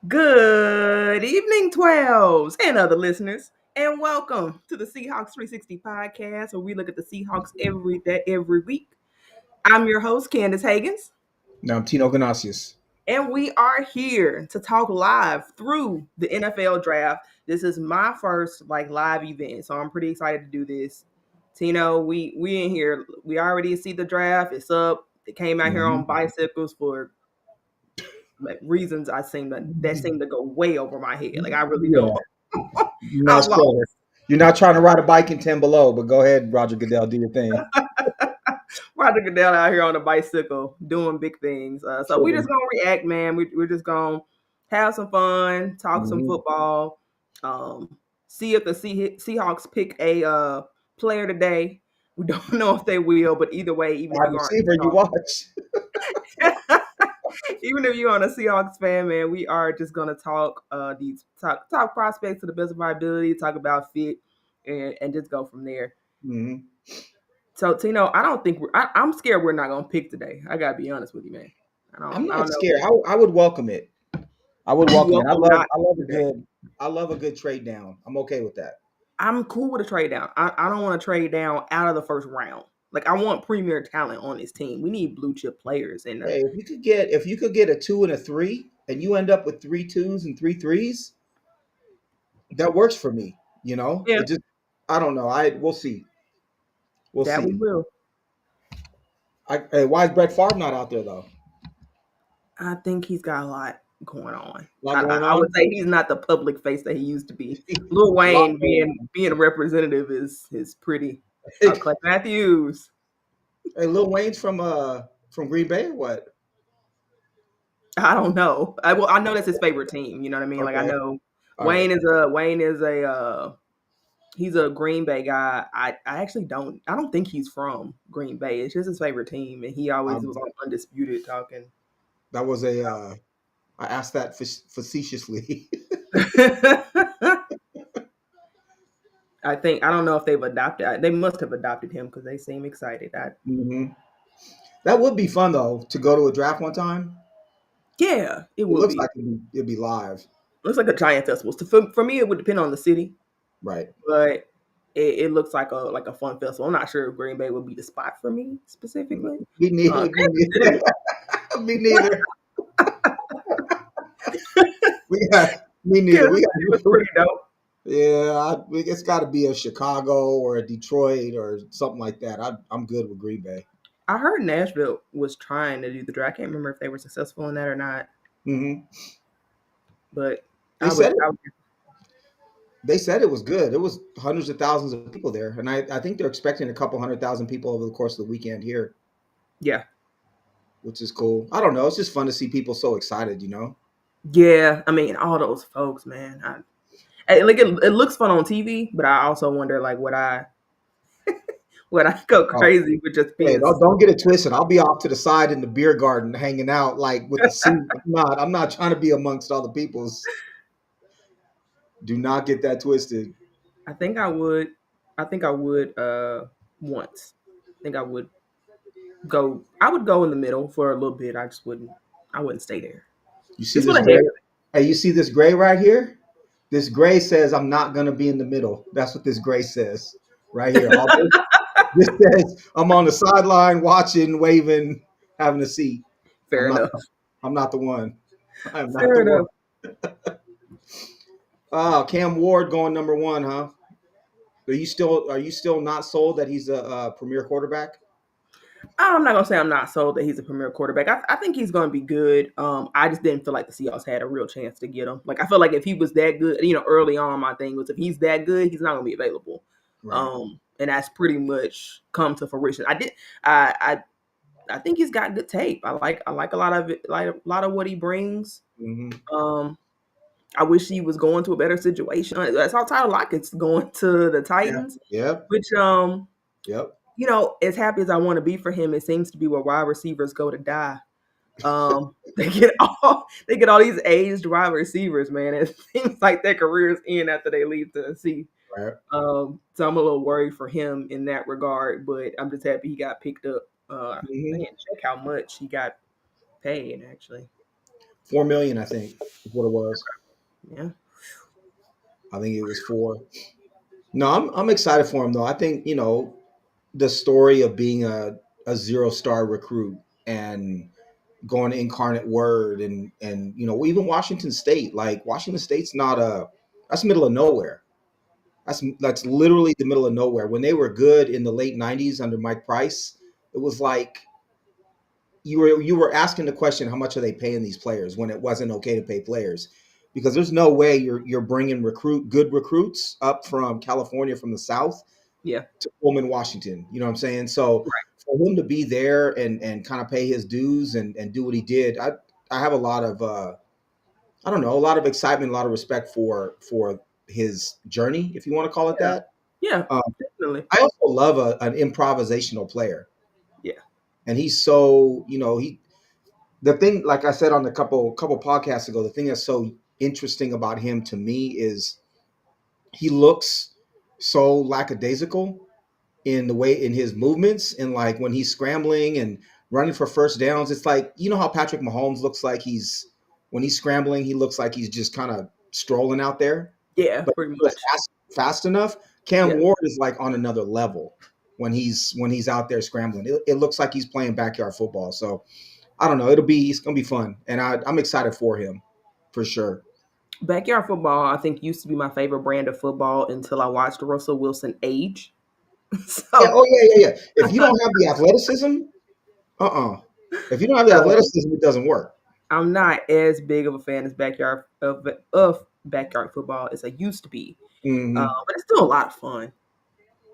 Good evening, 12s and other listeners, and welcome to the Seahawks 360 podcast, where we look at the Seahawks every day, every week. I'm your host, Candace Hagans, Now I'm Tino and Candace. and we are here to talk live through the NFL draft. This is my first live event, so I'm pretty excited to do this. Tino, we in here. We already see the draft. It's up. It came out here on bicycles for reasons that seem to go way over my head. Like I really don't. Yeah, you're not I'm lost. sure. You're not trying to ride a bike in 10 below, but go ahead, Roger Goodell, do your thing. Roger Goodell out here on a bicycle doing big things. So we just Chilling. gonna react, man. We're just gonna have some fun, talk some Mhm. football, see if the Seahawks pick a player today. We don't know if they will, but either way, even if Wide you aren't receiver, you watch. even if you're on a Seahawks fan, man, we are just gonna talk talk prospects to the best of our ability, talk about fit, and just go from there. Mhm. So Tino, I don't think I'm scared we're not gonna pick today. I gotta be honest with you, man. I'm I not don't know. scared. I would welcome it. I would You welcome it. welcome not I love a today. good trade down. I'm okay with that. I'm cool with a trade down. I don't want to trade down out of the first round. Like I want premier talent on this team. We need blue chip players, and Hey, if you could get a 2 and a 3 and you end up with 3 2s and 3 3s, that works for me. yeah, It just I don't know. We'll see. We'll that we see. will. Hey, why is Brett Favre not out there though? I think he's got a lot going on. A lot going I would on. say he's not the public face that he used to be. Lil A lot Wayne going being a representative is pretty. on. Clay Matthews. Hey, Lil Wayne's from Green Bay or what? I don't know. I know that's his favorite team. You know what I mean? Like I Okay, know all right. Wayne is a he's a Green Bay guy. I actually I don't think he's from Green Bay. It's just his favorite team, and he always was Um, on Undisputed talking. that was a I asked that facetiously. I don't know if they've adopted. They must have adopted him because they seem excited. hmm That would be fun though to go to a draft one time. Yeah, it It would looks be. like it'd be live, Looks like a giant festival. So for me, it would depend on the city, right? but it looks like a fun festival. I'm not sure if Green Bay would be the spot for me specifically. Me neither. Me Kansas neither. City, Me neither. We got me neither. Kansas We City was got pretty dope. it's got to be a Chicago or a Detroit or something like that. I'm good with Green Bay. I heard Nashville was trying to do the draft. I can't remember if they were successful in that or not, hmm but They I would. said They said it was good. It was hundreds of thousands of people there, and I think they're expecting a couple 100,000 people over the course of the weekend here, Yeah, which is cool. I don't know. It's just fun to see people so excited. yeah. I mean, all those folks, man. Like it looks fun on TV, but I also wonder like would I go Oh, crazy with just hey, being don't get it twisted. I'll be off to the side in the beer garden, hanging out like with the seat. I'm not trying to be amongst all the peoples. Do not get that twisted. I think I would. I think I would once. I think I would go. I would go in the middle for a little bit. I just wouldn't. I wouldn't stay there. You see Just for this the heck gray? of Hey, you see this gray right here? This gray says I'm not gonna be in the middle. That's what this gray says right here. All it. this says I'm on the sideline watching, waving, having a seat. I'm Fair not. enough. I'm not the one. I'm not Fair the one. enough. Cam Ward going number one, huh? Are you still not sold that he's a premier quarterback? I'm not gonna say I'm not sold that he's a premier quarterback. I think he's gonna be good. I just didn't feel like the Seahawks had a real chance to get him. Like I feel like if he was that good, early on my thing was if he's that good, he's not gonna be available. Right. And that's pretty much come to fruition. I think he's got good tape. I like a lot of it, like a lot of what he brings. hmm Um, I wish he was going to a better situation. That's how Tyler Lockett's going to the Yeah. Titans, Yep. which Yep. as happy as I want to be for him, it seems to be where wide receivers go to die. They get all these aged wide receivers, man. It seems like their careers end after they leave Tennessee. Right. So I'm a little worried for him in that regard, but I'm just happy he got picked up. I hmm didn't check how much he got paid actually. 4 million, I think, is what it was. Yeah. I think it was four. No, I'm excited for him though. I think the story of being a 0-star recruit and going to Incarnate Word and even Washington State. Like Washington State's not a that's middle of nowhere. That's literally the middle of nowhere. When they were good in the late '90s under Mike Price, it was like you were asking the question, how much are they paying these players when it wasn't okay to pay players? Because there's no way you're bringing good recruits up from California from the South Yeah. to Pullman, Washington. You know what I'm saying? So Right. for him to be there and kind of pay his dues and do what he did, I have a lot of I don't know, a lot of excitement, a lot of respect for his journey, if you want to call it Yeah. that. Yeah. Um, Definitely. I also love an improvisational player, Yeah. and he's so he the thing, like I said on a couple podcasts ago, the thing that's so interesting about him to me is he looks so lackadaisical in the way in his movements and like when he's scrambling and running for first downs. It's like how Patrick Mahomes looks like he's when he's scrambling, he looks like he's just kind of strolling out there, Yeah. but Pretty he goes much. fast enough. Cam Yeah. Ward is like on another level when he's out there scrambling. It looks like he's playing backyard football. So I don't know. It's gonna be fun, and I'm excited for him for sure. Backyard football, I think, used to be my favorite brand of football until I watched Russell Wilson age. Yeah. So, Oh yeah. If you don't have the athleticism, if you don't have the so athleticism, it doesn't work. I'm not as big of a fan as of backyard football as I used to be. Hmm. But it's still a lot of fun.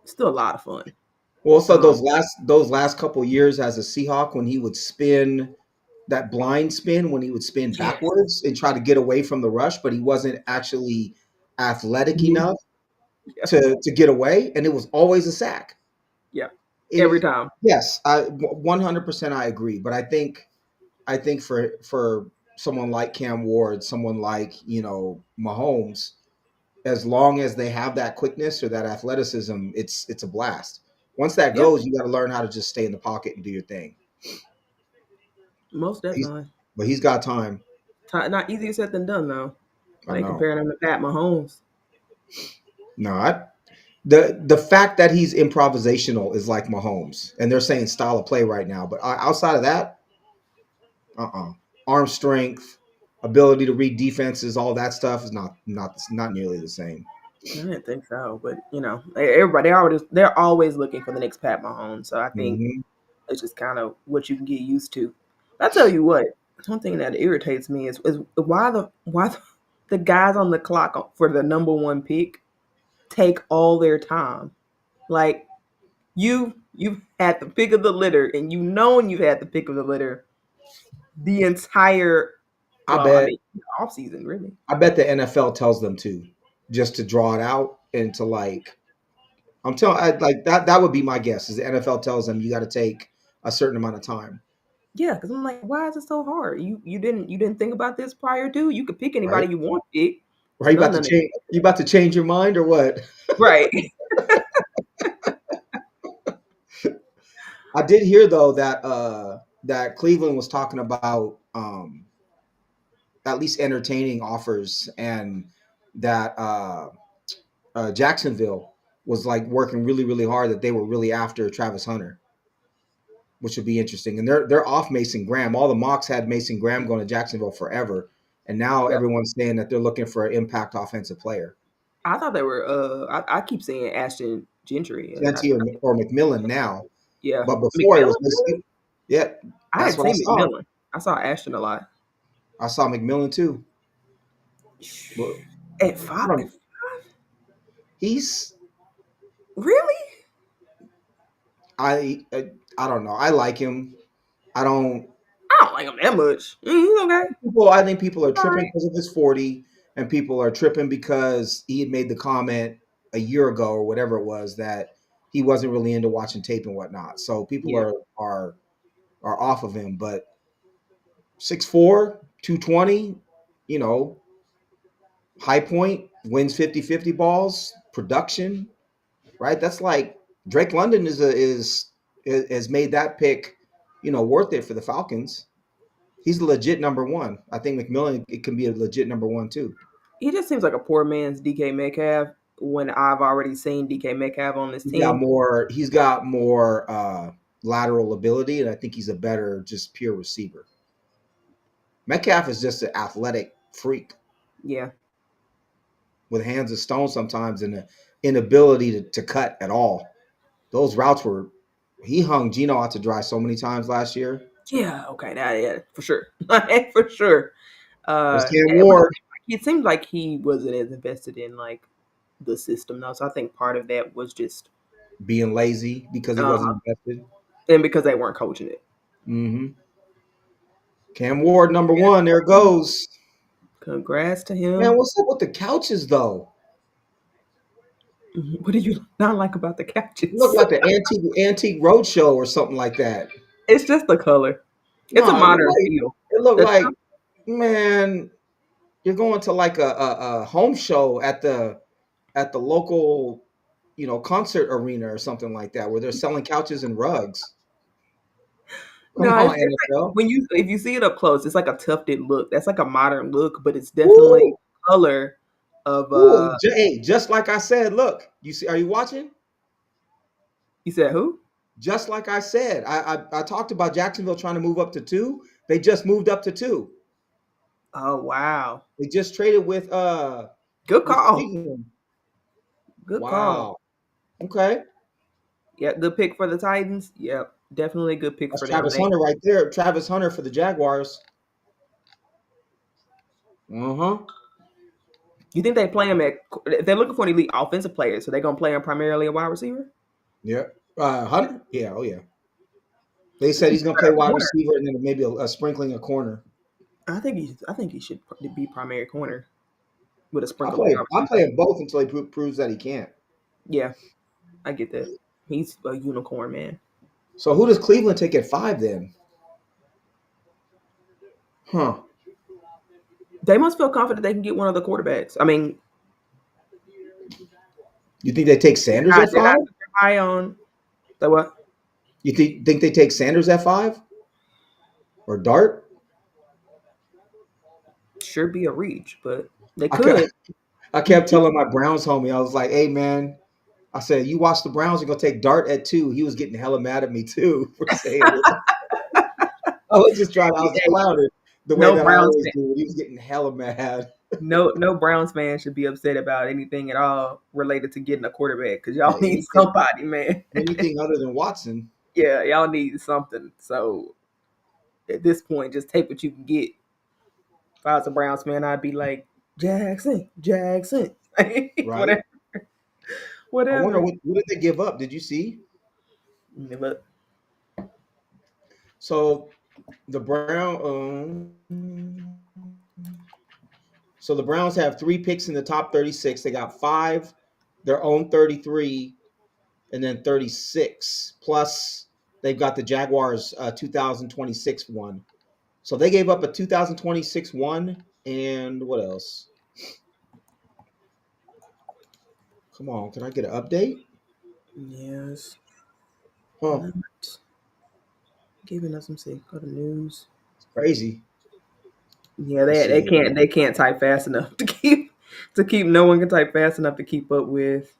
It's still a lot of fun. Well, so Um, those last couple years as a Seahawk, when he would spin that blind spin, when he would spin yes. backwards and try to get away from the rush, but he wasn't actually athletic Mhm. enough Yeah. to get away, and it was always a sack. Yeah. Every It, time. yes, 100% I agree, but I think for someone like Cam Ward, someone like Mahomes, as long as they have that quickness or that athleticism, it's a blast. Once that Yeah. goes, you got to learn how to just stay in the pocket and do your thing. Most He's, definitely. but he's got time. Not easier said than done, though. I Like know. comparing him to Pat Mahomes. No, the fact that he's improvisational is like Mahomes, and they're saying style of play right now. But outside of that, arm strength, ability to read defenses, all that stuff is not nearly the same. I didn't think so, but everybody they're always looking for the next Pat Mahomes. So I think Hmm. it's just kind of what you can get used to. I tell you what, one thing that irritates me is why the guys on the clock for the number one pick take all their time. Like you've had the pick of the litter, and you've had the pick of the litter the entire I well, I bet mean off season really. I bet the NFL tells them to, just to draw it out and to like. Like that would be my guess. Is the NFL tells them you got to take a certain amount of time, Yeah, because I'm like, why is it so hard? You didn't think about this prior to? You could pick right? anybody you want to pick. Right? It's none of it. You about to change your mind or what? Right. I did hear though that Cleveland was talking about at least entertaining offers, and that Jacksonville was like working really really hard, that they were really after Travis Hunter, which would be interesting. And they're off Mason Graham. All the mocks had Mason Graham going to Jacksonville forever, and now Yeah. everyone's saying that they're looking for an impact offensive player. I thought they were I keep saying Ashton Gentry and Plenty or McMillan now, yeah. but before it McMillan, was really? Mason. Yeah, I that's had what I seen saw. McMillan. I saw Ashton a lot. I saw McMillan too. But At I five, don't. He's really? I I don't know. I like him. I don't. I don't like him that much. He's okay. I think people are All tripping right. because of his 40, and people are tripping because he had made the comment a year ago or whatever it was that he wasn't really into watching tape and whatnot. So people Yeah. are off of him. But 6'4", 220, you know, high point, wins 50-50 balls, production, right? That's like Drake London has made that pick, worth it for the Falcons. He's a legit number one. I think McMillan it can be a legit number one too. He just seems like a poor man's DK Metcalf when I've already seen DK Metcalf on this He's got team. more. He's got more lateral ability, and I think he's a better just pure receiver. Metcalf is just an athletic freak Yeah. with hands of stone sometimes and an inability to cut at all. Those routes were he hung Gino out to dry so many times last year. Yeah, okay, that yeah, for sure. For sure. There's Cam But Ward it seemed like he wasn't as invested in like the system though. So I think part of that was just being lazy because he uh wasn't invested. and because they weren't coaching it. Mm-hmm. Cam Ward, number one. There it goes. Congrats to Man, him. what's up with the couches though? What do you not like about the It looked couches? like the antique roadshow or something like that. It's just the color. It's a No, modern feel. it looked The like man, you're going to like a home show at the local, concert arena or something like that, where they're selling couches and rugs. Come No, on, it's like NFL. when you if you see it up close, it's like a tufted look. That's like a modern look, but it's definitely Ooh, color of ooh, hey, just like I said. Look, you see? Are you watching? you said who? Just like I said, I talked about Jacksonville trying to move up to two. They just moved up to two. Oh wow. They just traded Good with call. Cleveland. Good call. Wow. Okay. Yeah, good pick for the Titans. Yep. Definitely a good pick That's for them. Travis Hunter right there. Travis Hunter for the Jaguars. Uh-huh. You think they play him at if they're looking for an elite offensive player, so they're gonna play him primarily a wide receiver? Yeah. Hunter? Yeah, oh yeah. They said he's gonna play wide Corner. receiver and then maybe a sprinkling a corner. I think he should be primary corner with a I'll sprinkle of play wide I'll receiver. play him both until he proves that he can't. Yeah, I get that. He's a unicorn, man. So who does Cleveland take at 5 then? Huh. They must feel confident they can get one of the quarterbacks. I mean, You think they take Sanders at they're 5? not super high on the what? You think they take Sanders at 5? Or Dart? Sure be a reach, but they I kept, could. I kept telling my Browns homie, I was like, hey man, I said, you watch the Browns, you're gonna take Dart at 2. He was getting hella mad at me too for saying it. I was just Hey, clowning the way no that I Browns always fan, do. He was getting hella mad. no Browns fan should be upset about anything at all related to getting a quarterback because y'all Hey, need somebody, man. anything other than Watson. Yeah, y'all need something. So at this point, just take what you can get. If I was a Browns fan, I'd be like Jackson, Jackson, Right? whatever, I wonder whatever. what did they give up? Did you see? But So the so the Browns have 3 picks in the top 36. They got 5, their own 33, and then 36. Plus they've got the Jaguars 2026 one. So they gave up a 2026 one and what else? Come on, can I get an update? yes, Huh, not giving us some say. Go to news. it's crazy. Yeah, Let's they see here. can't type fast enough to keep. No one can type fast enough to keep up with.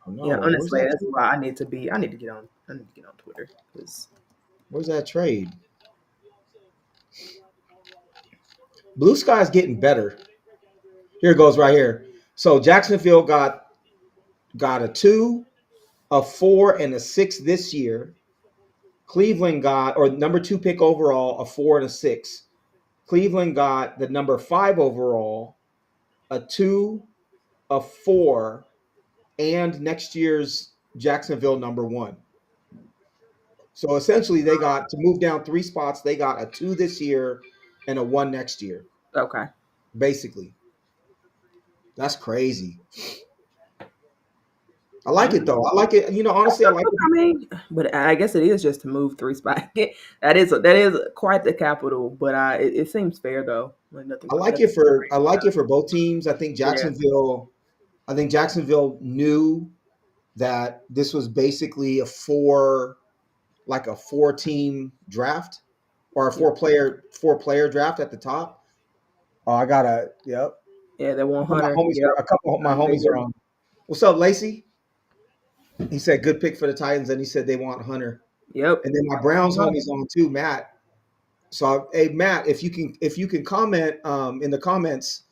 Oh You know, no, where's honestly, that? that's why I need to be. I need to get on. I need to get on Twitter because Where's that trade? Blue Sky's getting better. Here it goes right here. So Jacksonville got a 2, a 4, and a 6 this year. Cleveland got or number 2 pick overall, a 4 and a 6. Cleveland got the number 5 overall, a 2, a 4, and next year's Jacksonville number 1. So essentially they got to move down 3 spots, they got a 2 this year and a 1 next year, okay. basically. That's crazy. I like it though. I like it. Honestly, I like it. I mean, but I guess it is just to move 3 spots. That is quite the capital, but it seems fair though. Like nothing, nothing I like it for both teams. yeah. I think Jacksonville knew that this was basically a 4 team draft. or a Yeah, four player draft at the top. Oh, I gotta. Yep. yeah, that one My Hunter. homies Yep, are a couple of I my know they homies are do. on. What's up, Lacey? He said good pick for the Titans, and he said they want Hunter. Yep. And then my Browns homies on too, Matt. So hey Matt, if you can comment in the comments,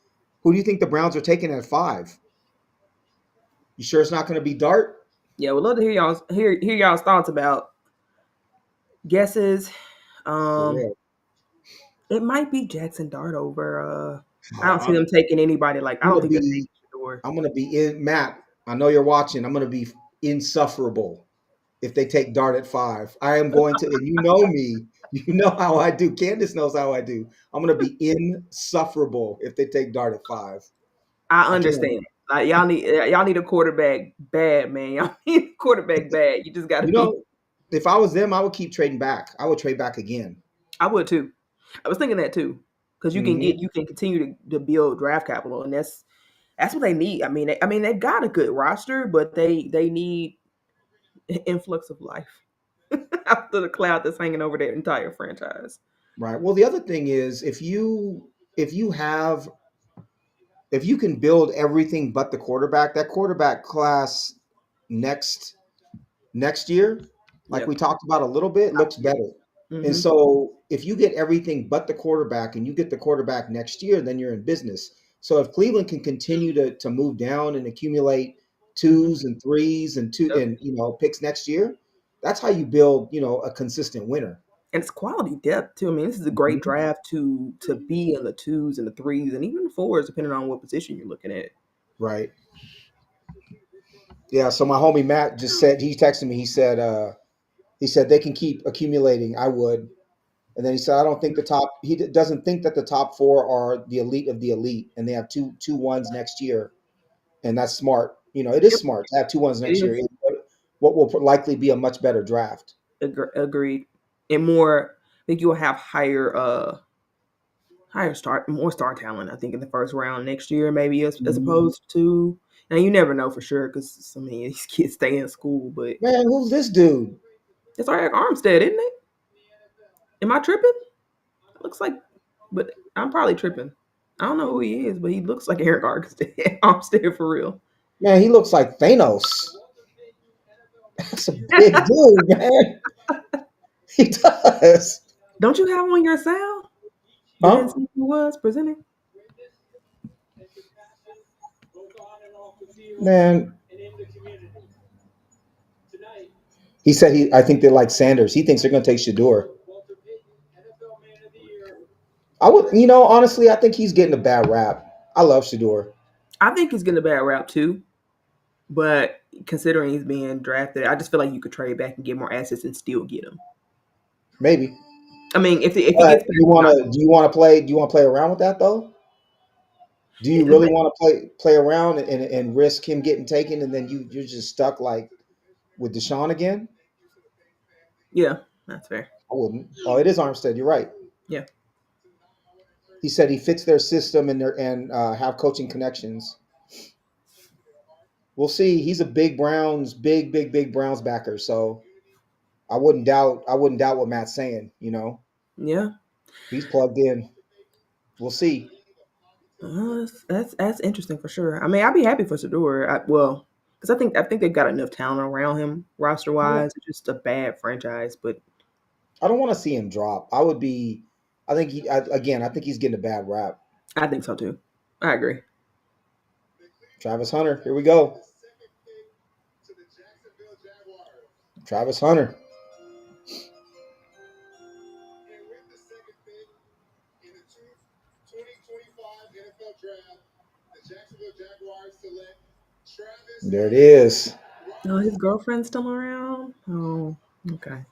who do you think the Browns are taking at 5? You sure it's not going to be Dart? Yeah, we'd love to hear y'all's thoughts about guesses. For Um, real. it might be Jackson Dart over. I Oh, don't see them taking anybody. Like I I'm don't gonna think they're be taking Shador. I'm gonna be in Matt. I know you're watching. I'm gonna be insufferable if they take Dart at 5. I am going to, and you know me. You know how I do. Candace knows how I do. I'm gonna be insufferable if they take Dart at 5. I I can't. understand. Like y'all need a quarterback bad, man. Y'all need a quarterback bad. You just got to You be. know, if I was them, I would keep trading back. I would trade back again. I would too. I was thinking that too, because Hmm. you can continue to build draft capital, and that's what they need. I mean they've got a good roster, but they need an influx of life after the cloud that's hanging over their entire franchise. Right. Well, the other thing is if you can build everything but the quarterback, that quarterback class next next year, like we Yep. talked about a little bit, looks Yeah. better. And Hmm. so if you get everything but the quarterback and you get the quarterback next year, then you're in business. So if Cleveland can continue to move down and accumulate Hmm. twos and threes and two Yep. and picks next year, that's how you build, a consistent winner. And it's quality depth too. I mean, this is a great Mhm. draft to be in the twos and the threes and even the fours, depending on what position you're looking at. Right. Yeah. So my homie Matt just said he texted me. He said they can keep accumulating. I would. And then he said, I don't think the top. Doesn't think that the top four are the elite of the elite, and they have two ones next year, and that's smart. It is Yep, smart to have two ones it next year. is. What will likely be a much better draft. Agreed. And more, I think you will have more star talent. I think in the first round next year, maybe as Mhm. opposed to. Now you never know for sure because so many of these kids stay in school, but Man, who's this dude? it's Eric Armstead, isn't it? Am I tripping? It looks like, but I'm probably tripping. I don't know who he is, but he looks like Eric Armstead, Armstead for real. Man, he looks like Thanos. That's a big dude, man. He does. Don't you have on your sound? They didn't Huh? see who was presenting. Man, he said I think they like Sanders. He thinks they're going to take Shador. I would, honestly, I think he's getting a bad rap. I love Shador. I think he's getting a bad rap too, but considering he's being drafted, I just feel like you could trade back and get more assets and still get him. Maybe. I mean, if he But gets back, not do you want to play around with that though? Do you it, really want to play around and risk him getting taken and then you're just stuck like with Deshaun again? yeah, that's fair. I wouldn't. Oh, it is Armstead. You're right. Yeah, He said he fits their system and have coaching connections. We'll see. He's a big Browns, big Browns backer. So I wouldn't doubt what Matt's saying. yeah. He's plugged in. We'll see. That's interesting for sure. I mean, I'd be happy for Sador. Well, because I think they've got enough talent around him roster I don't, wise. It's just a bad franchise, but I don't want to see him drop. I would be. I think I think he's getting a bad rap. I think so too. I agree. Travis Hunter. Here we go. Travis Hunter. There it is. Oh, his girlfriend's still around. Oh, okay.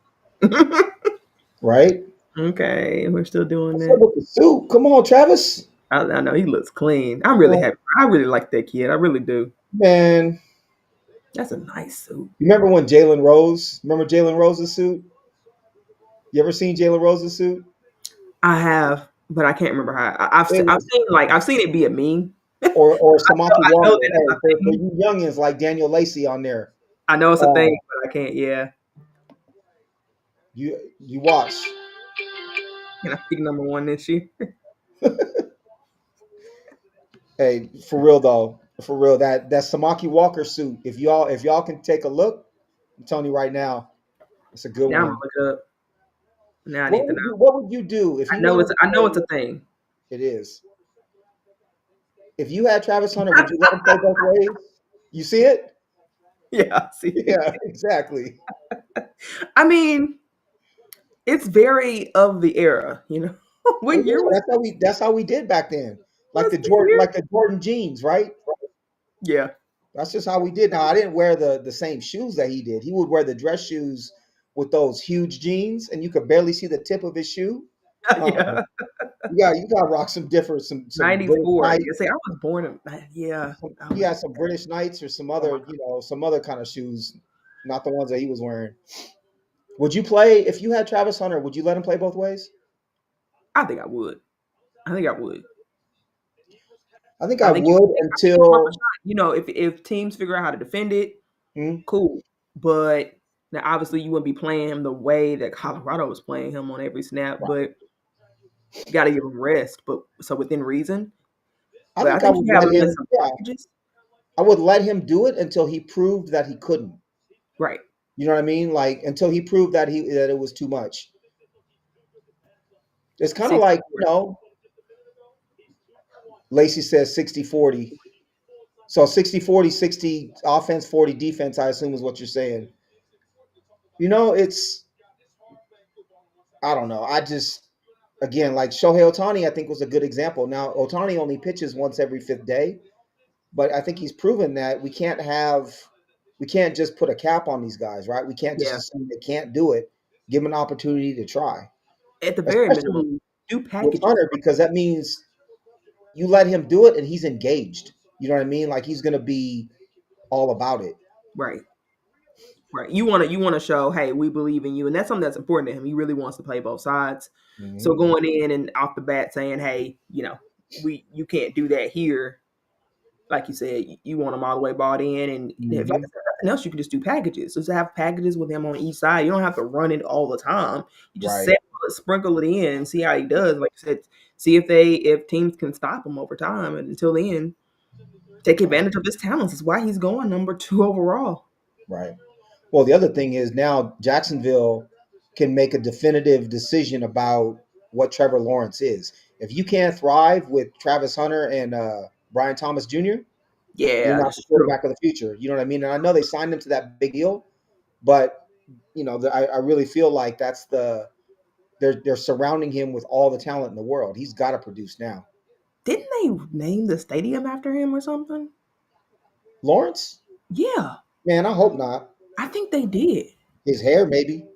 Right? Okay, we're still doing What's up that. with the suit? Come on, Travis. I know he looks clean. I'm really Oh, happy. I really like that kid. I really do. man. That's a nice suit. You remember when Jalen Rose? Remember Jalen Rose's suit? You ever seen Jalen Rose's suit? I have, but I can't remember how. It I've was, seen I've seen it be a meme. or Samaki I know Walker. that it's Hey, a for thing. you youngins like Daniel Lacey on there. I know it's a thing, Uh, but I can't. Yeah, you watch. Can I pick number one this year? Hey, for real though, for real, that Samaki Walker suit. If y'all can take a look, I'm telling you right now, it's a good Now I'm one. gonna look it up. Now I need to know. What would you do if you wanted to I know it's play? a thing. It is. If you had Travis Hunter, would you let him play both ways? You see it? Yeah, see. Yeah, exactly. I mean, it's very of the era, you know. Oh What year yeah, was that's how we did back then. was the year? Like the Jordan jeans, right? Yeah. That's just how we did. Now I didn't wear the same shoes that he did. He would wear the dress shoes with those huge jeans, and you could barely see the tip of his shoe. Uh-uh. Yeah. You got to rock some different some British 94. Knights. You see, I was born in yeah. I He was had some British Knights or some oh my other some other kind of shoes, not the ones that he was wearing. Would you play if you had Travis Hunter? Would you let him play both ways? I think I would. I think I would. I think I I think it, would I think it's worth a until. shot. You know, if teams figure out how to defend it, Hmm, cool. But now obviously you wouldn't be playing him the way that Colorado was playing him on every snap, right. but you gotta give him rest. But so within reason. I But I think I think would you have let him in him. some Yeah, packages. I would let him do it until he proved that he couldn't. Right. You know what I mean? Like until he proved that it was too much. It's kind of like, 60-40. Lacey says 60-40. So 60-40, 60 offense, 40 defense, I assume is what you're saying. It's I don't know. I just again like Shohei Otani, I think was a good example. Now Otani only pitches once every fifth day, but I think he's proven that we can't just put a cap on these guys, right? We can't just Yeah. assume they can't do it. Give them an opportunity to try, At the very minimum, especially do with packages. Hunter, because that means you let him do it and he's engaged. You know what I mean? Like he's gonna be all about it. Right. Right. You wanna show, hey, we believe in you. And that's something that's important to him. He really wants to play both sides. So Hmm. going in and off the bat saying, hey, you can't do that here. Like you said, you want him all the way bought in. And if like I Hmm. said, nothing else, you can just do packages. Just have packages with him on each side. You don't have to run it all the time. You just Right, sprinkle it in and see how he does. Like you said, see if teams can stop him over time. And until then, take right, advantage of his talents. Is why he's going number two overall. right. Well, the other thing is now Jacksonville can make a definitive decision about what Trevor Lawrence is. If you can't thrive with Travis Hunter and Brian Thomas Jr., you're Yeah, not that's the true. quarterback of the future. You know what I mean? And I know they signed him to that big deal, but I really feel like that's they're surrounding him with all the talent in the world. He's got to produce now. Didn't they name the stadium after him or something? Lawrence, Yeah, man, I hope not. I think they did. His hair, maybe.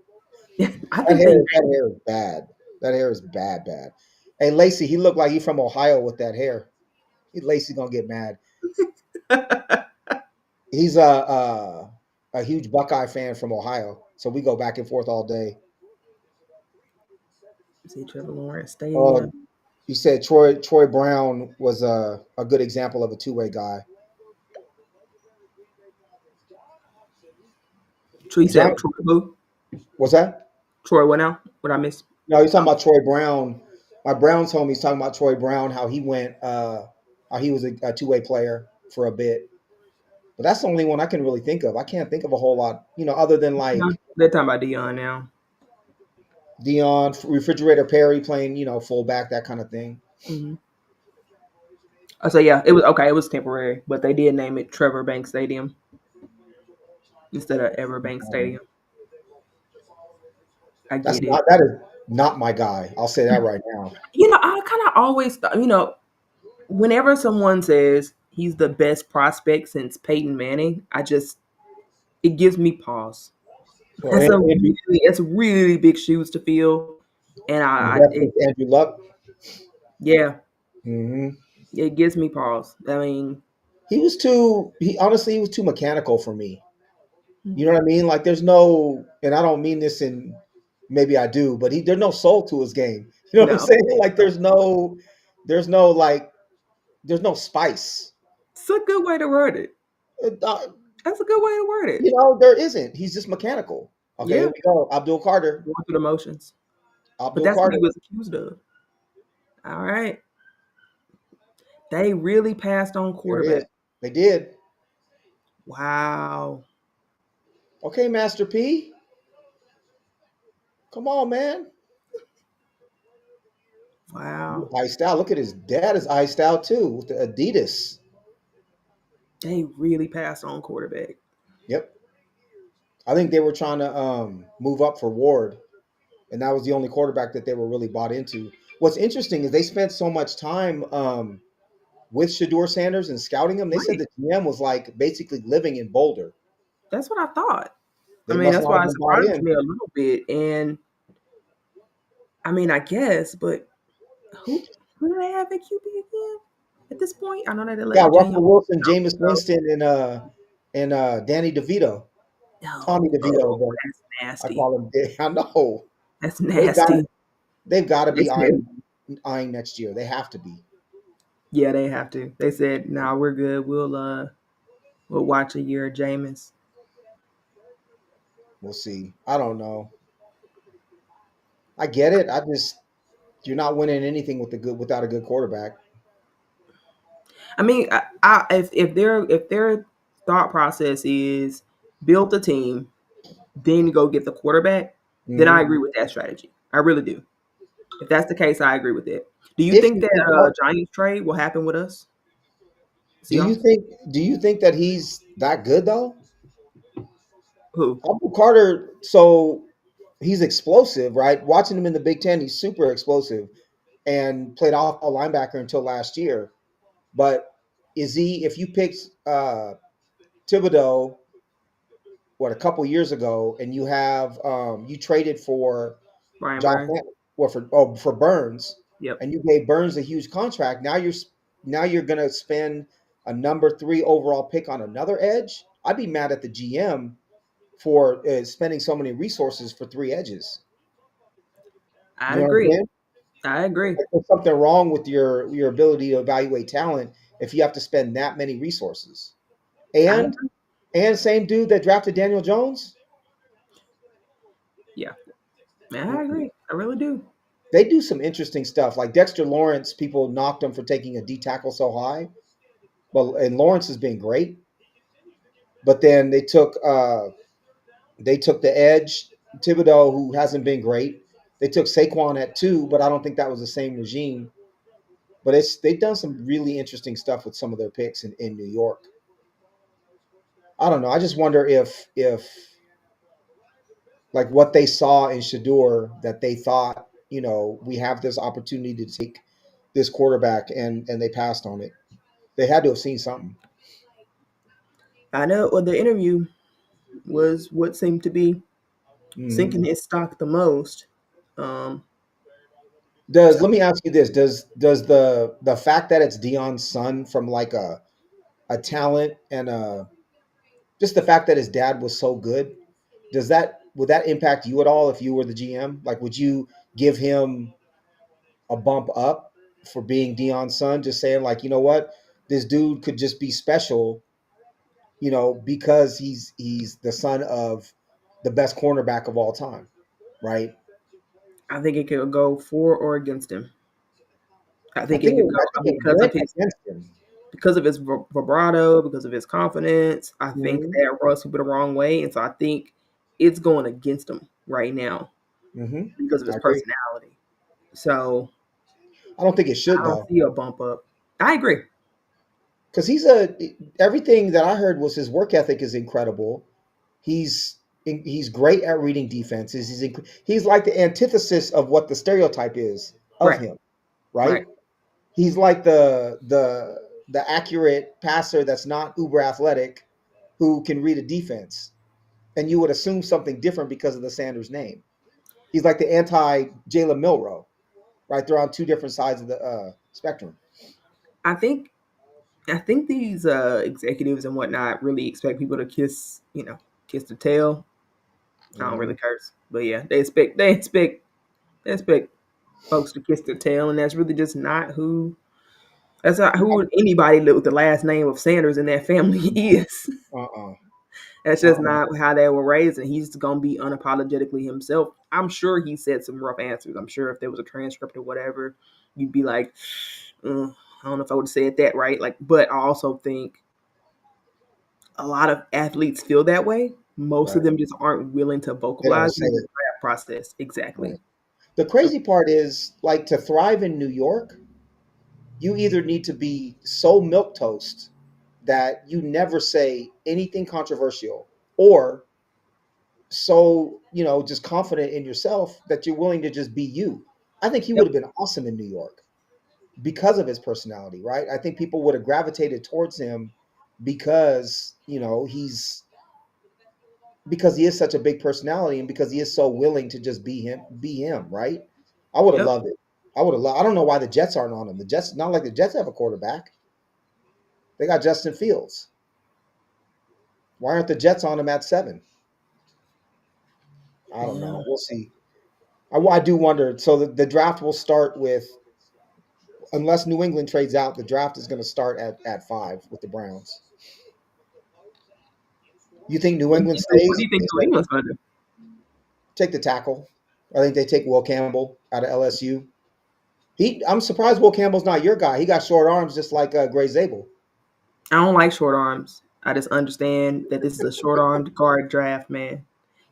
I That think they. hair, that hair is bad. That hair is bad, bad. Hey, Lacey, he looked like he from Ohio with that hair. Lacey gonna get mad. He's a huge Buckeye fan from Ohio, so we go back and forth all day. See Trevor Lawrence Uh, Stadium. he said Troy Brown was a good example of a two-way guy. Tree John, said Troy who? what's that? Troy what now? What I miss? No, he's talking about Troy Brown. My Browns homie's talking about Troy Brown, how he went, how he was a two-way player for a bit. But that's the only one I can really think of. I can't think of a whole lot, other than No, like they're talking about Dion now. Dion, Refrigerator Perry playing, fullback, that kind of thing. Hmm. So yeah, it was okay. It was temporary, but they did name it Trevor Bank Stadium instead of Everbank Um, Stadium. I get it. that is not my guy. I'll say that right now. I kind of always thought, whenever someone says he's the best prospect since Peyton Manning, it gives me pause. Or Andrew, It's really big shoes to fill, and the best is Andrew Luck. yeah, Hmm. it gives me pause. I mean, He honestly, he was too mechanical for me. You know what I mean? Like there's no, and I don't mean this in, maybe I do, but there's no soul to his game. You know what I'm no, saying? Like there's no like, there's no spice. it's a good way to word it. Uh, That's a good way to word it. there isn't. He's just mechanical. Okay, here Yeah, we go. Abdul Carter. going through the motions. But Abdul that's what he Carter. was accused of. All right. They really passed on There it is. quarterback. They did. Wow. Okay, Master P. Come on, man. You Wow. iced out. Look at his dad is iced out too with the Adidas. They really passed on quarterback. Yep. I think they were trying to move up for Ward, and that was the only quarterback that they were really bought into. What's interesting is they spent so much time with Shador Sanders and scouting him. They said Right. the GM was like basically living in Boulder. That's what I thought. I They mean, must that's not have why it been bought surprised in. me a little bit. And I mean, I guess, but who who do they have at QB again? At this point, I know that they Yeah, let Russell Daniel Wilson, Jones Jameis go. Winston, and Danny DeVito, Tommy No, DeVito, but that's I nasty. call him. I know That's they've got nasty. they've got to They be said, eyeing next year. They have to be. yeah, they have to. They said, "Nah, we're good. We'll watch a year of Jameis." We'll see. I don't know. I get it. I just you're not winning anything with the good without a good quarterback. I mean, if their thought process is build a team, then go get the quarterback, then I Hmm. agree with that strategy. I really do. If that's the case, I agree with it. Do you If think you that think about, Giants trade will happen with us, do you Seahawks? think do you think that he's that good though? Who? Abdul Carter, so he's explosive, right? Watching him in the Big Ten, he's super explosive and played off a linebacker until last year. But is he? If you picked Thibodeau, what a couple years ago, and you have you traded for Brian Josh Burns? Allen, or for Burns, Yep. and you gave Burns a huge contract. Now you're gonna spend a number three overall pick on another edge. I'd be mad at the GM for spending so many resources for three edges. I You know what I'm agree. saying? I agree. Like, there's something wrong with your ability to evaluate talent if you have to spend that many resources. I And agree. and same dude that drafted Daniel Jones, Yeah. I agree. I really do. they do some interesting stuff. Like Dexter Lawrence, people knocked him for taking a D tackle so high, but and Lawrence has been great. But then they took the edge Thibodeau, who hasn't been great. They took Saquon at two, but I don't think that was the same regime. But they've done some really interesting stuff with some of their picks in New York. I don't know. I just wonder if like what they saw in Shador that they thought, we have this opportunity to take this quarterback and they passed on it. They had to have seen something. I know. Well, the interview was what seemed to be Hmm. sinking his stock the most. Um, Does so let me ask you this: does the fact that it's Dion's son from like a talent and just the fact that his dad was so good, would that impact you at all if you were the GM? Like, would you give him a bump up for being Dion's son? Just saying, like, you know what, this dude could just be special, because he's the son of the best cornerback of all time, right? I think it could go for or against him. I I think it think could it go actually because of went his against him. vibrato, because of his confidence. I think Hmm. that Russ will be the wrong way, and so I think it's going against him right now Hmm. because of I his agree. personality. So I don't think it I should don't though, see a bump up. I agree. because everything that I heard was his work ethic is incredible. He's great at reading defenses. He's like the antithesis of what the stereotype is of Right. him, Right. right? He's like the accurate passer that's not uber athletic, who can read a defense, and you would assume something different because of the Sanders name. He's like the anti Jalen Milrow, right? They're on two different sides of the spectrum. I think these executives and whatnot really expect people to kiss the tail. I don't really Mhm. curse, but yeah, they expect folks to kiss their tail, and that's really just not who. That's not who anybody with the last name of Sanders in that family is. Uh-uh. That's just Uh-uh. not how they were raised, and he's gonna be unapologetically himself I'm sure he said some rough answers. I'm sure if there was a transcript or whatever, you'd be like, I don't know if I would have said that right. Like, but I also think a lot of athletes feel that way. Most of Right. them just aren't willing to They don't vocalize say in the it. draft process. Exactly. Right. The crazy part is, like, to thrive in New York, you either need to be so milk toast that you never say anything controversial, or so, just confident in yourself that you're willing to just be you. I think he would Yep. have been awesome in New York because of his personality, right? I think people would have gravitated towards him because, because he is such a big personality, and because he is so willing to just be him, right? I would have Yep. loved it. I would have loved. I don't know why the Jets aren't on him. The Jets, not like the Jets have a quarterback. They got Justin Fields. Why aren't the Jets on him at 7? I don't Yeah. know. We'll see. I do wonder. So the draft will start with, unless New England trades out, the draft is going to start at 5 with the Browns. You think New England What do stays? you think New England's gonna do? Take the tackle. I think they take Will Campbell out of LSU. I'm surprised Will Campbell's not your guy. He got short arms just like Gray Zabel. I don't like short arms. I just understand that this is a short armed guard draft, man.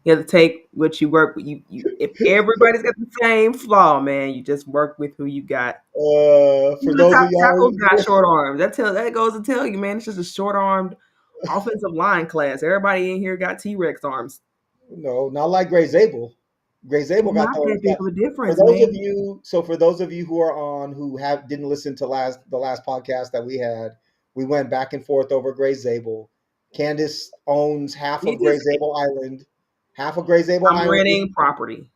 You have to take what you work with. You if everybody's got the same flaw, man, you just work with who you got. For Even the those of top y'all, tackles got short arms. That goes to tell you, man. It's just a short armed offensive line class. Everybody in here got T Rex arms. no, not like Gray Zabel. Gray Zabel got Not those. that big of a For difference, those of man. you, for those of you who are on who have didn't listen to the last podcast that we had, we went back and forth over Gray Zabel. Candace owns half He of Gray just Zabel Island. Half of Gray Zabel I'm Island is renting property.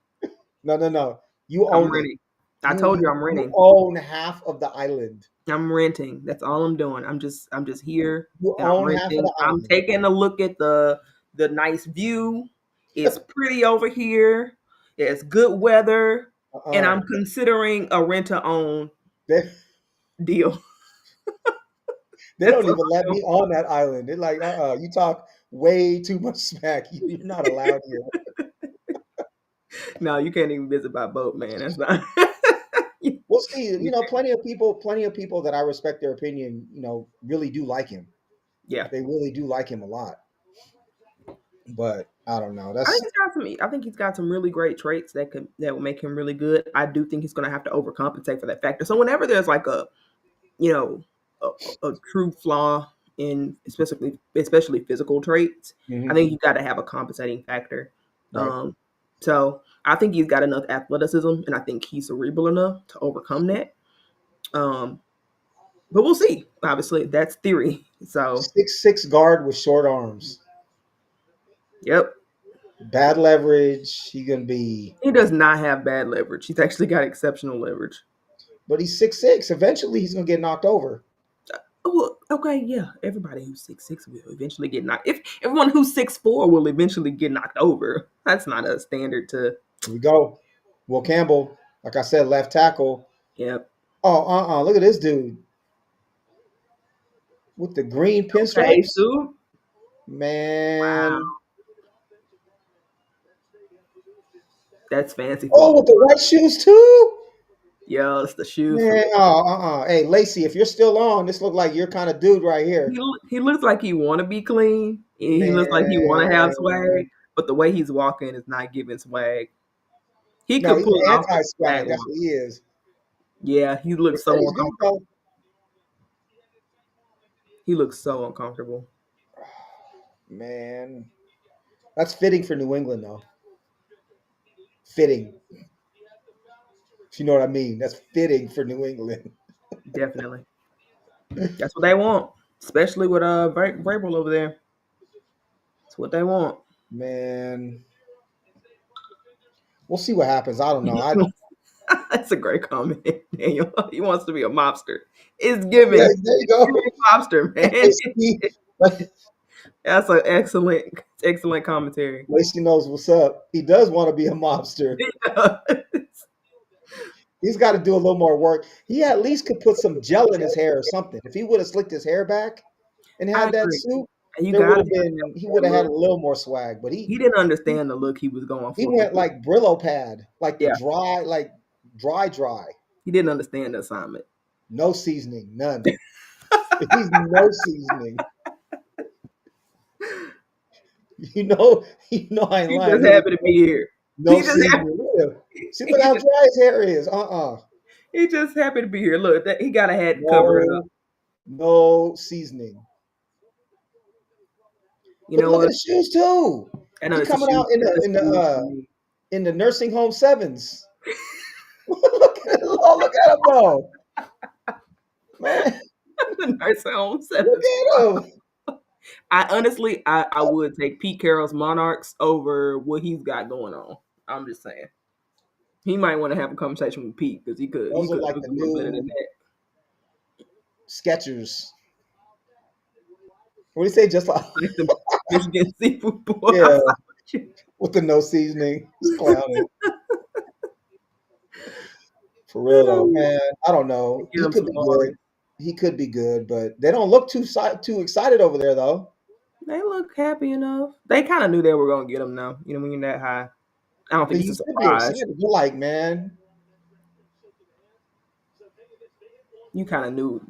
no, no, no. You I'm own it. renting. I You told you you I'm you renting. own half of the island. I'm renting. That's all I'm doing. I'm just here You and I'm own half of renting. the I'm island. taking a look at the nice view. It's pretty over here. It's good weather, and Uh-uh. I'm considering a rent to own They, deal. they That's don't what even let I'm me doing. on that island. They're like, you talk way too much smack. You're not allowed here. No, you can't even visit by boat, man. That's not. We'll see. You can't. Plenty of people that I respect their opinion, really do like him. Yeah, They really do like him a lot. But I don't know. I think That's he's got some. I think he's got some really great traits that will make him really good. I do think he's going to have to overcompensate for that factor. So whenever there's like a you know a true flaw in especially physical traits, I hmm think you got to have a compensating factor. right. Um, so I think he's got enough athleticism, and I think he's cerebral enough to overcome that. Um, but we'll see. Obviously, that's theory. So 6'6" guard with short arms, yep, bad leverage. He gonna be, he does not have bad leverage. He's actually got exceptional leverage. but he's 6'6". Eventually, he's gonna get knocked over. Oh, okay, yeah. Everybody who's 6'6" will eventually get knocked. If everyone who's 6'4" will eventually get knocked over, that's not a standard to. Here we go. Will Campbell, like I said, left tackle. Yep. Oh, look at this dude with the green Okay, pinstripes. Sue. Wow, Man. that's fancy Oh, football. with the white shoes too. Yo, it's the shoes for Man, me. Hey, Lacey, if you're still on, this look like your kind of dude right here. He looks like he want to be clean. He looks like he want to have swag, Man. but the way he's walking is not giving swag. He No, could he's pull it off with swag anti-swag. That's on. what he is. Yeah, he He looks so plays good uncomfortable. though. He looks so uncomfortable. Man, that's fitting for New England though. Fitting, if you know what I mean. That's fitting for New England. Definitely, that's what they want, especially with Vrabel over there. That's what they want. Man, we'll see what happens. I don't know. That's a great comment, Daniel. He wants to be a mobster. It's Yeah, giving. there you It's go. giving mobster, man. See, like, That's an excellent commentary. Lacey knows what's up. He does want to be a mobster. He's got to do a little more work. He at least could put some gel in his hair or something. If he would have slicked his hair back and I had that agree. suit, And you there would gotta have have been he that would have had look. a little more swag, but He didn't understand the look he was going he for. went like Brillo pad, like the Yeah, dry, like dry, he didn't understand the assignment. no seasoning, none. He's no seasoning. I ain't He lying. just He was happy to be here. no He just happy. seasoning. Yeah. See, He look how just, dry his hair is. he just happy to be here. Look, that, he got a hat to cover it up. No, no seasoning. You But know look at what? the shoes too. I know He it's a coming shoe. out in It's the a shoe for me. in the nursing home sevens. Look at him though, man. The nice home Look sevens. at him. I honestly, I would take Pete Carroll's Monarchs over what he's got going on. I'm just saying. He might want to have a conversation with Pete because he Those are could like look the a little better than new that. Skechers. What do you say? Just like Like the Michigan seafood boy. I yeah, saw you. with the no seasoning. He's clowning. For real though, man. I don't know. Get He him could some be good. Marley. He could be good, but they don't look too excited over there though. They look happy enough. They kind of knew they were gonna get him now. You know, when you're that high, I don't think But it's a you should be surprise. excited. You're like, man, You kind of knew.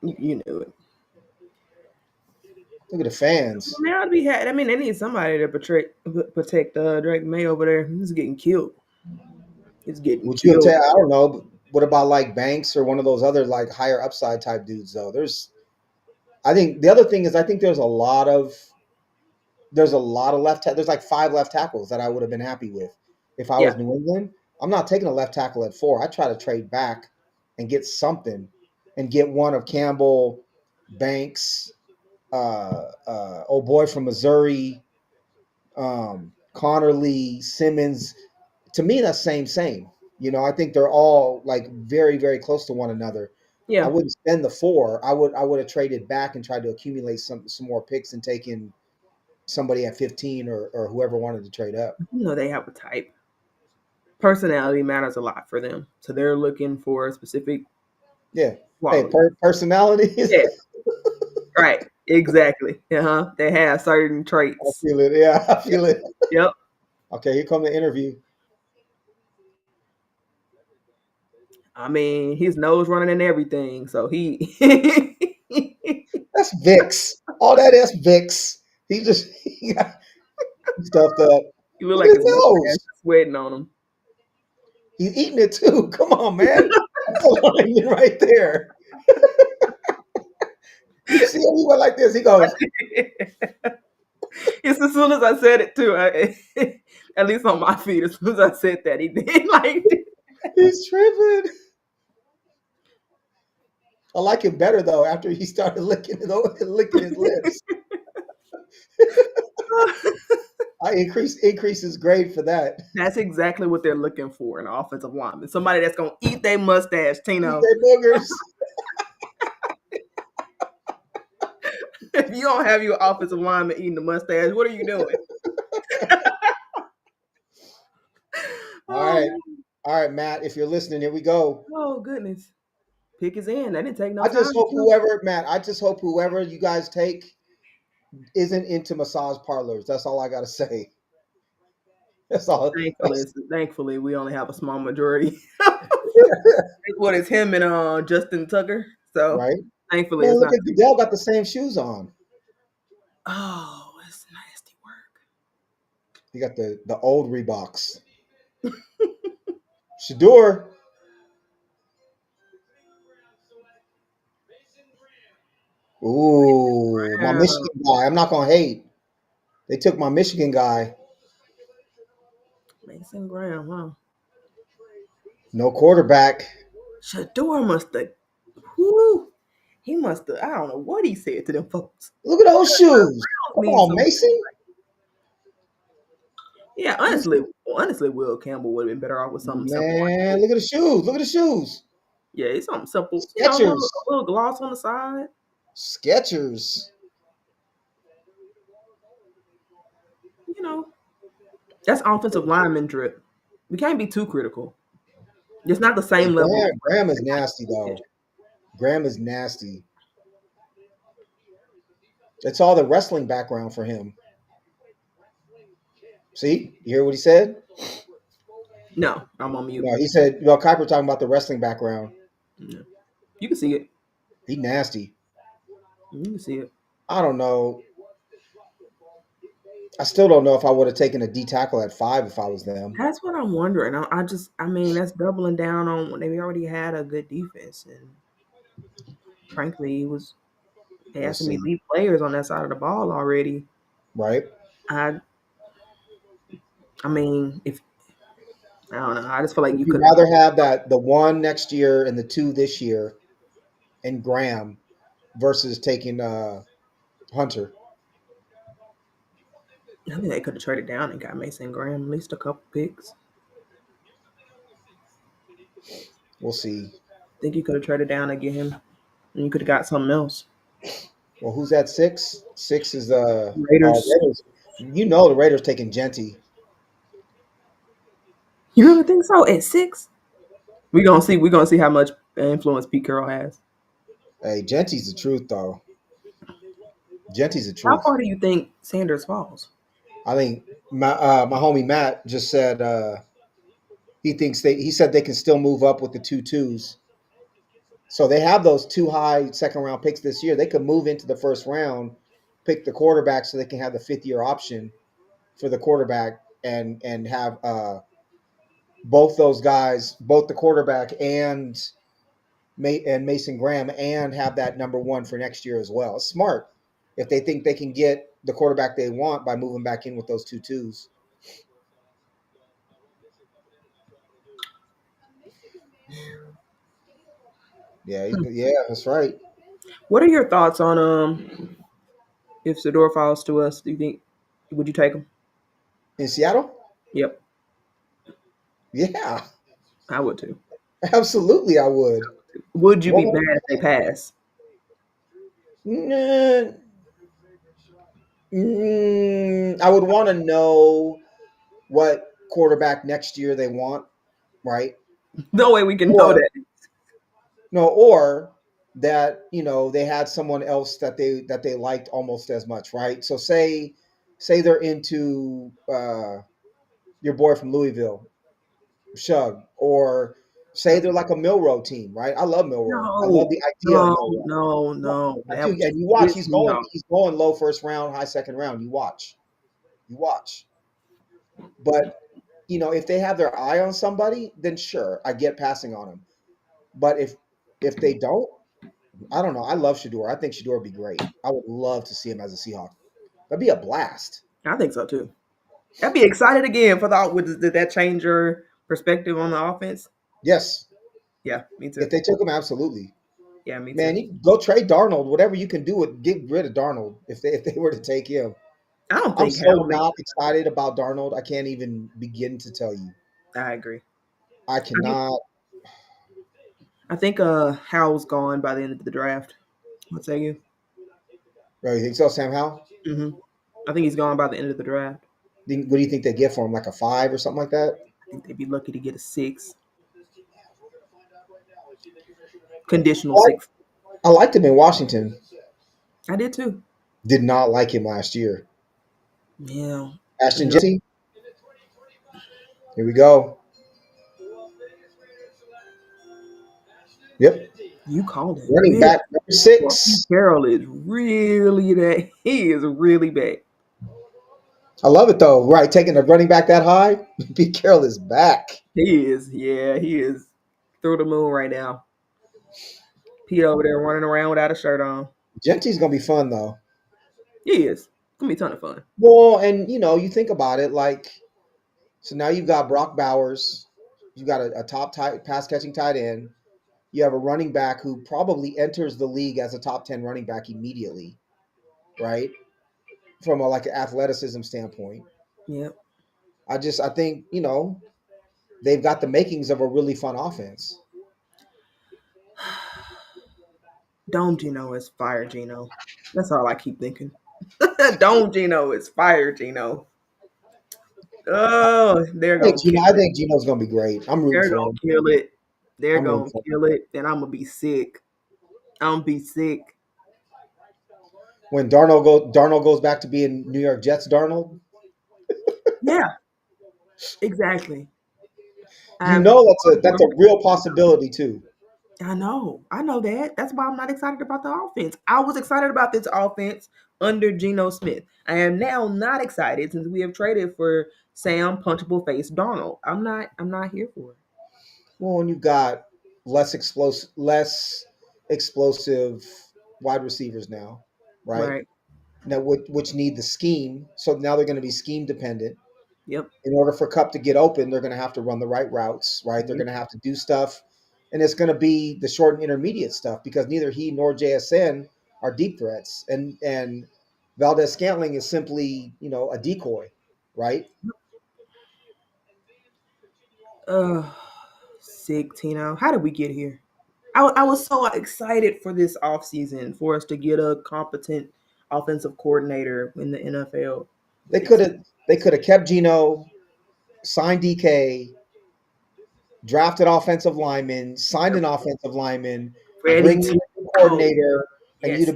You knew it. look at the fans. Well, now to be had. I mean, they need somebody to protect Drake May over there. He's getting killed. He's getting Would you killed. tell? I don't know. But what about like Banks or one of those other like higher upside type dudes though? I think the other thing is I think there's a lot of there's like five left tackles that I would have been happy with if I Yeah. was New England. I'm not taking a left tackle at 4. I try to trade back and get something and get one of Campbell, Banks, oh boy from Missouri, Connerly, Simmons. To me, that's same. I think they're all like very, very close to one another. I Yeah. wouldn't spend the 4. I would have traded back and tried to accumulate some more picks and taken somebody at 15 or whoever wanted to trade up. You know they have a type. Personality matters a lot for them, so they're looking for a specific Yeah. Hey, quality. personalities. Yeah. Right. Exactly. They have certain I traits. feel it. Yeah, I Yep. feel it. Yep. Okay, here come the interview. I mean, his nose running and everything, so he. That's Vicks. All that is Vicks. He just he got stuffed up. He look Look like at his his mustache nose. is sweating on him. He's eating it too. Come on, man. That's a lion right there. You see him? He went like this. He goes, It's as soon as I said it too. At least on my feed, as soon as I said that, he did like. he's tripping. I like him better though after he started licking his lips. I increase his grade for that. That's exactly what they're looking for in an offensive lineman. Somebody that's gonna eat their mustache, Eat Tino. their boogers. If you don't have your offensive lineman eating the mustache, what are you doing? All Oh, right. All right, Matt, if you're listening, here we go. oh goodness. Pick is in. That didn't take no I just time. hope whoever, Matt, I just hope whoever you guys take isn't into massage parlors. That's all I got to say. That's all. Thankfully, thankfully, we only have a small majority. What is him and Justin Tucker? So Right? thankfully, Man, it's look not. at Goodell got the same shoes on. Oh, it's nasty work. He got the old Reeboks. Shador. Ooh, my Wow. Michigan guy. I'm not gonna hate. They took my Michigan guy. Mason Graham, huh? No quarterback. Shador must have. Whoo, he must have. I don't know what he said to them folks. Look at those shoes. Browns Come need on, some. Mason. Yeah, honestly, Will Campbell would have been better off with something simple like Man, this. look at the shoes. Look at the shoes. Yeah, it's something simple. Skechers. A little gloss on the side. Skechers. You know, that's offensive lineman drip. We can't be too critical. It's not the Hey, same level. Graham is nasty though. Graham is nasty. It's all the wrestling background for him. See, you hear what he said? No, I'm on mute. No, he said, well, Kuiper talking about the wrestling background. Yeah. You can see it. He nasty. You can see it. I don't know. I still don't know if I would have taken a D tackle at 5 if I was them. That's what I'm wondering. I mean, that's doubling down on when they already had a good defense, and frankly, it was they We'll had some see. elite players on that side of the ball already. Right? I, I mean, if I don't know, I just feel like Would you you could. rather have that the one next year and the two this year and Graham versus taking Hunter? I think they could have traded down and got Mason Graham at least a couple picks. We'll see. I think you could have traded down and get him, and you could have got something else. Well, who's at 6? 6 is Raiders. Raiders. You know the Raiders taking Genty. You really think so? At 6, we gonna see. We gonna see how much influence Pete Carroll has. Hey, Genty's the truth though. Genty's the How truth. far do you think Sanders falls? I think my homie Matt just said he said they can still move up with the two twos. So they have those two high second round picks this year. They could move into the first round, pick the quarterback so they can have the 5th-year option for the quarterback and have both those guys, both the quarterback and Mason Graham, and have that number one for next year as well. It's smart if they think they can get the quarterback they want by moving back in with those two twos. Yeah, yeah, that's right. What are your thoughts on if Sador falls to us? Do you think would you take him? In Seattle, Yep, yeah, I would too. absolutely, I would. Would you be mad if they 100%. pass? Nah, I would want to know what quarterback next year they want, right? No way we can know Or that. no, or that they had someone else that they liked almost as much, right? So say they're into your boy from Louisville, Shug, or say they're like a Milrow team, right? I love Milrow. I love No, the idea of no, Milrow. no, No, no. I That do, would and just you watch. piss me off. He's going low first round, high second round. You watch. But if they have their eye on somebody, then sure, I get passing on them. But if they don't, I don't know. I love Shador. I think Shador would be great. I would love to see him as a Seahawk. That'd be a blast. I think so too. I'd be excited again for the. Did that change your perspective on the offense? Yes, Yeah, me if too. they took him, absolutely. Yeah, me Man, too. you go trade Darnold. Whatever you can do with get rid of Darnold if they were to take him. I don't I'm think so Hal makes. not excited about Darnold. I can't even begin to tell you. I agree. I I think cannot. I think Hal's gone by the end of the draft. What say you? Bro, you think so, Sam Howell? hmm I think he's gone by the end of the draft. What do you think they get for him? Like a 5 or something like that? I think they'd be lucky to get a 6, conditional I, 6. I liked him in Washington. I did too. Did not like him last year. Yeah, Ashton you know, Jesse. Here we go. Yep. you called it Running real. back number Well, Pete 6. Carroll is really that. He is really bad. I love it though. Right, taking the running back that high. Pete Carroll is back. He is. Yeah, he is through the moon right now. Pete over there running around without a shirt on. Genty's gonna be fun though. He is. It's gonna be a ton of fun. Well, and you think about it, like so now you've got Brock Bowers, you've got a top tight pass catching tight end. You have a running back who probably enters the league as a top 10 running back immediately, right? From a like an athleticism standpoint. Yep. I think, they've got the makings of a really fun offense. Dome Gino is fire Gino. That's all I keep thinking. Dome Gino is fire Gino. Oh, they're gonna kill I it. think Gino's gonna be great. I'm rooting They're for gonna him. kill it. They're I'm rooting gonna for him. kill it. And I'm gonna be sick. I'm gonna be sick. When Darnold goes back to being New York Jets Darnold, Yeah, exactly. I you have know no idea that's where a real possibility too. I know that. That's why I'm not excited about the offense. I was excited about this offense under Geno Smith. I am now not excited since we have traded for Sam Punchable Face Darnold. I'm not here for it. Well, when you've got less explosive wide receivers now, right? Right. Now, which need the scheme, so now they're going to be scheme dependent. Yep. In order for Cup to get open, they're going to have to run the right routes, right? They're Yep. going to have to do stuff, and it's going to be the short and intermediate stuff because neither he nor JSN are deep threats, and Valdez Scantling is simply a decoy, right? Ugh. Sick, Tino. How did we get here? I was so excited for this offseason for us to get a competent offensive coordinator in the NFL. They could It's have they could have kept Geno, signed DK, drafted offensive linemen, signed an offensive lineman, ready bring to in a new go. coordinator, and Yes.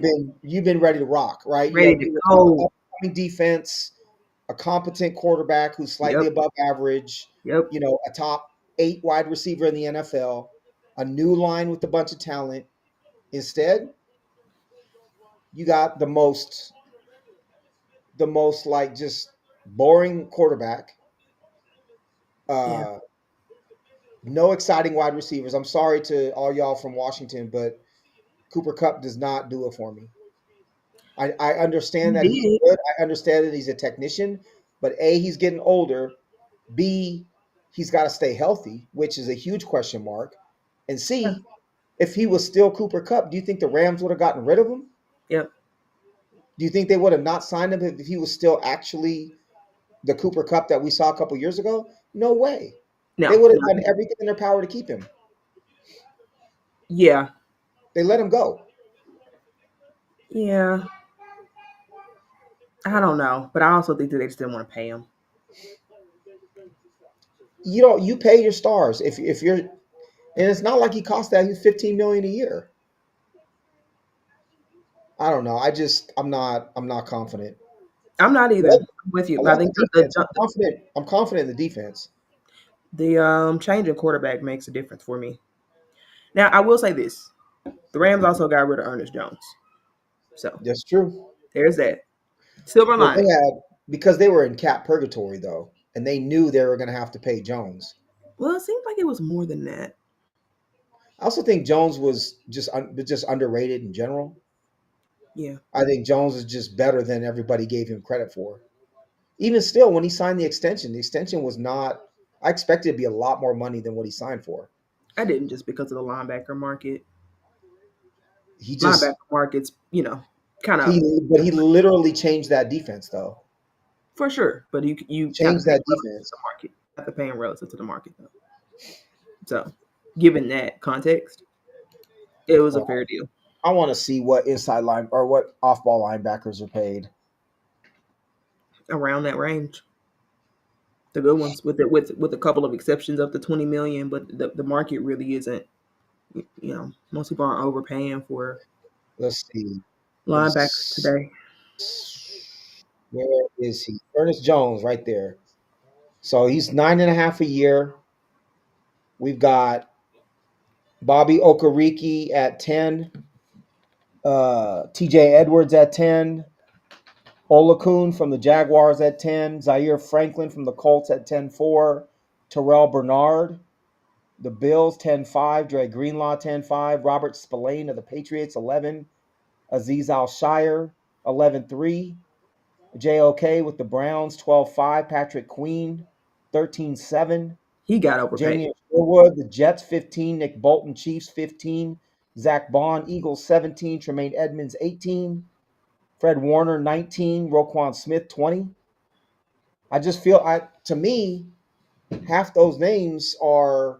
you've been ready to rock, right? Ready to You have go. an upcoming defense, a competent quarterback who's slightly Yep. above average, Yep. a top 8 wide receiver in the NFL, a new line with a bunch of talent. Instead, you got the most like just boring quarterback. Yeah. Uh, no exciting wide receivers. I'm sorry to all y'all from Washington, but Cooper Cup does not do it for me. I understand He that he's did. good. I understand that he's a technician, but A, he's getting older. B, he's got to stay healthy, which is a huge question mark. And Yeah. C, if he was still Cooper Cup, do you think the Rams would have gotten rid of him? Yep. Do you think they would have not signed him if he was still actually the Cooper Cup that we saw a couple years ago? No way. They No. would have No. done everything in their power to keep him. Yeah. They let him go. Yeah. I don't know, but I also think that they just didn't want to pay him. You pay your stars if you're, and it's not like he cost that you 15 million a year. I don't know. I'm not confident. I'm not I either. love, I'm with I you. I love think the defense. I'm confident in the defense. the change in quarterback makes a difference for me. Now I will say this: the Rams also got rid of Ernest Jones, so That's true. there's that silver Well, they lining. had because they were in cap purgatory though, and they knew they were going to have to pay Jones. Well, it seems like it was more than that. I also think Jones was just underrated in general. Yeah, I think Jones is just better than everybody gave him credit for. Even still, when he signed the extension was not. I expected it to be a lot more money than what he signed for. I didn't just because of the linebacker market. He Linebacker just market's kind of he literally changed that defense though. for sure, but you have to Changed pay that relative to defense. the market. You have to pay him relative to the market though. So, given that context, it was a Well, fair deal I want to see what inside line or what off ball linebackers are paid. around that range. The good ones, with a couple of exceptions up to 20 million, but the market really isn't. Most people aren't overpaying for Let's see. linebackers Ernest, today. where is he? Ernest Jones, right there. So he's 9.5 a year. We've got Bobby Okereke at 10, TJ Edwards at 10, Olakun from the Jaguars at 10, Zaire Franklin from the Colts at 10-4, Terrell Bernard, the Bills 10-5, Dre Greenlaw 10-5, Robert Spillane of the Patriots 11, Aziz Al Shire 11-3, JOK with the Browns 12-5, Patrick Queen 13-7, He got overpaid. Jamie Sherwood, the Jets 15, Nick Bolton, Chiefs 15, Zach Bond, Eagles 17, Tremaine Edmonds 18, Fred Warner 19, Roquan Smith 20. I just feel to me, half those names aren't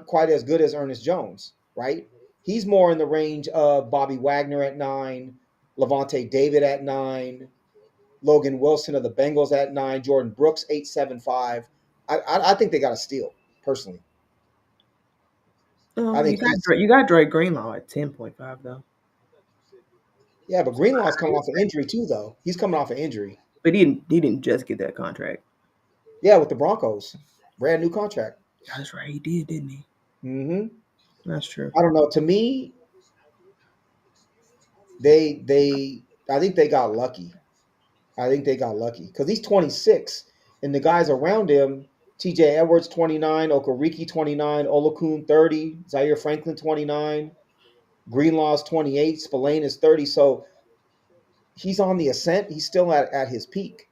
quite as good as Ernest Jones, right? He's more in the range of Bobby Wagner at 9, Levante David at 9, Logan Wilson of the Bengals at 9, Jordan Brooks 875. I think they got a steal personally. I think You got he's You got Dre Greenlaw at 10.5 though. Yeah, but Greenlaw's coming off an injury too, though. He's coming off an injury. But he didn't just get that contract. Yeah, with the Broncos, brand new contract. That's right, he did, didn't he? Hmm. That's true. I don't know. To me, I think they got lucky. I think they got lucky because he's 26, and the guys around him, T.J. Edwards 29, Okereke 29, Olakun 30, Zaire Franklin 29, Greenlaw's 28, Spillane is 30. So he's on the ascent. He's still at his peak,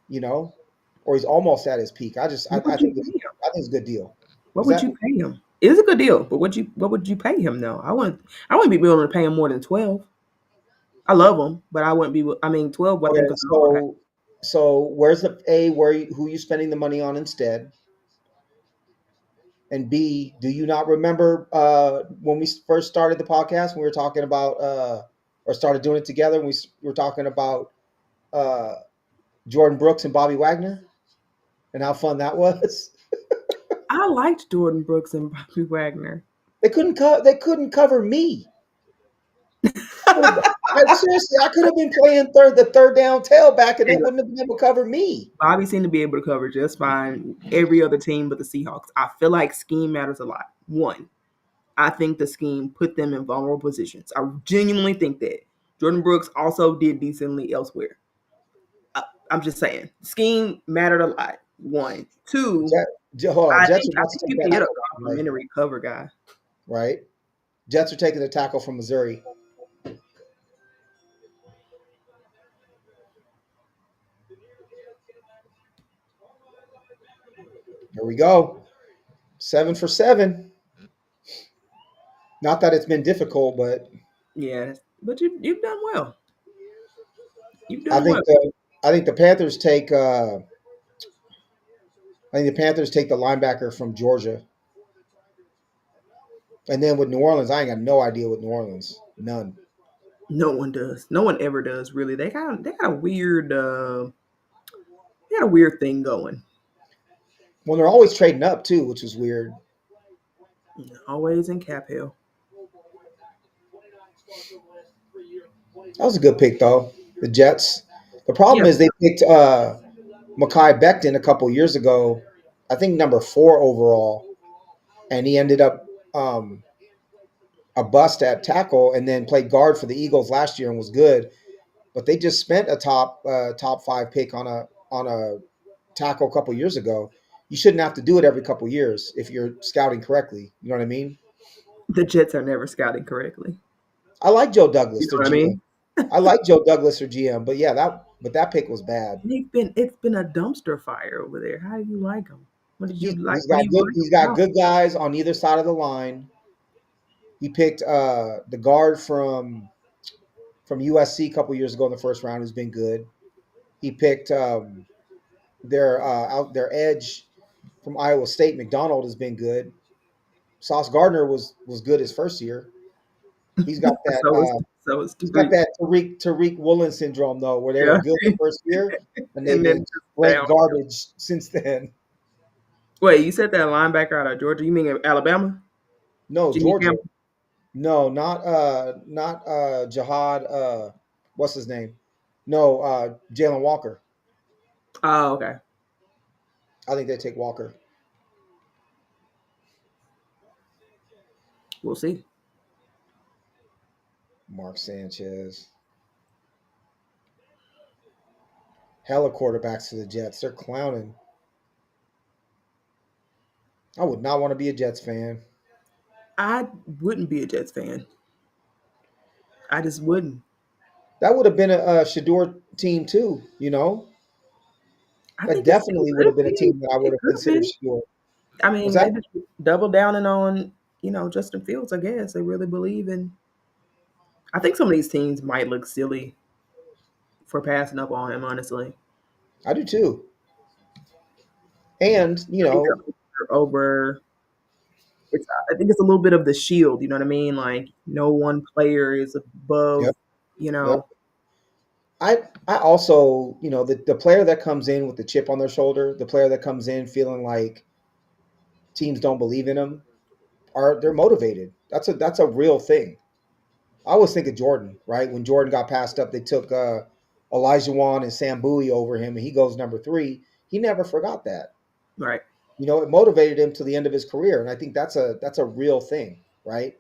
you know, or he's almost at his peak. What I would you think pay him? it's a good deal. What Was would that? you pay him? It is a good deal, but what would you pay him though? I wouldn't be willing to pay him more than 12. I love him, but I wouldn't be. I mean, 12. I Okay, think is an okay. so where's the A? Who you spending the money on instead? And B, do you not remember when we first started the podcast when we were talking about or started doing it together? When we were talking about uh, Jordan Brooks and Bobby Wagner and how fun that was. I liked Jordan Brooks and Bobby Wagner. They couldn't cover me. Seriously, I could have been playing the third down tailback, and they wouldn't have been able to cover me. Bobby seemed to be able to cover just fine every other team but the Seahawks. I feel like scheme matters a lot. One, I think the scheme put them in vulnerable positions. I genuinely think that. Jordan Brooks also did decently elsewhere. I'm just saying, scheme mattered a lot. One, two. Hold on, I Jets think are I about to think take you that can get a tackle, by the way, complimentary cover guy. right? Jets are taking the tackle from Missouri. Here we go. 7 for 7. Not that it's been difficult, but Yeah, but you've done well. You've I done think well. the I think the Panthers take I think the Panthers take the linebacker from Georgia, and then with New Orleans, I ain't got no idea with New Orleans, none. No one does. No one ever does. Really, they got a weird they got a weird thing going. Well, they're always trading up too, which is weird. Always in Cap Hill. That was a good pick though. The Jets. The Yeah, problem is they picked Mekhi Becton a couple years ago, I think number 4 overall, and he ended up a bust at tackle, and then played guard for the Eagles last year and was good. But they just spent a top 5 pick on a tackle a couple years ago. You shouldn't have to do it every couple years if you're scouting correctly. You know what I mean? the Jets are never scouting correctly. I like Joe You Douglas, know their what I GM. mean? I like Joe Douglas, their GM, but yeah, that pick was bad. It's been a dumpster fire over there. How do you like them? What did you like? He's What do got you good like he's got about good guys on either side of the line. He picked the guard from USC a couple years ago in the first round, who's been good. He picked their edge from Iowa State. McDonald has been good. Sauce Gardner was good his first year. He's got them? that So it's he's got Tariq. that Tariq Woolen syndrome though, where they were Yeah, good the first year and they've and then been just blank down. garbage since then. Wait, you said that linebacker out of Georgia? You mean Alabama? No, Jimmy Georgia. Campbell? No, not Jihad what's his name? No, Jalen Walker. Oh, okay. I think they take Walker. We'll see. Mark Sanchez. Hella quarterbacks to the Jets. They're clowning. I would not want to be a Jets fan. I wouldn't be a Jets fan. I just wouldn't. That would have been a Shador team too, you know? I That think it still definitely would could have been a be. team that I would It have could have considered been. Shador. I Was mean, that they just double downing on, Justin Fields, I guess. They really believe in. I think some of these teams might look silly for passing up on him, honestly. I do too. And, I think they're over. I think it's a little bit of the shield, you know what I mean? Like, no one player is above, yep, you yep. know. I also, the player that comes in with the chip on their shoulder, the player that comes in feeling like teams don't believe in them, they're motivated. That's a real thing. I always think of Jordan, right? When Jordan got passed up, they took Elijah Wan and Sam Bowie over him, and he goes number three. He never forgot that. Right. It motivated him to the end of his career, and I think that's a real thing, right?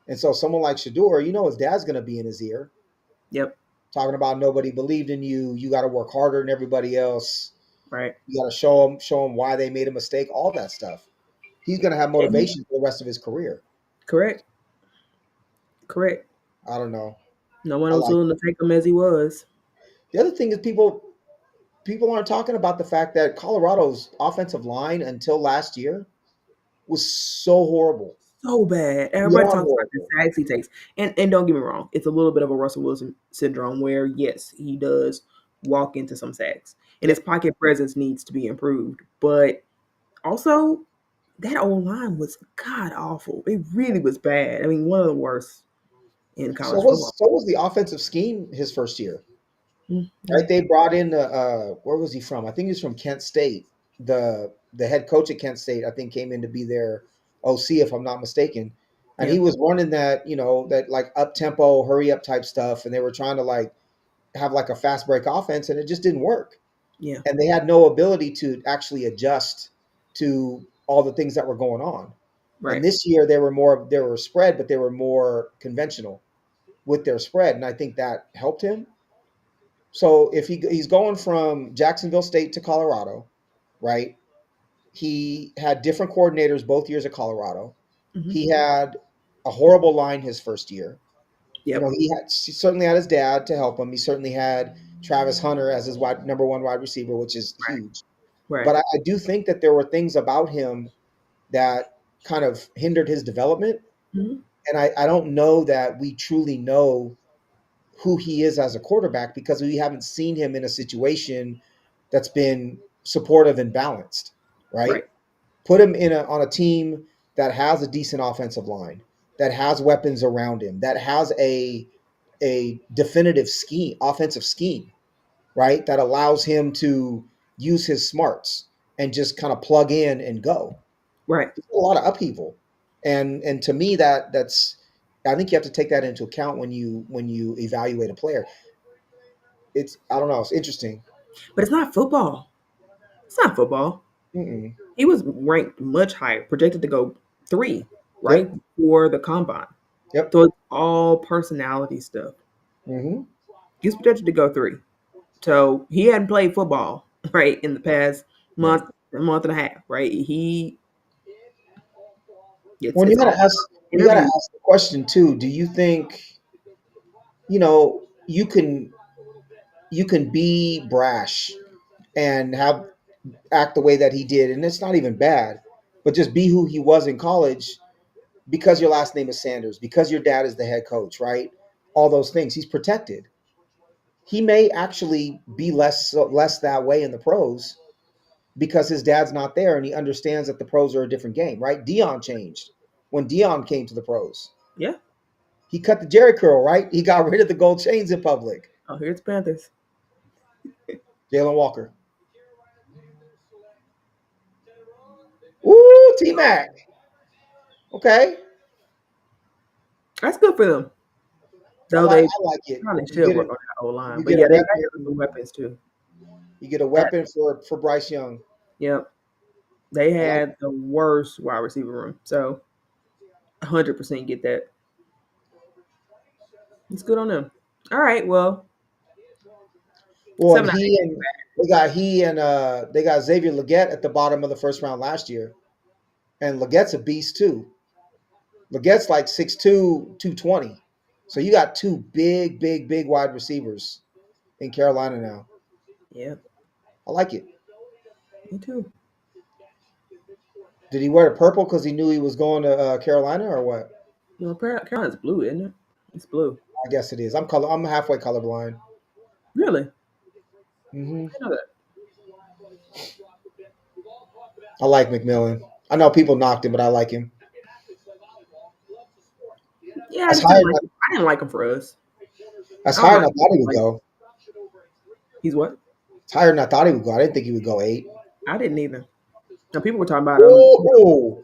And so someone like Shador, his dad's going to be in his ear Yep. talking about nobody believed in you. You got to work harder than everybody else. Right. You got to show them why they made a mistake. All that stuff. He's going to have And motivation for the rest of his career. correct. Correct. I don't know. No one I was like willing it. to take him as he was. The other thing is people aren't talking about the fact that Colorado's offensive line until last year was so horrible, So bad. Everybody beyond talks about the horrible. sacks he takes. And don't get me wrong, it's a little bit of a Russell Wilson syndrome where yes, he does walk into some sacks. And his Yep. pocket presence needs to be improved. But also that old line was god awful. It really was bad. I mean, one of the worst in So college football. was the offensive scheme his first year. Yeah. Right? They brought in where was he from? I think he's from Kent State. The head coach at Kent State, I think, came in to be their OC, if I'm not mistaken. And Yeah. he was running that like up tempo, hurry up type stuff, and they were trying to like have like a fast break offense, and it just didn't work. Yeah. And they had no ability to actually adjust to all the things that were going on. And Right. this year they were spread, but they were more conventional with their spread, and I think that helped him. So if he's going from Jacksonville State to Colorado, right? He had different coordinators both years at Colorado. Hmm. He had a horrible line his first he Yep. certainly had his dad to help him. He certainly had Travis Hunter as his number one wide receiver, which is Right. huge. Right. But I do think that there were things about him that kind of hindered his development. Hmm. And I don't know that we truly know who he is as a quarterback because we haven't seen him in a situation that's been supportive and balanced, right? Right. Put him on a team that has a decent offensive line, that has weapons around him, that has a definitive scheme, offensive scheme, right? That allows him to use his smarts and just kind of plug in and go. Right. There's a lot of upheaval. And to me that's I think you have to take that into account when you evaluate a player. It's I don't know. It's interesting. But it's not football. It's not football. Mm-mm. He was ranked much higher, projected to go three, right Yep. before the combine. Yep. So it's all personality stuff. Mm-hmm. He's projected to go three. So he hadn't played football, right, in the past Right. month and a half, right? He it's Well, it's all you gotta interviews. ask the question too. Do you think you can be brash and have act the way that he did, and it's not even bad, but just be who he was in college because your last name is Sanders, because your dad is the head coach, right? All those things. He's protected. He may actually be less that way in the pros because his dad's not there and he understands that the pros are a different game, right? Dion changed when Dion came to the pros. Yeah. He cut the Jerry curl, right? He got rid of the gold chains in public. Oh, here's Panthers. Jalen Walker. Ooh, T Mac. Okay. That's good for them. I Though like they I like it. probably You should get work it. on that O line. You But get a yeah, they got weapon. some weapons too. You get a That weapon for Bryce Young. yep. They I like had the worst wide receiver room. So 100% get that. It's good on them. All right, well, Well, and seven out of eight. they got Xavier Leggett at the bottom of the first round last year. And Leggett's a beast too. Legette's like 6'2", 220. So you got two big, big, big wide receivers in Carolina now. Yeah, I like it. me too. Did he wear the purple because he knew he was going to Carolina or what? Well, Carolina's blue, isn't it? It's blue. I guess it is. I'm halfway colorblind. Really? Hmm. I know that. I like McMillan. I know people knocked him, but I like him. Yeah, I That's just didn't higher. like him. I didn't like him for us. That's I don't higher know. than I thought he would Like go. he's what? It's higher than I thought he would go. I didn't think he would go 8. I didn't either. Now people were talking about him. Ooh!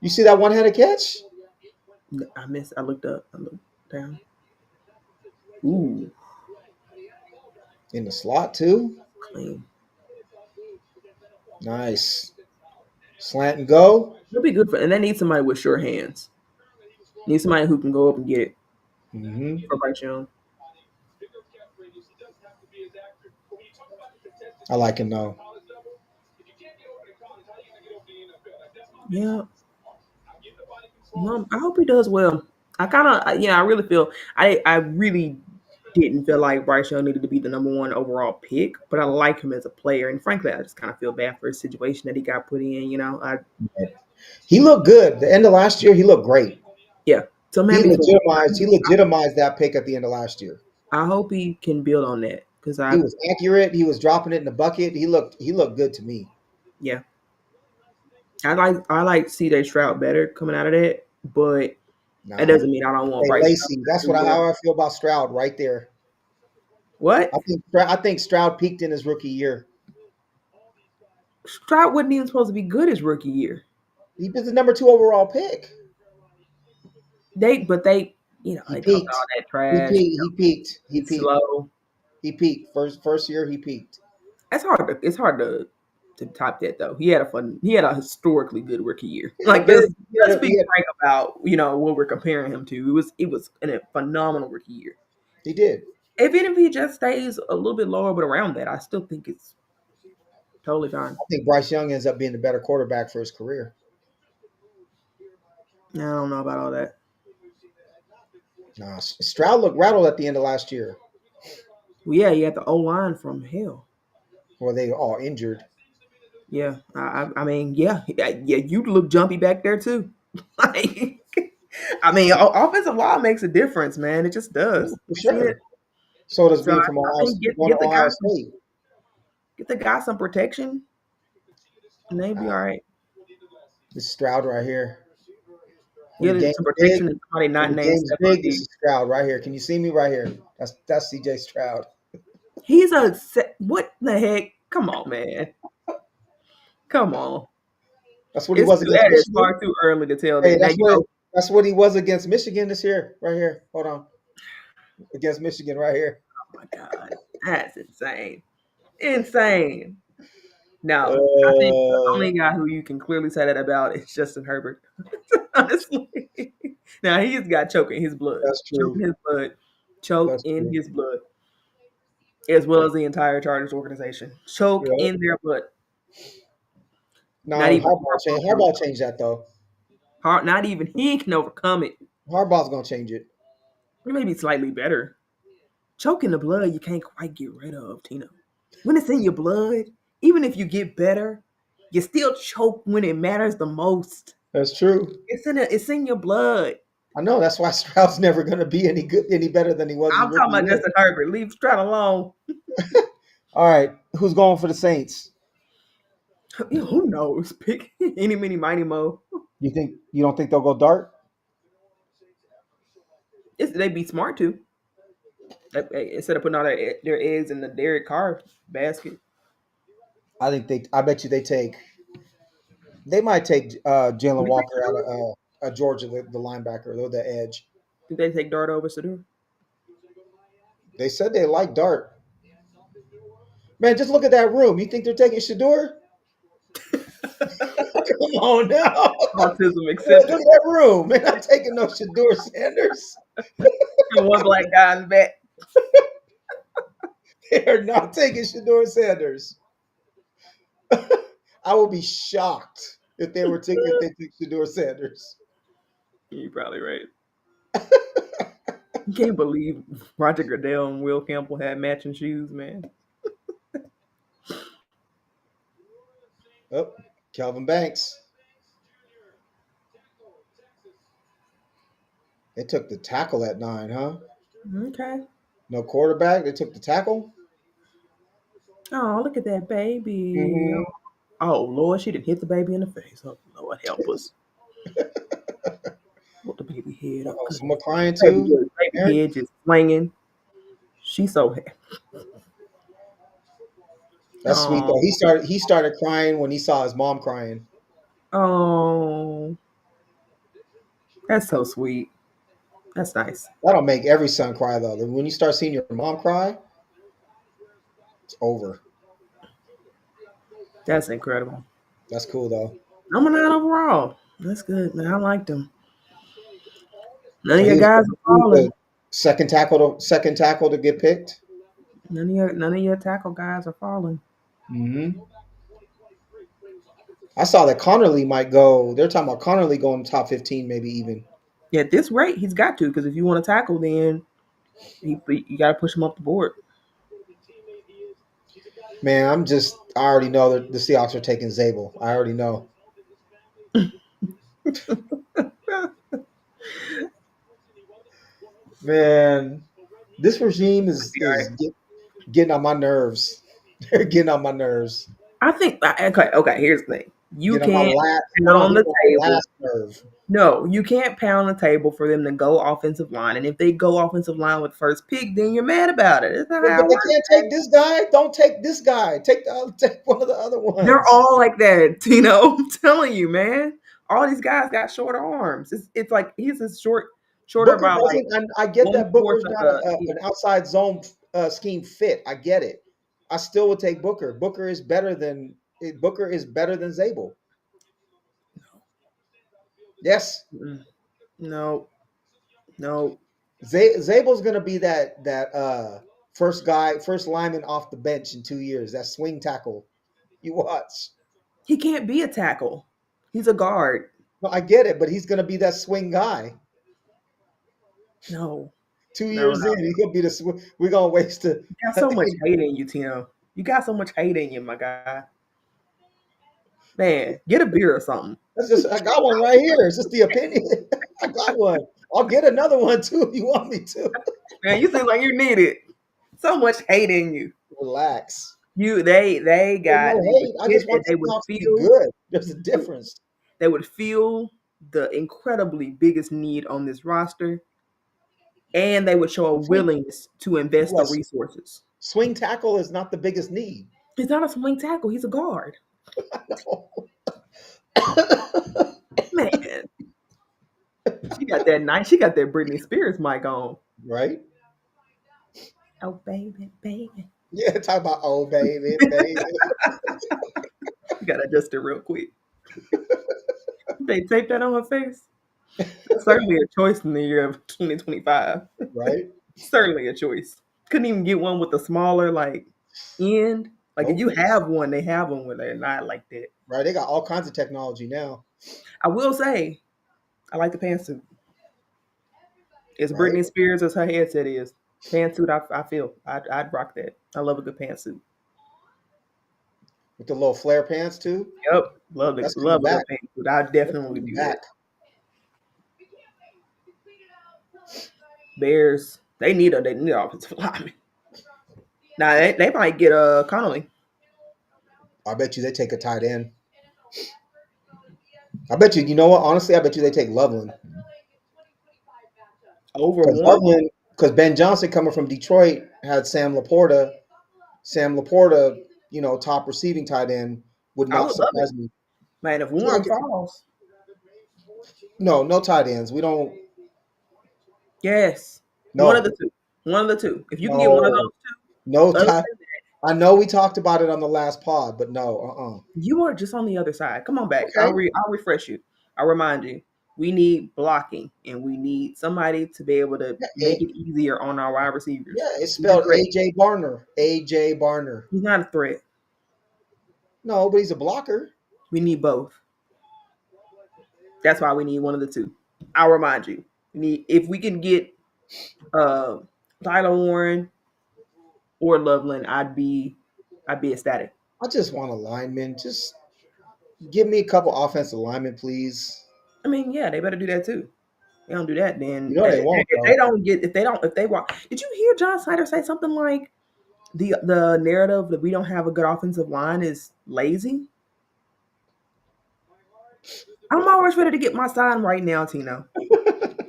You see that one-handed catch? I missed. I looked up. Down. Ooh, In the slot too. clean. Nice. Slant and go. It'll be good for, and they need somebody with sure hands. Need somebody who can go up and get it Hmm. for Bryce Young. I like him though. Yeah, no, I hope he does well. I kind of, yeah, I really feel I really didn't feel like Bryce Young needed to be the number one overall pick, but I like him as a player, and frankly, I just kind of feel bad for his situation that he got put in. I He looked good. The end of last year, he looked great. yeah, so He maybe for legitimized. He legitimized that pick at the end of last year. I hope he can build on that because He I was accurate. He was dropping it in the bucket. He looked good to me. yeah I like CJ Stroud better coming out of that, but that Nah, doesn't mean I don't want hey Bryce Young Lacey, that's to do what well. how I feel about Stroud right there. What I think Stroud peaked in his rookie year. Stroud wasn't even supposed to be good his rookie year. He was the number 2 overall pick. They He they talked peaked. all that trash. He peaked. He He's peaked. slow. He peaked. First year he peaked. It's hard to top that though. He had a historically good rookie year. He Like did. let's be frank about what we're comparing him to. It was a phenomenal rookie year. He did. Even if he just stays a little bit lower, but around that, I still think it's totally fine. I think Bryce Young ends up being the better quarterback for his career. I don't know about all that. Nah, Stroud looked rattled at the end of last year. Well, yeah, you had the O line from hell. Where they all injured. Yeah, I mean, yeah, you look jumpy back there too. Like, I mean, offensive line makes a difference, man. It just Yeah, does. for We see it. sure. So does So I, being from I Ohio, think get going to get the guy Ohio some State. get the guy some protection, and they'll be all right. This is Stroud right here. When the Get game's some big, protection and somebody when not the named game's Stephon big, this Diggs. is Stroud right here. Can you see me right here? That's CJ Stroud. What the heck? Come on, man. Come on. That's what he was against That is Michigan. far too early to tell Hey, that. Now that's what he was against Michigan this year. Right here. Hold on. Against Michigan right here. oh my God, that's insane, insane. No, I think the Uh, only guy who you can clearly say that about is Justin Herbert. Honestly, now he's got choke in his blood, that's choke in true. his blood, choke That's in true. his blood, as well as the entire Chargers organization, choke Yeah. in their blood. Not Now even Harbaugh changed that though. not even he can overcome it. Harbaugh's gonna change it. It may be slightly better. Choke in the blood, you can't quite get rid of, Tino. When it's in your blood, even if you get better, you still choke when it matters the most. That's true. It's in your blood. I know. That's why Stroud's never gonna be any better than he was his I'm talking rookie about year. Justin Herbert. Leave Stroud alone. All right, who's going for the Saints? Who knows? Pick any, mini, mighty, mo. You don't think they'll go Dart? They'd be smart to instead of putting all their eggs in the Derek Carr basket. I bet you they take. They might take Would Jalen they take Walker out Shador? of Georgia, the linebacker, or the edge. Did they take Dart over Sador? They said they like Dart. Man, just look at that room. You think they're taking Shador? Come on now. Autism Look at accepted. that room. They're not taking no Shador Sanders. And one black guy in the back. They're not taking Shador Sanders. I will be shocked if they took Shador Sanders. You're probably right. You can't believe Roger Goodell and Will Campbell had matching shoes, man. Oh, Calvin Banks. They took the tackle at 9, huh? Okay. No quarterback. They took the tackle. Oh, look at that baby. Mm-hmm. Oh, Lord, she didn't hit the baby in the face. Oh, Lord, help us. Hold the baby head up. Oh, someone Goodness. crying Baby, too. just, baby Aaron? head just swinging. She's so happy. That's sweet Oh, though. He started crying when he saw his mom crying. oh, that's so sweet. That's nice. That'll make every son cry though. When you start seeing your mom cry, it's over. That's incredible. That's cool though. Number 9 overall. That's good, man. I liked him. None of So your guys are he was falling. the second tackle to get picked. None of your tackle guys are falling. Hmm. I saw that Connerly might go. They're talking about Connerly going top 15, maybe even. At this rate, he's got to because if you want to tackle, then you got to push him up the board. Man, I already know that the Seahawks are taking Zabel. I already know. Man, this regime getting on my nerves. They're getting on my nerves. I think okay. Here's the thing: you Get on my can't last. Hold on, pound get the on my table. last nerve. No, you can't pound the table for them to go offensive line. And if they go offensive line with first pick, then you're mad about it. That's not Yeah, how but it they works. can't take this guy. Don't take this guy. Take one of the other They're ones. all like that, Tino. I'm telling you, man. All these guys got shorter arms. It's like he's a shorter Booker by like doesn't. I get one that fourth Booker's of not the. an outside zone scheme fit. I get it. I still would take Booker. Booker is better than Zabel. Yes, No, no, Zabel's gonna be that first lineman off the bench in 2 years. That swing tackle. You watch. he can't be a tackle. He's a guard. No, I get it, but he's gonna be that swing guy. No, Two no, years in, no. he gonna be the swing. We're gonna waste it. You got so much hate in you, Tino. You got so much hate in you, my guy. Man, get a beer or something. I got one right here. It's just the opinion. I got one. I'll get another one too if you want me to. Man, you seem like you need it. So much hate in you. Relax. There's no They would hate. I get just it. want the Seahawks to be good. There's a difference. They would feel the incredibly biggest need on this roster, and they would show a Swing, willingness to invest the what, resources. swing tackle is not the biggest need. He's not a swing tackle. He's a guard. No. Man, she got that nice. She got that Britney Spears mic on. Right? Oh baby, baby. Yeah, talk about oh baby, baby. You gotta adjust it real quick. They tape that on her face. That's certainly a choice in the year of 2025. Right? Certainly a choice. Couldn't even get one with a smaller like end. Like if Nope. you have one, they have one where they're not like that. Right. They got all kinds of technology now. I will say, I like the pantsuit. It's Right? Britney Spears as her headset is. Pantsuit, I feel. I'd rock that. I love a good pantsuit. With the little flare pants too. Yep. Love it. That's coming Love a good back. pantsuit. I That's definitely coming do that. back. Bears, they need an offensive lineman. Now they might get Connolly I bet you they take a tight end. I bet you know what? Honestly, I bet you they take Loveland. over Because one. Loveland, because Ben Johnson coming from Detroit had Sam Laporta. Sam Laporta, top receiving tight end would I not would love it. surprise me. Man, if Yeah, Warren falls, no, no tight ends. We don't. yes. One of No, the two. One of the two. If you can get one of no, those no two, other tight. than that, I know we talked about it on the last pod, but no. you are just on the other side. Come on back. Okay. I'll refresh you. I'll remind you. We need blocking and we need somebody to be able to Yeah, make it easier on our wide receivers. yeah, it's He's a spelled threat. AJ Barner. AJ Barner. He's not a threat. No, but he's a blocker. We need both. That's why we need one of the two. I'll remind you. We need if we can get uh Tyler Warren or Loveland, I'd be ecstatic. I just want a lineman. Just give me a couple offensive linemen, please. I mean, yeah, they better do that too. They don't do that, You then know they won't if they though. don't get if they walk. Did you hear John Snyder say something like the narrative that we don't have a good offensive line is lazy? I'm always ready to get my sign right now, Tino.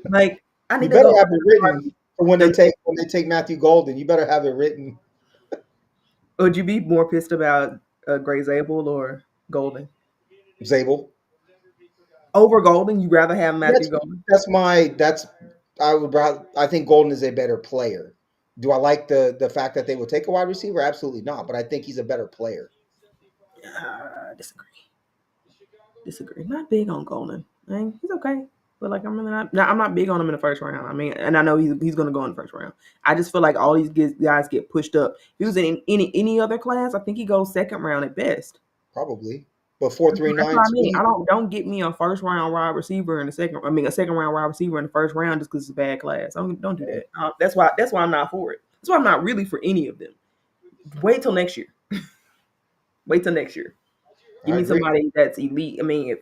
Like I You need to better go. have it written for when they The, take Matthew Golden. You better have it written. would you be more pissed about Gray Zabel or Golden? Zabel. Over Golden, you rather have Matthew That's Golden? that's my that's I think Golden is a better player. Do I like the fact that they would take a wide receiver? Absolutely not. But I think he's a better player. Disagree. Disagree. Not big on Golden. I mean, he's okay, but like I'm really not. No, I'm not big on him in the first round. I mean, and I know he's going to go in the first round. I just feel like all these guys get pushed up. If he was in any other class, I think he goes second round at best. Probably. But four three That's nine what I mean. speed. I don't get me a first round wide receiver in the second. I mean, a second round wide receiver in the first round just because it's a bad class. Don't do that. That's why I'm not for it. That's why I'm not really for any of them. Wait till next year. Wait till next year. Give I me agree. somebody that's elite. I mean, if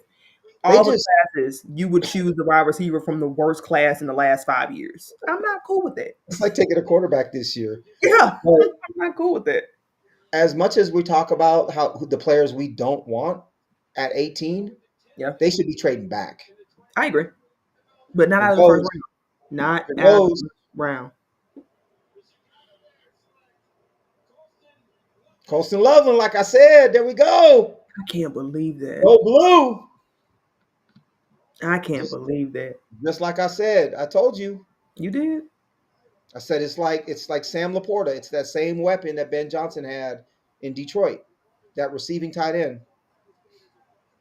They all the just classes, you would choose the wide receiver from the worst class in the last 5 years. I'm not cool with that. it's like taking a quarterback this year. Yeah, But I'm not cool with that. as much as we talk about how the players we don't want at 18, Yeah, they should be trading back. I agree, but not And out of the first those, round. Not and out of the those first round. Colston Loveland, like I said, there we go. I can't believe that. Go blue. I can't Just believe that. just like I said, I told you. You did. I said it's like Sam Laporta. It's that same weapon that Ben Johnson had in Detroit, that receiving tight end.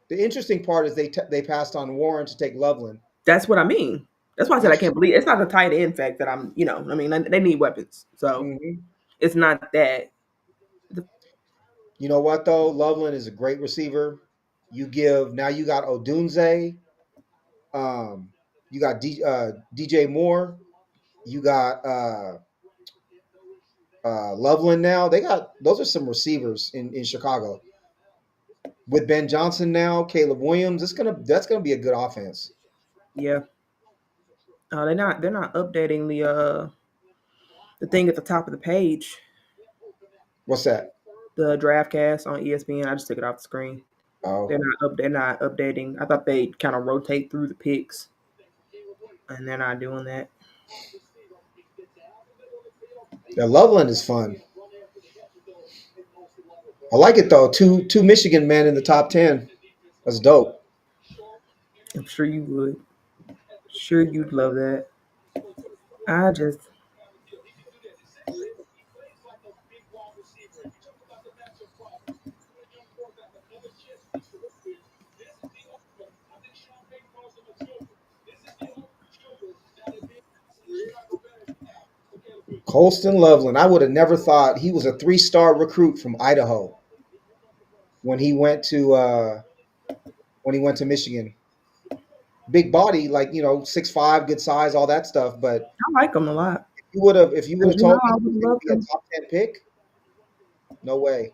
The interesting part is they passed on Warren to take Loveland. That's what I mean. That's why I said I can't Interesting. believe it's not the tight end fact that I'm. I mean, they need weapons, so Hmm. it's not that. You know what though? Loveland is a great receiver. You got Odunze, um, you got DJ Moore, you got Loveland now. They got those are some receivers in Chicago. With Ben Johnson now, Caleb Williams, that's gonna be a good offense. Yeah, they're not updating the thing at the top of the page, What's that? the draft cast on ESPN. I just took it off the screen. Oh, They're not updating. I thought they kind of rotate through the picks, and they're not doing that. yeah, Loveland is fun. I like it though. Two Michigan men in the top 10. That's dope. I'm sure you would. Sure, you'd love that. I just Colston Loveland. I would have never thought he was a 3-star recruit from Idaho when he went to Michigan. Big body, like 6'5", good size, all that stuff. But I like them a lot. if you would have As you told know, me I he would was going to love be a them. top 10 pick, no way.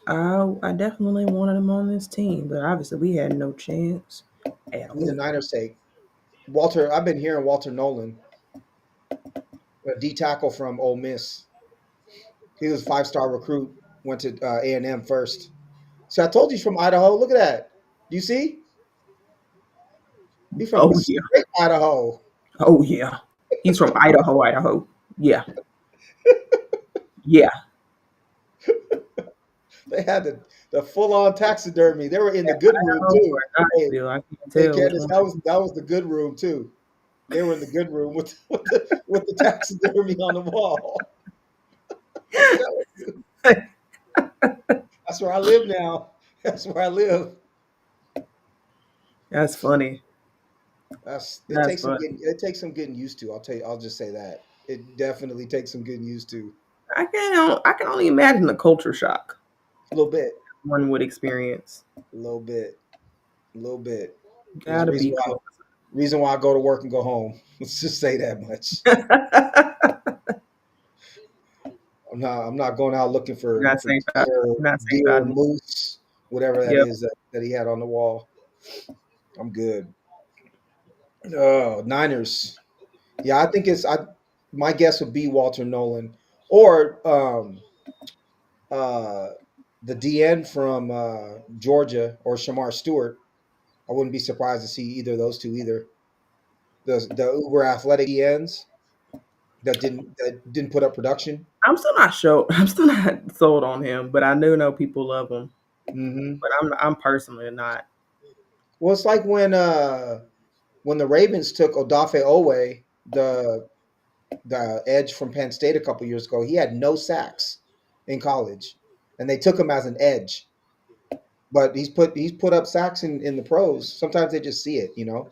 I definitely wanted him on this team, but obviously we had no chance at For the all. Niners' sake, Walter. I've been hearing Walter Nolan, a D tackle from Ole Miss. He was a 5-star recruit. Went to A&M first. So I told you he's from Idaho. Look at that. Do you see? He's from Oh yeah, straight Idaho. oh yeah. He's from Idaho, Idaho. Yeah, yeah. They had the full on taxidermy. They were in the good room Idaho too. or Hey, Knoxville, I can't hey, tell which Candace, one. that was the good room too. They were in the good room with the taxidermy on the wall. I'm telling you, that's where I live now. That's where I live. That's funny. That's it That's takes some funny. getting it takes some getting used to. I'll tell you. I'll just say that it definitely takes some getting used to. I can only imagine the culture shock A little bit, one would experience. a little bit, a little bit. There's a Gotta reason be why cool. I go to work and go home. Let's just say that much. I'm not going out looking for Not saying about deer, not saying deer, about me. moose, whatever that Yep. is that he had on the wall. I'm good. Oh, Niners. Yeah, I think it's I. My guess would be Walter Nolan or uh, the DN from Georgia or Shamar Stewart. I wouldn't be surprised to see either of those two either. The uber athletic DNs that didn't put up production. I'm still not sure. I'm still not sold on him, but I do know people love him. Hmm. But I'm personally not. Well, it's like when when the Ravens took Odafe Owe, the edge from Penn State a couple years ago, he had no sacks in college, and they took him as an edge. But he's put up sacks in the pros. Sometimes they just see it, you know.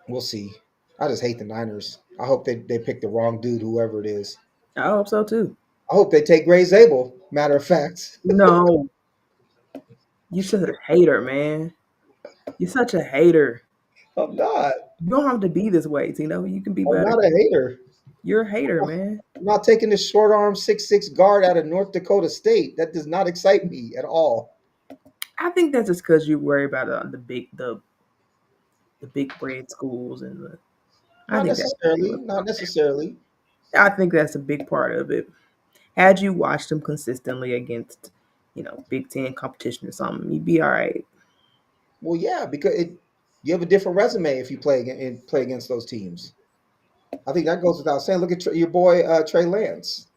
We'll see. I just hate the Niners. I hope they pick the wrong dude, whoever it is. I hope so too. I hope they take Gray Zabel. Matter of fact, No, you such a hater, man. You're such a hater. I'm not. You don't have to be this way, Tino. You can be I'm better. not a hater. You're a hater, man. I'm not taking the short arm 6'6" guard out of North Dakota State. That does not excite me at all. I think that's just because you worry about the big bread schools and the. I Not think that's what you necessarily. look Not for. necessarily. I think that's a big part of it. Had you watched them consistently against, Big Ten competition or something, you'd be all right. Well, yeah, because you have a different resume if you play against those teams. I think that goes without saying. Look at your boy Trey Lance.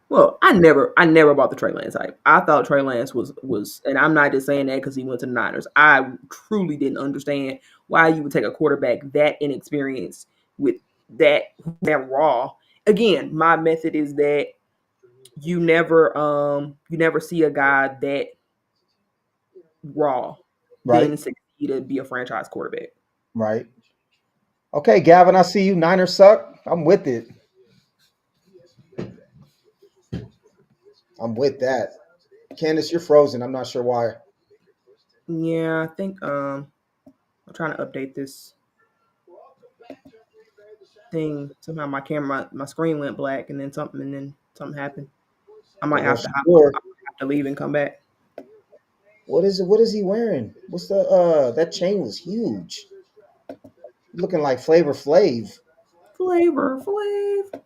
Well, I never bought the Trey Lance hype. I thought Trey Lance was, and I'm not just saying that because he went to the Niners. I truly didn't understand why you would take a quarterback that inexperienced with that raw. Again, my method is that you never see a guy that raw Right, then succeed to be a franchise quarterback. right. Okay, Gavin, I see you. Niners suck. I'm with it. I'm with that. Candace, you're frozen. I'm not sure why. Yeah, I think I'm trying to update this thing. Somehow my screen went black and then something happened. I The might whole have to floor. I might have to leave and come back. What is it? What is he wearing? What's the that chain was huge. Looking like Flavor Flav. Flavor Flav.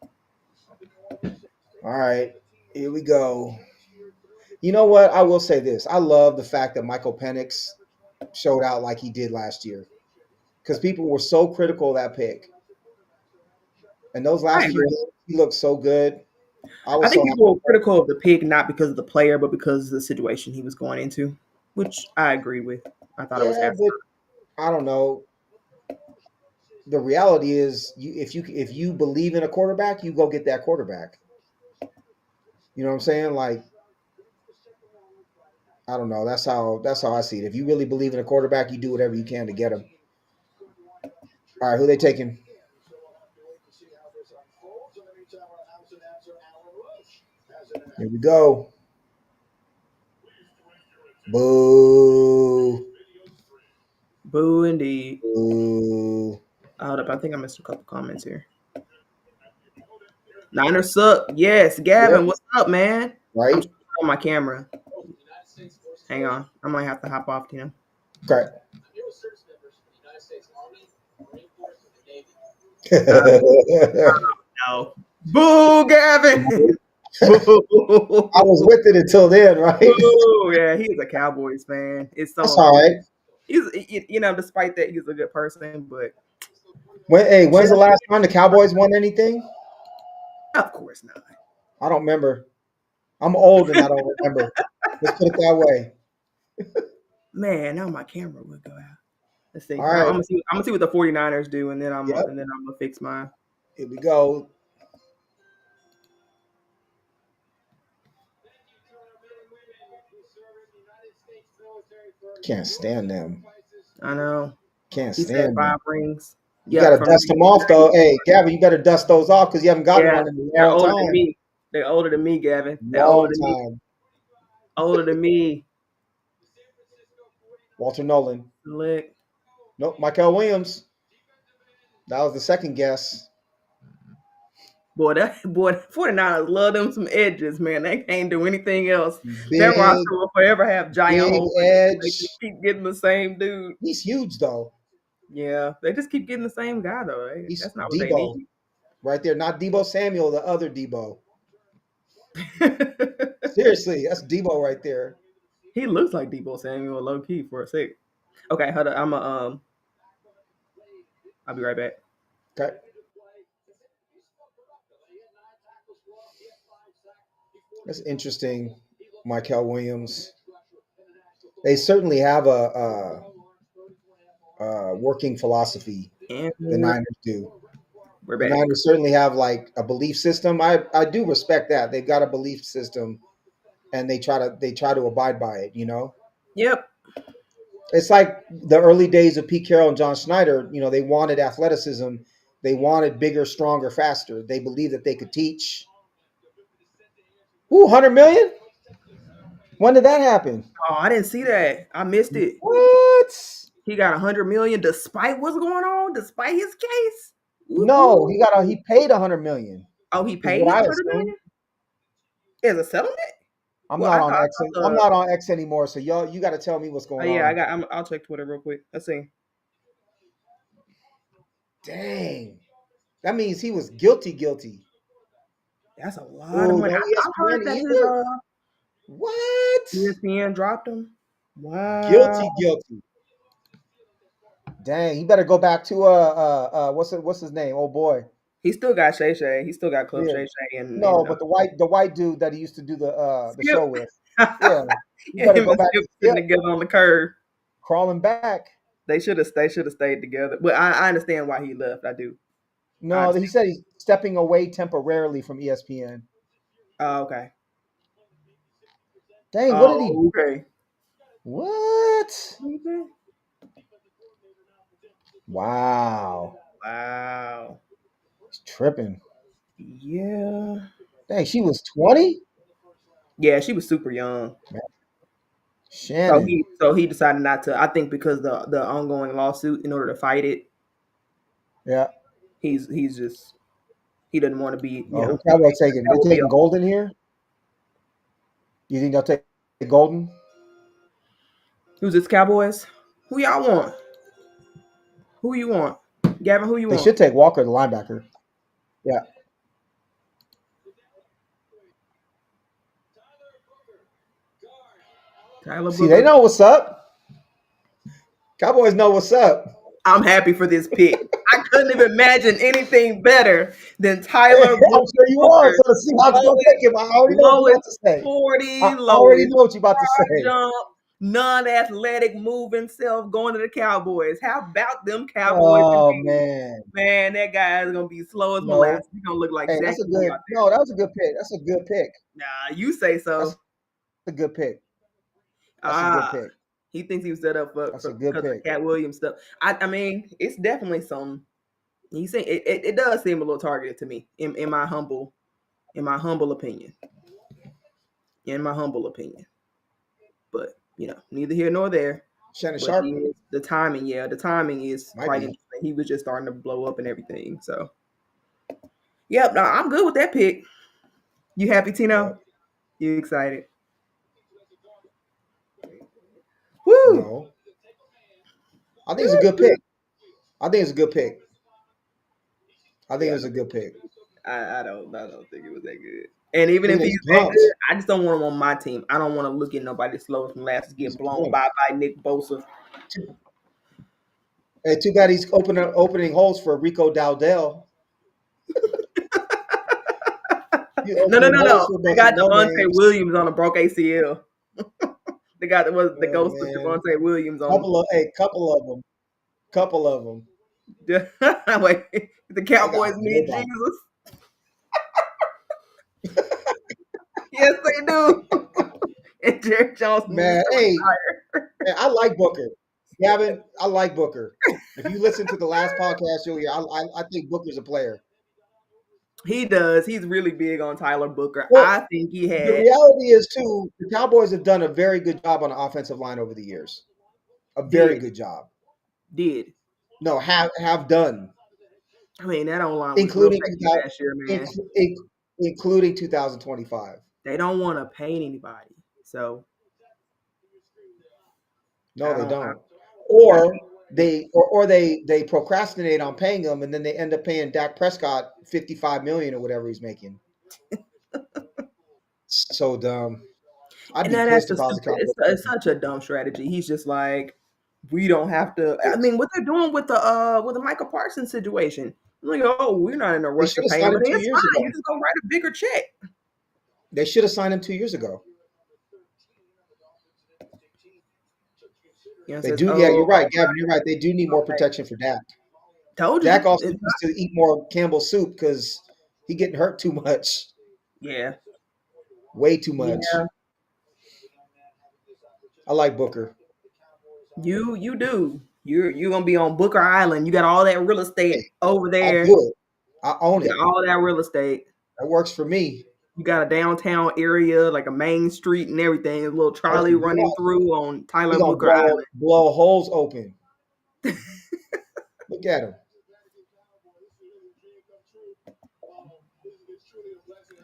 All right, here we go. You know what? I will say this. I love the fact that Michael Penix showed out like he did last year because people were so critical of that pick. And those I last few agree. games, he looked so good. I I was think so people happy were for him. critical of the pick not because of the player, but because of the situation he was going into, which I agree with. I thought it was Yeah, but asinine. I don't know. The reality is, if you believe in a quarterback, you go get that quarterback. You know what I'm saying? Like I don't know. That's how I see it. If you really believe in a quarterback, you do whatever you can to get him. All right, who they taking? Here we go. Boo. Boo indeed. Boo. Hold up, I think I missed a couple comments here. Niners suck. Yes, Gavin, Yep. what's up, man? I'm Right. trying to turn on my camera. Hang on, I might have to hop off. Okay. Uh, no. Boo, Gavin. I was Boo. with it until then, right? Boo. Yeah, he's a Cowboys fan. It's so That's all unfortunate. right. Despite that, he's a good person, but When's just the last time the Cowboys won anything? of course not. I don't remember. I'm old and I don't remember. Let's put it that way. Man, now my camera would go out. Let's see. All I'm right. gonna see. I'm gonna see what the 49ers do, Yep. and then I'm gonna fix mine. Here we go. Can't stand them. I know. Can't He said stand them. 5 rings. You got Yep, to from dust them off, though. Hey, Gavin, you better dust those off because you haven't gotten yeah, one in a they're long older than time. me. They're older than me, Gavin. They're older Long than me. time. Older than me. Walter Nolan. Lick. Nope. Michael Williams. That was the second guess. Boy, 49ers love them some edges, man. They can't do anything else. That roster Big, will forever have giant big holes in it. They edge. just keep getting the same dude. He's huge, though. Yeah, they just keep getting the same guy though. He's That's not what they Debo need. right there. Not Debo Samuel, the other Debo. Seriously, that's Debo right there. He looks like Debo Samuel low key for a sec. Okay, hold on. I'll be right back. Okay. That's interesting. Michael Williams. They certainly have working philosophy And the Niners do. we're The back. Niners certainly have like a belief system. I do respect that. They've got a belief system and they try to abide by it, you know? Yep. It's like the early days of Pete Carroll and John Schneider, you know, they wanted athleticism. They wanted bigger, stronger, faster. They believed that they could teach. Ooh, 100 million? When did that happen? Oh, I didn't see that. I missed it. What? He got 100 million despite what's going on, despite his case. No, Woohoo! he paid 100 million Oh, he is paid what him I 100 million assume. as a settlement. I'm Well, not I on thought, X. I'm not on X anymore. So y'all, you got to tell me what's oh going yeah, on. I'll check Twitter real quick. Let's see. Dang, that means he was guilty. Guilty. That's a lot of Oh, money. no I've heard ESPN that his either. What? ESPN dropped him. Wow. Guilty. Guilty. Dang, he better go back to what's his name? Oh boy. He still got Shay Shay. He still got Club Yeah. Shay Shay No, and but the white dude that he used to do the Skip. show with. Yeah, he And better him go and back Skip to sitting Skip, together on the curb. crawling back. They should have stayed together. But I understand why he left. I do. I No, he understand. said he's stepping away temporarily from ESPN. Oh, okay. Dang, what did he? Oh, okay. What? Okay. Wow, Wow. he's tripping. Yeah. Dang, she was 20. Yeah, she was super young. So Shannon. he decided not to. I think because the ongoing lawsuit, in order to fight it, Yeah. he's just he doesn't want to be. Oh, who Cowboys taking? That They would be a taking Golden here? You think they'll take Golden? who's this Cowboys? Who y'all want? Who you want? Gavin, who you They want? should take Walker, the linebacker. Yeah. Tyler See, they Booker. know what's up. Cowboys know what's up. I'm happy for this pick. I couldn't even imagine anything better than Hey, Tyler I'm sure you are. Booker. So the Seahawks gonna Lowest, take him. I already know what you're lowest about to say. I 40, already lowest know what you're about to say. jump, non-athletic moving self going to the Cowboys. How about them Cowboys Oh indeed? man, Man, that guy is gonna be slow as no. molasses. He's gonna look like Hey, Zach that's a Moody good. out No, that was a good pick. That's a good pick. there. Nah, you say That's so. a good pick. That's a good Ah, pick. he thinks he was set up That's a for good because of pick. the Cat Williams stuff. I mean, it's definitely some. He say it does seem a little targeted to me in my humble opinion. In my humble opinion. But neither here nor there. Shannon But Sharp the timing, yeah, the timing is might quite be. interesting. He was just starting to blow up and everything. So yep, no, I'm good with that pick. You happy, Tino? Yep. You excited? Woo! No, I think it's a good pick. I think it's a good pick. I think Yeah, it was a good pick. I don't think it was that good. And even Look if at he's this that pumped. good, I just don't want him on my team. I don't want to look at nobody slow from last to He's get blown pumped. by Nick Bosa. Too, hey, too bad he's opening holes for Rico Dowdell. He's No, no, opening no, holes no. for a They bunch of got no Devontae names. Williams on a broke ACL. The guy that was the Oh ghost of man, Devontae Williams on. Couple of them. Wait, the They got Cowboys need nobody. Jesus. Yes, they do. And Jerry Jones needs Man, to hey, retire. man, I like Booker. Gavin, I like Booker. If you listen to the last podcast, you'll hear I think Booker's a player. He does. He's really big on Tyler Booker. Well, I think he the had reality is too, the Cowboys have done a very good job on the offensive line over the years. A very did good job. did. No, have done, I mean, that O line was real including shaky 2000, last year, man. including 2025. They don't want to pay anybody, so No, I they don't. don't. I Or can't. they procrastinate on paying him, and then they end up paying Dak Prescott 55 million or whatever he's making. So dumb. I'd And be that's pissed the if I was a stupid. Cowboys It's fan. such a dumb strategy. He's just like, we don't have to. I Yes. mean, what they're doing with the Michael Parsons situation. I'm like, oh, we're not in a They rush to should have pay him, signed but him two it's years fine. You ago. just go write a bigger check. They should have signed him 2 years ago. And They says, do. Yeah, "Oh, you're right, Gavin. You're right. They do need more okay, protection for Dak. told Dak you." also It's needs not, to eat more Campbell soup because he getting hurt too much, yeah, way too much. yeah. I like Booker. You do. You're gonna be on Booker Island. You got all that real Hey, estate over I'll there. do it. I own You got it. all that real estate. That works for me. You got a downtown area, like a main street and everything. A little trolley Listen, running through on he Tyler gonna Booker Island. blow holes open. Look at him.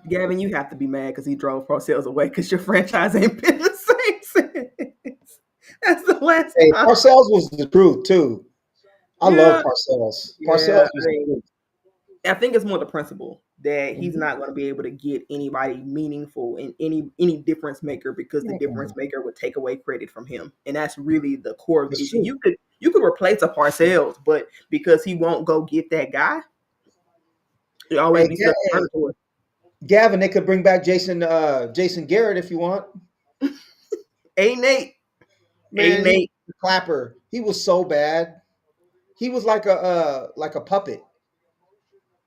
Gavin, you have to be mad because he drove Parcells away because your franchise ain't been the same since. That's the last Hey, time. Parcells was the truth too. I love Yeah, Parcells. yeah. Parcells was the truth. I think it's more the principle that he's Mhm. not going to be able to get anybody meaningful and any difference maker because the difference Mm-mm. maker would take away credit from him, and that's really the core of the It's issue. true. You could replace a Parcells, but because he won't go get that guy, it always Hey, be stuck in Hey, purgatory. Gavin, they could bring back Jason Garrett if you want. A Nate, A Man, he was Nate, a clapper. He was so bad. He was like a puppet.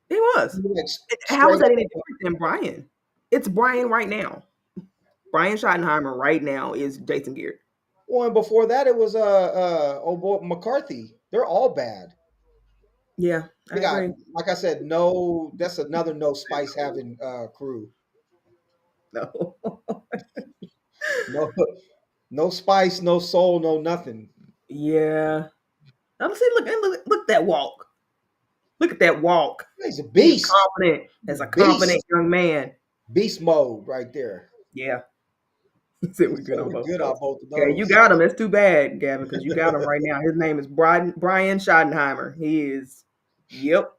he He was. was like How is straight that up any a puppet. different than Brian? It's Brian right now. Brian Schottenheimer right now is Jason Garrett. Well, and before that, it was oh boy, McCarthy. They're all bad. Yeah, They I got, agree. like I said, no. That's another no spice having crew. No. No, no spice, no soul, no nothing. Yeah. I'm see, look at that walk. Look at that walk. He's a He's beast. confident He's as a a confident beast. young man. Beast mode right there. Yeah. He said we're good So on we're both of good on those. both of Okay, you those. got him. It's too bad, Gavin, because you got him right now. His name is Brian Schottenheimer. He is, yep.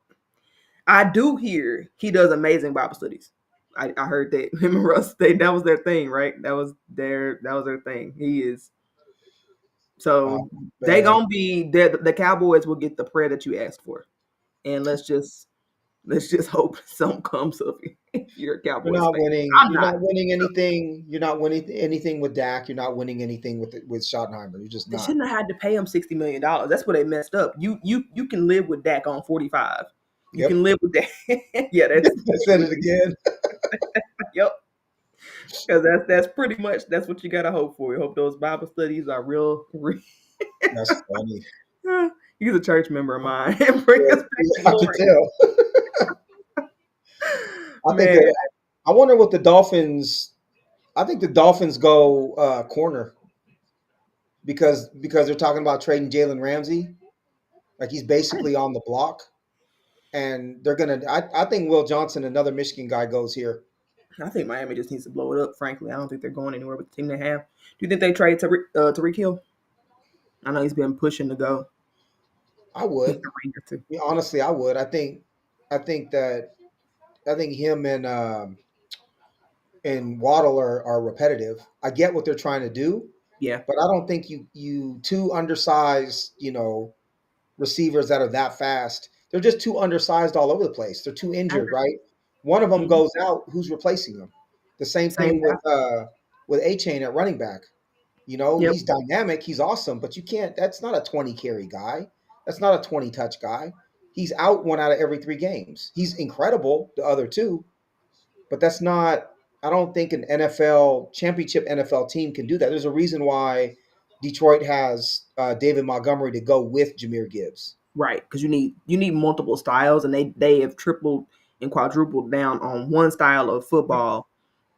I do hear he does amazing Bible studies. I heard that him and Russ that was their thing, right? That was their thing. He is Oh so they man, gonna be the Cowboys will get the prayer that you asked for. And let's just hope something comes of it if you're a you're Cowboys not fan. winning. I'm You're not. not winning anything. You're not winning anything with Dak. You're not winning anything with Schottenheimer. You're just They not. shouldn't have had to pay him $60 million. That's where they messed up. You can live with Dak on 45. You Yep. can live with that. Yeah, that's I said it again. yep. Because that's pretty much that's what you gotta hope for. You hope those Bible studies are real. That's funny. He's a church member of mine and bring Yeah, us back to I could glory. tell. I think Man, that I wonder what the Dolphins. I think the Dolphins go corner because they're talking about trading Jalen Ramsey. Like he's basically on the block, and they're gonna. I think Will Johnson, another Michigan guy, goes here. I think Miami just needs to blow it up. Frankly, I don't think they're going anywhere with the team they have. Do you think they trade Tariq Hill? I know he's been pushing to go. I With would. the Rangers too. Yeah, honestly, I would. I think that I think him and Waddle are repetitive. I get what they're trying to do, Yeah, but I don't think you two undersized, receivers that are that fast. They're just too undersized all over the place. They're too I injured, agree. right? One of them Mhm. goes out. Who's replacing them? The same Same thing guy. with A Chain at running back. Yep. He's dynamic. He's awesome, but you can't. That's not a 20 carry guy. That's not a 20 touch guy. He's out one out of every 3 games. He's incredible. The other two, but that's not. I don't think an NFL championship NFL team can do that. There's a reason why Detroit has David Montgomery to go with Jameer Gibbs. Right, because you need multiple styles, and they have tripled and quadrupled down on one style of Yep. football,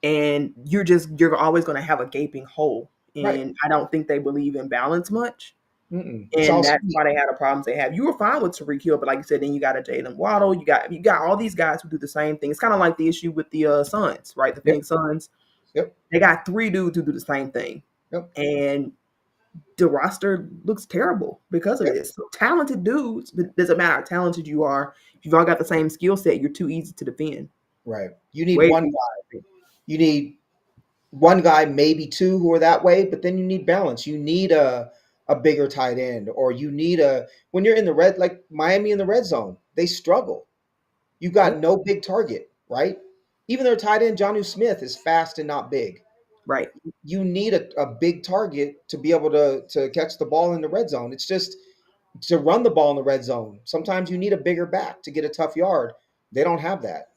and you're always going to have a gaping hole. Right. And I don't think they believe in balance much, Mm-mm. It's all and that's speed. why they had the problems they have. You were fine with Tariq Hill, but like you said, then you got a Jalen Waddle. You got all these guys who do the same thing. It's kind of like the issue with the Suns, right? The Yep. Phoenix Suns. Yep. They got three dudes who do the same thing, Yep. and the roster looks terrible because of Yep. this. So talented dudes, but it doesn't matter how talented you are. If you've all got the same skill set, you're too easy to defend. Right. You need Way one too easy guy. to defend. You need one guy, maybe two who are that way, but then you need balance. You need a bigger tight end, or you need a when you're in the red, like Miami in the red zone, they struggle. You got Yep. no big target, right? Even their tight end, Johnu Smith, is fast and not big. Right. You need a big target to be able to catch the ball in the red zone. It's just to run the ball in the red zone. Sometimes you need a bigger back to get a tough yard. They don't have that.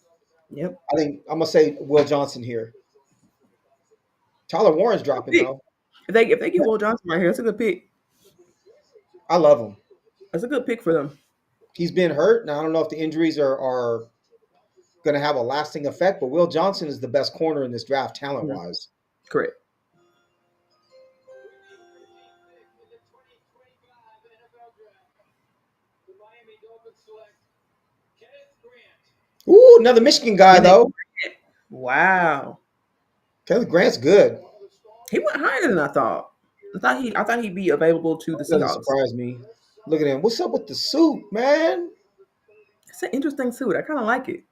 Yep. I think I'm gonna say Will Johnson here. Tyler Warren's Good dropping pick. though. If they get Will Johnson right here, that's a good pick. I love him. That's a good pick for them. He's been hurt. Now I don't know if the injuries are going to have a lasting effect, but Will Johnson is the best corner in this draft, talent Mhm. wise. Correct. Ooh, another Michigan guy Kenneth though. Grant. Wow. Kevin Grant's good. He went higher than I thought. I thought he'd be available to the Doesn't Seahawks. surprise me. Look at him. What's up with the suit, man? It's an interesting suit. I kind of like it.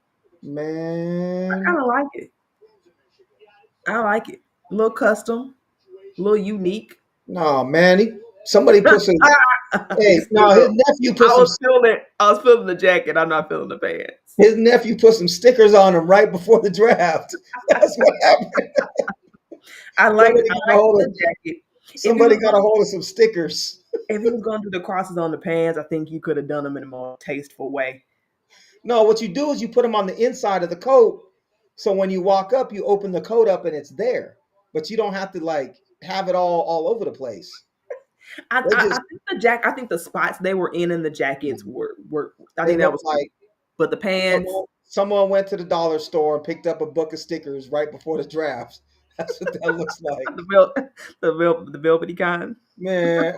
I Man, kind of like it. I like it. A little custom, a little unique. no, man. Somebody put some. Hey, He's no, still his up. nephew put some. I was feeling the jacket. I'm not feeling the pants. His nephew put some stickers on him right before the draft. That's what happened. Somebody I got a like hold the of. jacket. If he Somebody was got a going hold of some stickers. if he was going to do the crosses on the pants, I think you could have done them in a more tasteful way. No, what you do is you put them on the inside of the coat. So when you walk up, you open the coat up and it's there. But you don't have to like have it all over the place. They I just think I think the spots they were in the jackets were. I it think that looked was cool. like But the pants, someone went to the dollar store and picked up a book of stickers right before the draft. That's what that looks like. the vel- the velvety kind. Man,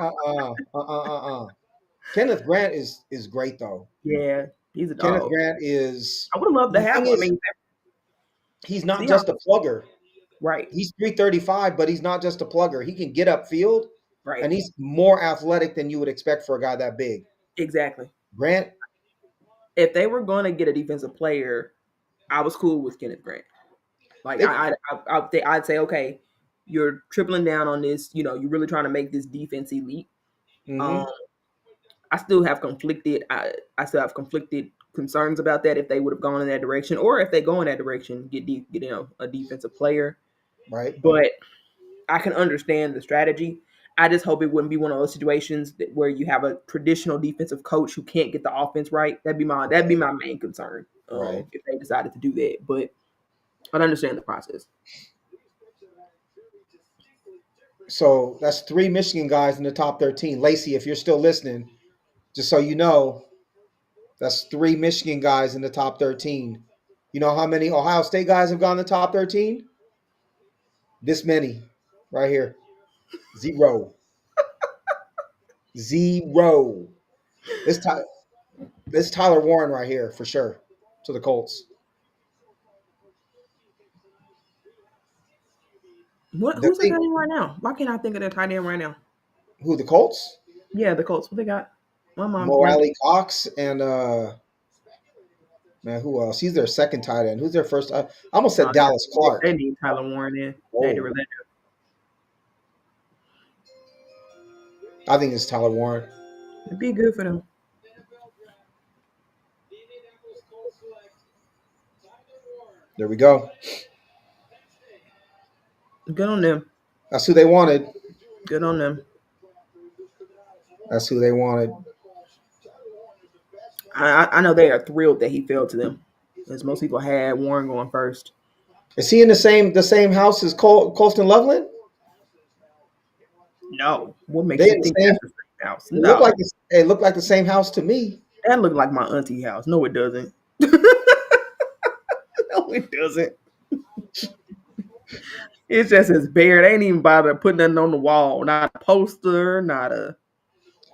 Kenneth Grant is great though. Yeah, he's a Kenneth dog. Grant is I would have loved to the have thing one. I is mean, he's not just a Seahawks, plugger. right, He's 335, but he's not just a plugger. He can get upfield right, and he's more athletic than you would expect for a guy that big. exactly. Grant, If they were going to get a defensive player, I was cool with Kenneth Grant. Like they I'd say, okay, you're tripling down on this. You know, you're really trying to make this defense elite. Um, hmm I still have conflicted. I still have conflicted concerns about that if they would have gone in that direction, or if they go in that direction, get a defensive player. right, But I can understand the strategy. I just hope it wouldn't be one of those situations where you have a traditional defensive coach who can't get the offense right. That'd be right, my main concern. right. If they decided to do that, but I understand the process. So that's three Michigan guys in the top 13. Lacey, if you're still listening, just so you know, that's three Michigan guys in the top 13. You know how many Ohio State guys have gone in the top 13? This many right here. Zero. Zero. This time this Tyler Warren right here for sure to the Colts. The Who's their thing, tight end right now? Why can't I think of their tight end right now? who the Colts? Yeah, the Colts. What they got? My mom Mo blanking. Alley Cox and man, who else? He's their second tight end. Who's their first? I almost No, said Dallas they Clark. need Tyler Warren in. They need Whoa, religion. I think it's Tyler Warren. It'd be good for them. There we go. Good on them. That's who they wanted. Good on them. That's who they wanted. I know they are thrilled that he fell to them, as most people had Warren going first. Is he in the same house as Colston Loveland? No, what makes They you in the think same. that's the same house? It looked like No, it looked like the same house to me. that looked like my auntie house. No, it doesn't. No, it doesn't. It's just as bare. They ain't even bother putting nothing on the wall. Not a poster. Not a.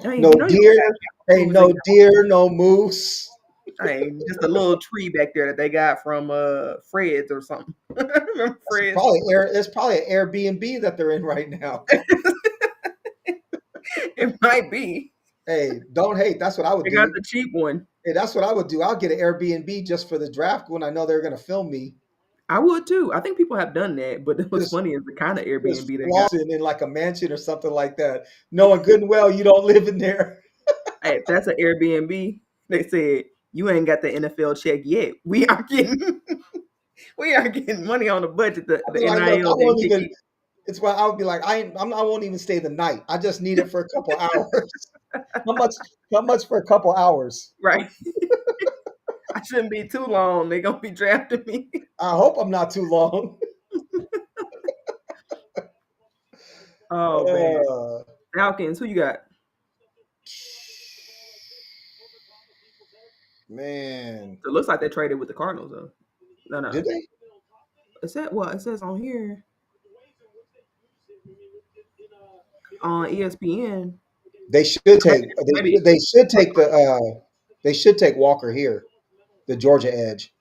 I mean, No you deer. don't have Ain't moves in no deer. No moose. your. I mean, just a little tree back there that they got from Fred's or something. Remember Fred's? It's probably an Airbnb that they're in right now. It might be. Hey, don't hate. That's what I would They got do. the cheap one. Hey, that's what I would do. I'll get an Airbnb just for the draft when I know they're going to film me. I would too. I think people have done that, but what's Just, funny is the kind of just Airbnb they got. flossing in like a mansion or something like that, knowing good and well you don't live in there. Hey, if that's an Airbnb, they said you ain't got the NFL check yet. We are getting we are getting money on the budget. The I'd be like, look, NIL didn't kick in. It's why I would be like, I won't even stay the night. I just need it for a couple hours. How much? How much for a couple hours? Right. I shouldn't be too long. They're gonna be drafting me. I hope I'm not too long. Oh man. Uh, Falcons, who you got? man, It looks like they traded with the Cardinals though. No, no. did they? It says on here on ESPN. They should take. Maybe They should take the. They should take Walker here, the Georgia edge.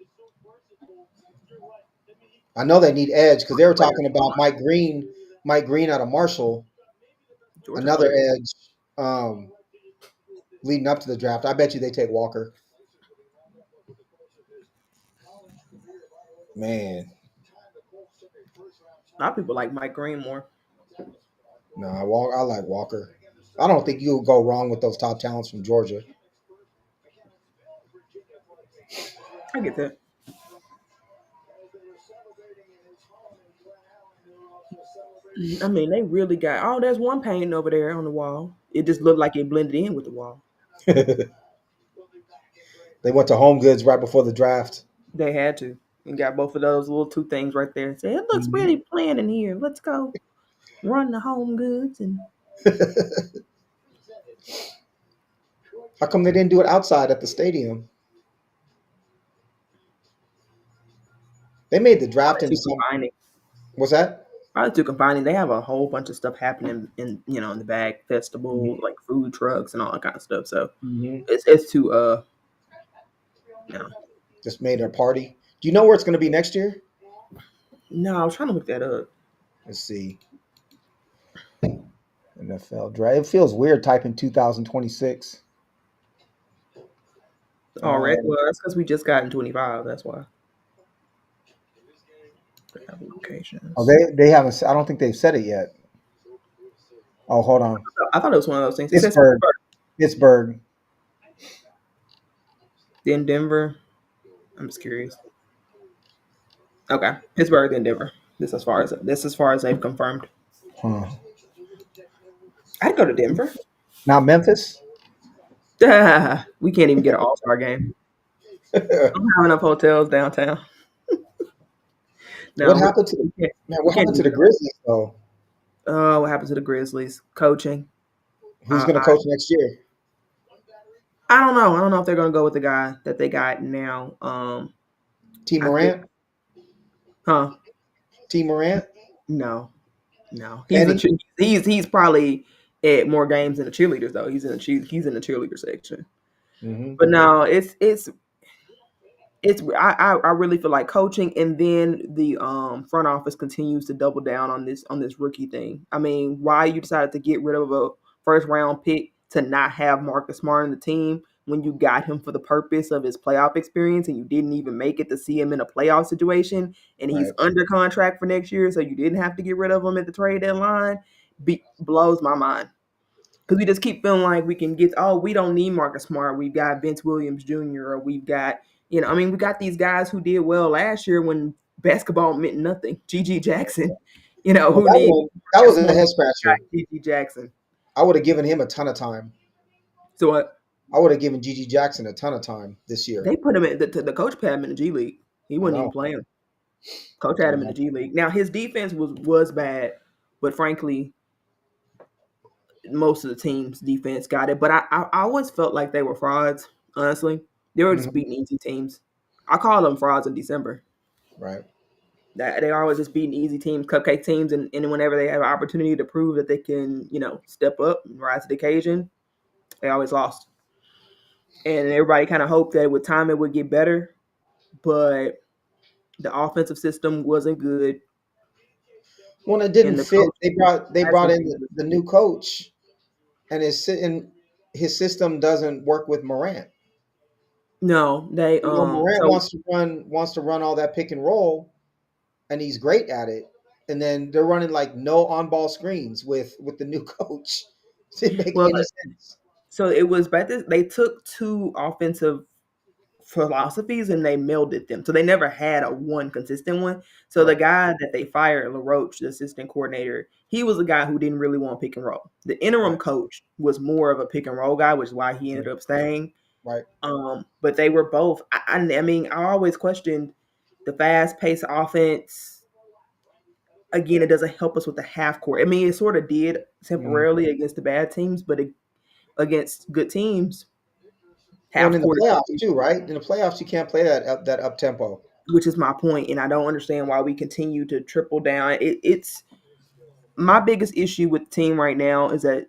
I know they need edge because they were players talking about Mike Green out of Marshall, Georgia another players. edge leading up to the draft. I bet you they take Walker. Man, A lot of people like Mike Green more. no, I like Walker. I don't think you'll go wrong with those top talents from Georgia. I get that. I mean, they really got. Oh, there's one painting over there on the wall. It just looked like it blended in with the wall. They went to Home Goods right before the draft. They had to, and got both of those little two things right there. And said, "It looks Mhm. really planned in here. Let's go run the home goods." And How come they didn't do it outside at the stadium? They made the draft probably into too some. confining. What's that? Probably too confining. They have a whole bunch of stuff happening in in the back festival, Hmm. like food trucks and all that kind of stuff. So Hmm. it's too no. Just made a party. Do you know where it's going to be next year? No, I was trying to look that up. Let's see. NFL draft. It feels weird typing 2026. Already, Um, well, that's because we just got in 25. That's why. Travel oh, locations. they haven't. I don't think they've said it yet. Oh, hold on. I thought it was one of those things. It says Pittsburgh. Pittsburgh, Pittsburgh. then Denver. I'm just curious. Okay, Pittsburgh, then Denver. This as far as they've confirmed. Huh. I'd go to Denver. Not Memphis. We can't even get an All Star game. I don't have enough hotels downtown. What No, happened to we can't. man? We What can't happened even to the get. Grizzlies though? Oh, what happened to the Grizzlies? Coaching. Who's going to coach next year? I don't know. I don't know if they're gonna go with the guy that they got now. T I think, Morant. huh? T Morant. No, no. Penny. He's probably at more games than the cheerleaders though. He's in the cheerleader section. Hmm. But no, it's I really feel like coaching, and then the front office continues to double down on this rookie thing. I mean, why you decided to get rid of a first round pick to not have Marcus Smart in the team when you got him for the purpose of his playoff experience, and you didn't even make it to see him in a playoff situation, and he's Right. under contract for next year, so you didn't have to get rid of him at the trade deadline. Blows my mind. Because we just keep feeling like we can get, oh, we don't need Marcus Smart. We've got Vince Williams Jr., or we've got, I mean, we got these guys who did well last year when basketball meant nothing. Gigi Jackson, Well, who needs that Marcus was a Smart? head Got scratcher. Gigi Jackson. I would have given him a ton of time. So what? I would have given Gigi Jackson a ton of time this year. They put him in, the coach had him in the G League. He I wasn't even know. playing. Coach I had him in the know. G League. Now, his defense was bad, but frankly, most of the team's defense got it. But I always felt like they were frauds, honestly. They were just Hmm. beating easy teams. I call them frauds in December. Right. That they are always just beating easy teams, cupcake teams, and whenever they have an opportunity to prove that they can, step up and rise to the occasion, they always lost. And everybody kind of hoped that with time it would get better, but the offensive system wasn't good, When it didn't and the fit, coach they has brought been in the new coach, and his system doesn't work with Morant. no, they Morant so wants to run all that pick and roll, and he's great at it. And then they're running like no on ball screens with the new coach. It didn't make well any sense. so it was back. They took two offensive philosophies and they melded them. So they never had a one consistent one. So the Right. guy that they fired, LaRoche, the assistant coordinator, he was a guy who didn't really want pick and roll. The interim Right. coach was more of a pick and roll guy, which is why he ended Right. up staying. Right. But they were both. I mean, I always questioned the fast paced offense. Again, it doesn't help us with the half court. I mean, it sort of did Mhm. temporarily against the bad teams, but against good teams, Well, half in the court is playoffs sufficient, too, right? In the playoffs, you can't play that up tempo. which is my point. And I don't understand why we continue to triple down. It's my biggest issue with the team right now is that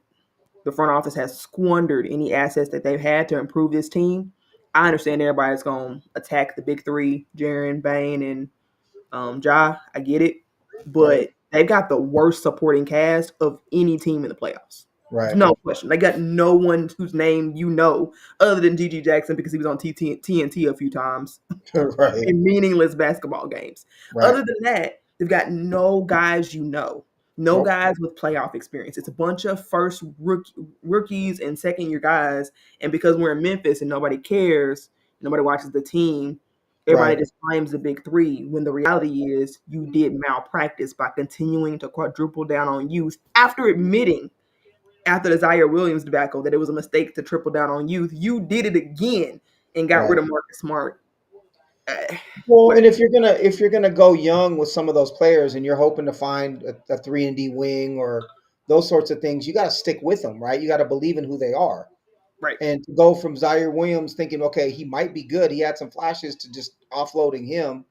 the front office has squandered any assets that they've had to improve this team. I understand everybody's going to attack the big three, Jaren, Bain, and Ja. I get it. Right. But they've got the worst supporting cast of any team in the playoffs. There's Right. no question. They got no one whose name you know other than Gigi Jackson because he was on TNT a few times Right. in meaningless basketball games. Right. Other than that, they've got no guys you know, no Nope. guys with playoff experience. It's a bunch of rookies and second year guys. And because we're in Memphis and nobody cares, nobody watches the team, everybody Right. just claims the big three. When the reality is, you did malpractice by continuing to quadruple down on youth after admitting after the Zaire Williams debacle that it was a mistake to triple down on youth. You did it again and got rid Right. of Marcus Smart. Uh, Well, and whatever. if you're gonna go young with some of those players, and you're hoping to find a 3-and-D wing or those sorts of things, you got to stick with them, right? You got to believe in who they are. Right. And to go from Zaire Williams thinking, okay, he might be good, he had some flashes, to just offloading him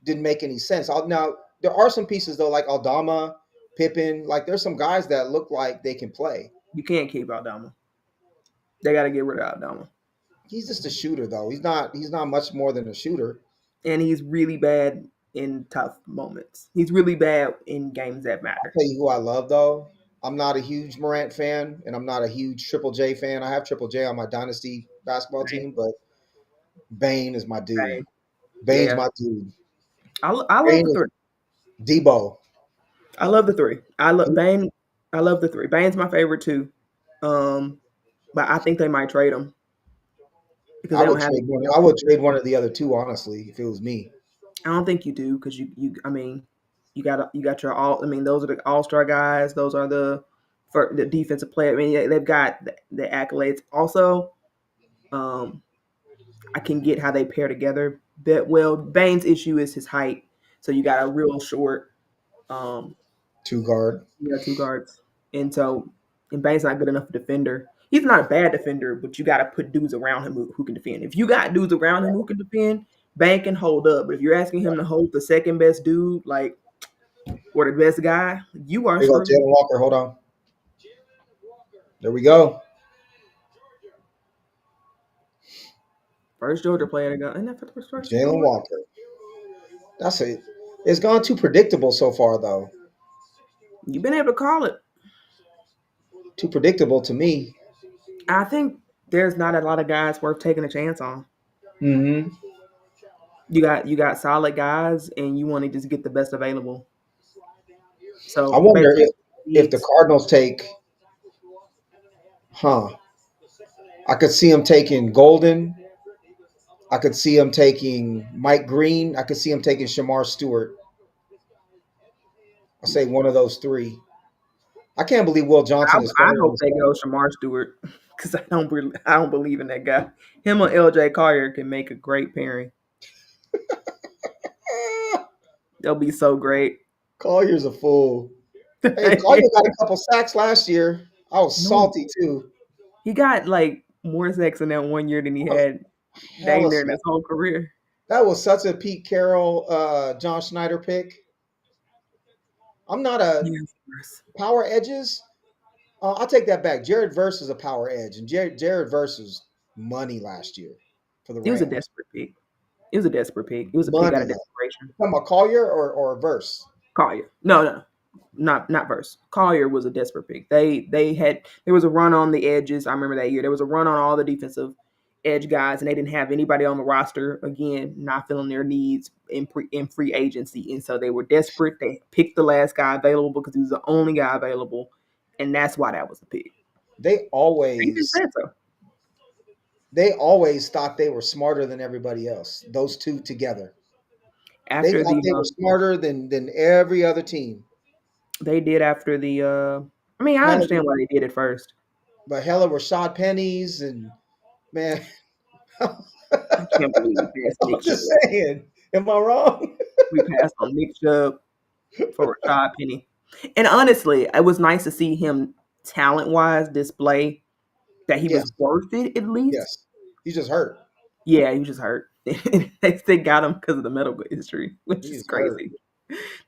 didn't make any sense. Now there are some pieces though, like Aldama, Pippen. Like there's some guys that look like they can play. You can't keep Aldama. They got to get rid of Aldama. He's just a shooter though. He's not much more than a shooter. And he's really bad in tough moments. He's really bad in games that I'll matter. tell you who I love though. I'm not a huge Morant fan, and I'm not a huge Triple J fan. I have Triple J on my dynasty basketball Right. team, but Bane is my dude. Right. Bane's Yeah. my dude. I love Bane the is three. Debo. I love the three. I love Bane. I love the three. Bane's my favorite too. Um, but I think they might trade him because I they don't would have trade one. anything else I to would do. trade one of the other two, honestly, if it was me. I don't think you do because you. I mean, you got your all. I mean, those are the all star guys. Those are for the defensive player. I mean, they've got the accolades. Also, um, I can get how they pair together. But well, Bane's issue is his height. So you got a real short, um, Two guard. you got two guards, and Bane's not good enough defender. He's not a bad defender, but you got to put dudes around him who can defend. If you got dudes around him who can defend, Bane can hold up. But if you're asking him to hold the second best dude, like or the best guy, you are There you go, screwed. Jalen Walker. Hold on. There we go. First Georgia player to go, and that for the first Jalen Georgia. Walker. That's it. It's gone too predictable so far, though. You've been able to call it. Too predictable to me. I think there's not a lot of guys worth taking a chance on. Mm-hmm. You got solid guys, and you want to just get the best available. I So wonder basically, if the needs. Cardinals take, huh? I could see him taking Golden. I could see him taking Mike Green. I could see him taking Shamar Stewart. I say one of those three. I can't believe Will I, Johnson is I firing hope his they go coach. Shamar Stewart because I don't believe in that guy. Him or L.J. Collier can make a great pairing. Ah, They'll be so great. Collier's a fool. Hey, Collier got a couple sacks last year. I was No, salty too. he got like more sacks in that 1 year than he That was had dang hella near in snack. his whole career. That was such a Pete Carroll, John Schneider pick. I'm not a Yes. power edges. I'll take that back. Jared Verse is a power edge, and Jared Verse was money last year for the It was a Rams. desperate pick. It was a desperate pick. It was a pick out Money. of desperation. Talking about Collier or Verse? Collier. No. Not Verse. Collier was a desperate pick. They had there was a run on the edges. I remember that year. There was a run on all the defensive edge guys, and they didn't have anybody on the roster. Again, not filling their needs in free agency, and so they were desperate. They picked the last guy available because he was the only guy available, and that's why that was the pick. They They just always said so. they always thought they were smarter than everybody else. Those two together, they After thought the they were smarter than every other team. they did after the I mean, I Hella, understand why they did it first. but hella Rashad Pennies and man, I'm I can't believe we passed Nick just Chubb. saying. Am I wrong? We passed on Nick Chubb for Rashad Penny. And honestly, it was nice to see him talent wise display that he was Yes, worth it at least. yes. He's just hurt. Yeah, he was just hurt. They got him because of the medical history, which is He's hurt. crazy.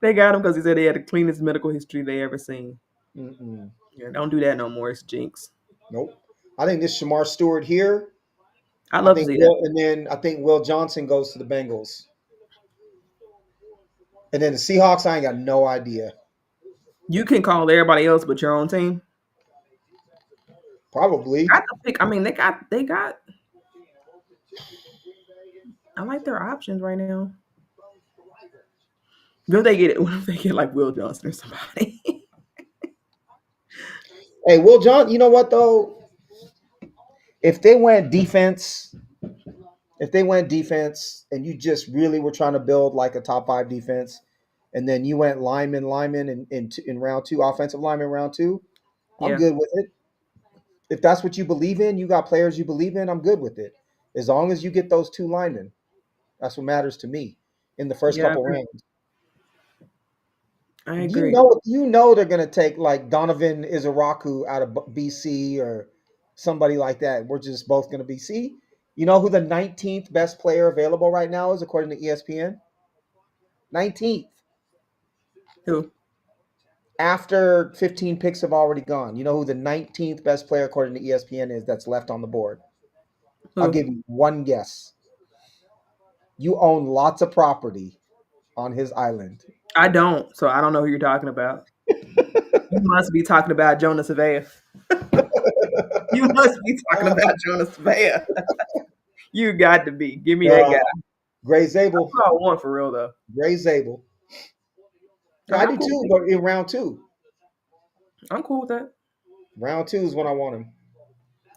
They got him because he said he had the cleanest medical history they ever seen. Mm-mm. Yeah, don't do that no more. It's jinx. Nope. I think this Shamar Stewart here. I I love to think see that. Will, and then I think Will Johnson goes to the Bengals, and then the Seahawks. I ain't got no idea. You can call everybody else but your own team. Probably. Got the pick. I mean, they got. I like their options right now. What if they get it? What if they get like Will Johnson or somebody? Hey, Will John. You know what though? If they went defense, if they went defense, and you just really were trying to build like a top five defense, and then you went lineman in round two, offensive lineman round two, I'm Yeah, good with it. If that's what you believe in, you got players you believe in, I'm good with it. As long as you get those two linemen, that's what matters to me in the first yeah, couple rounds. I agree. You know they're gonna take like Donovan Izaraku out of BC or somebody like that. We're just both gonna be see. You know who the 19th best player available right now is according to ESPN? 19th. Who? After 15 picks have already gone. You know who the 19th best player according to ESPN is that's left on the board? I'll Who? give you one guess. You own lots of property on his island. I don't. So I don't know who you're talking about. You must be talking about Jonas Avea. You must be talking about Jonas Avea. You got to be. Give me that guy. Uh, Gray That's Zabel. what I want for real though. Gray Zabel. I Yeah, mean, I I'm do cool with too, it. but in round two. I'm cool with that. Round two is when I want him.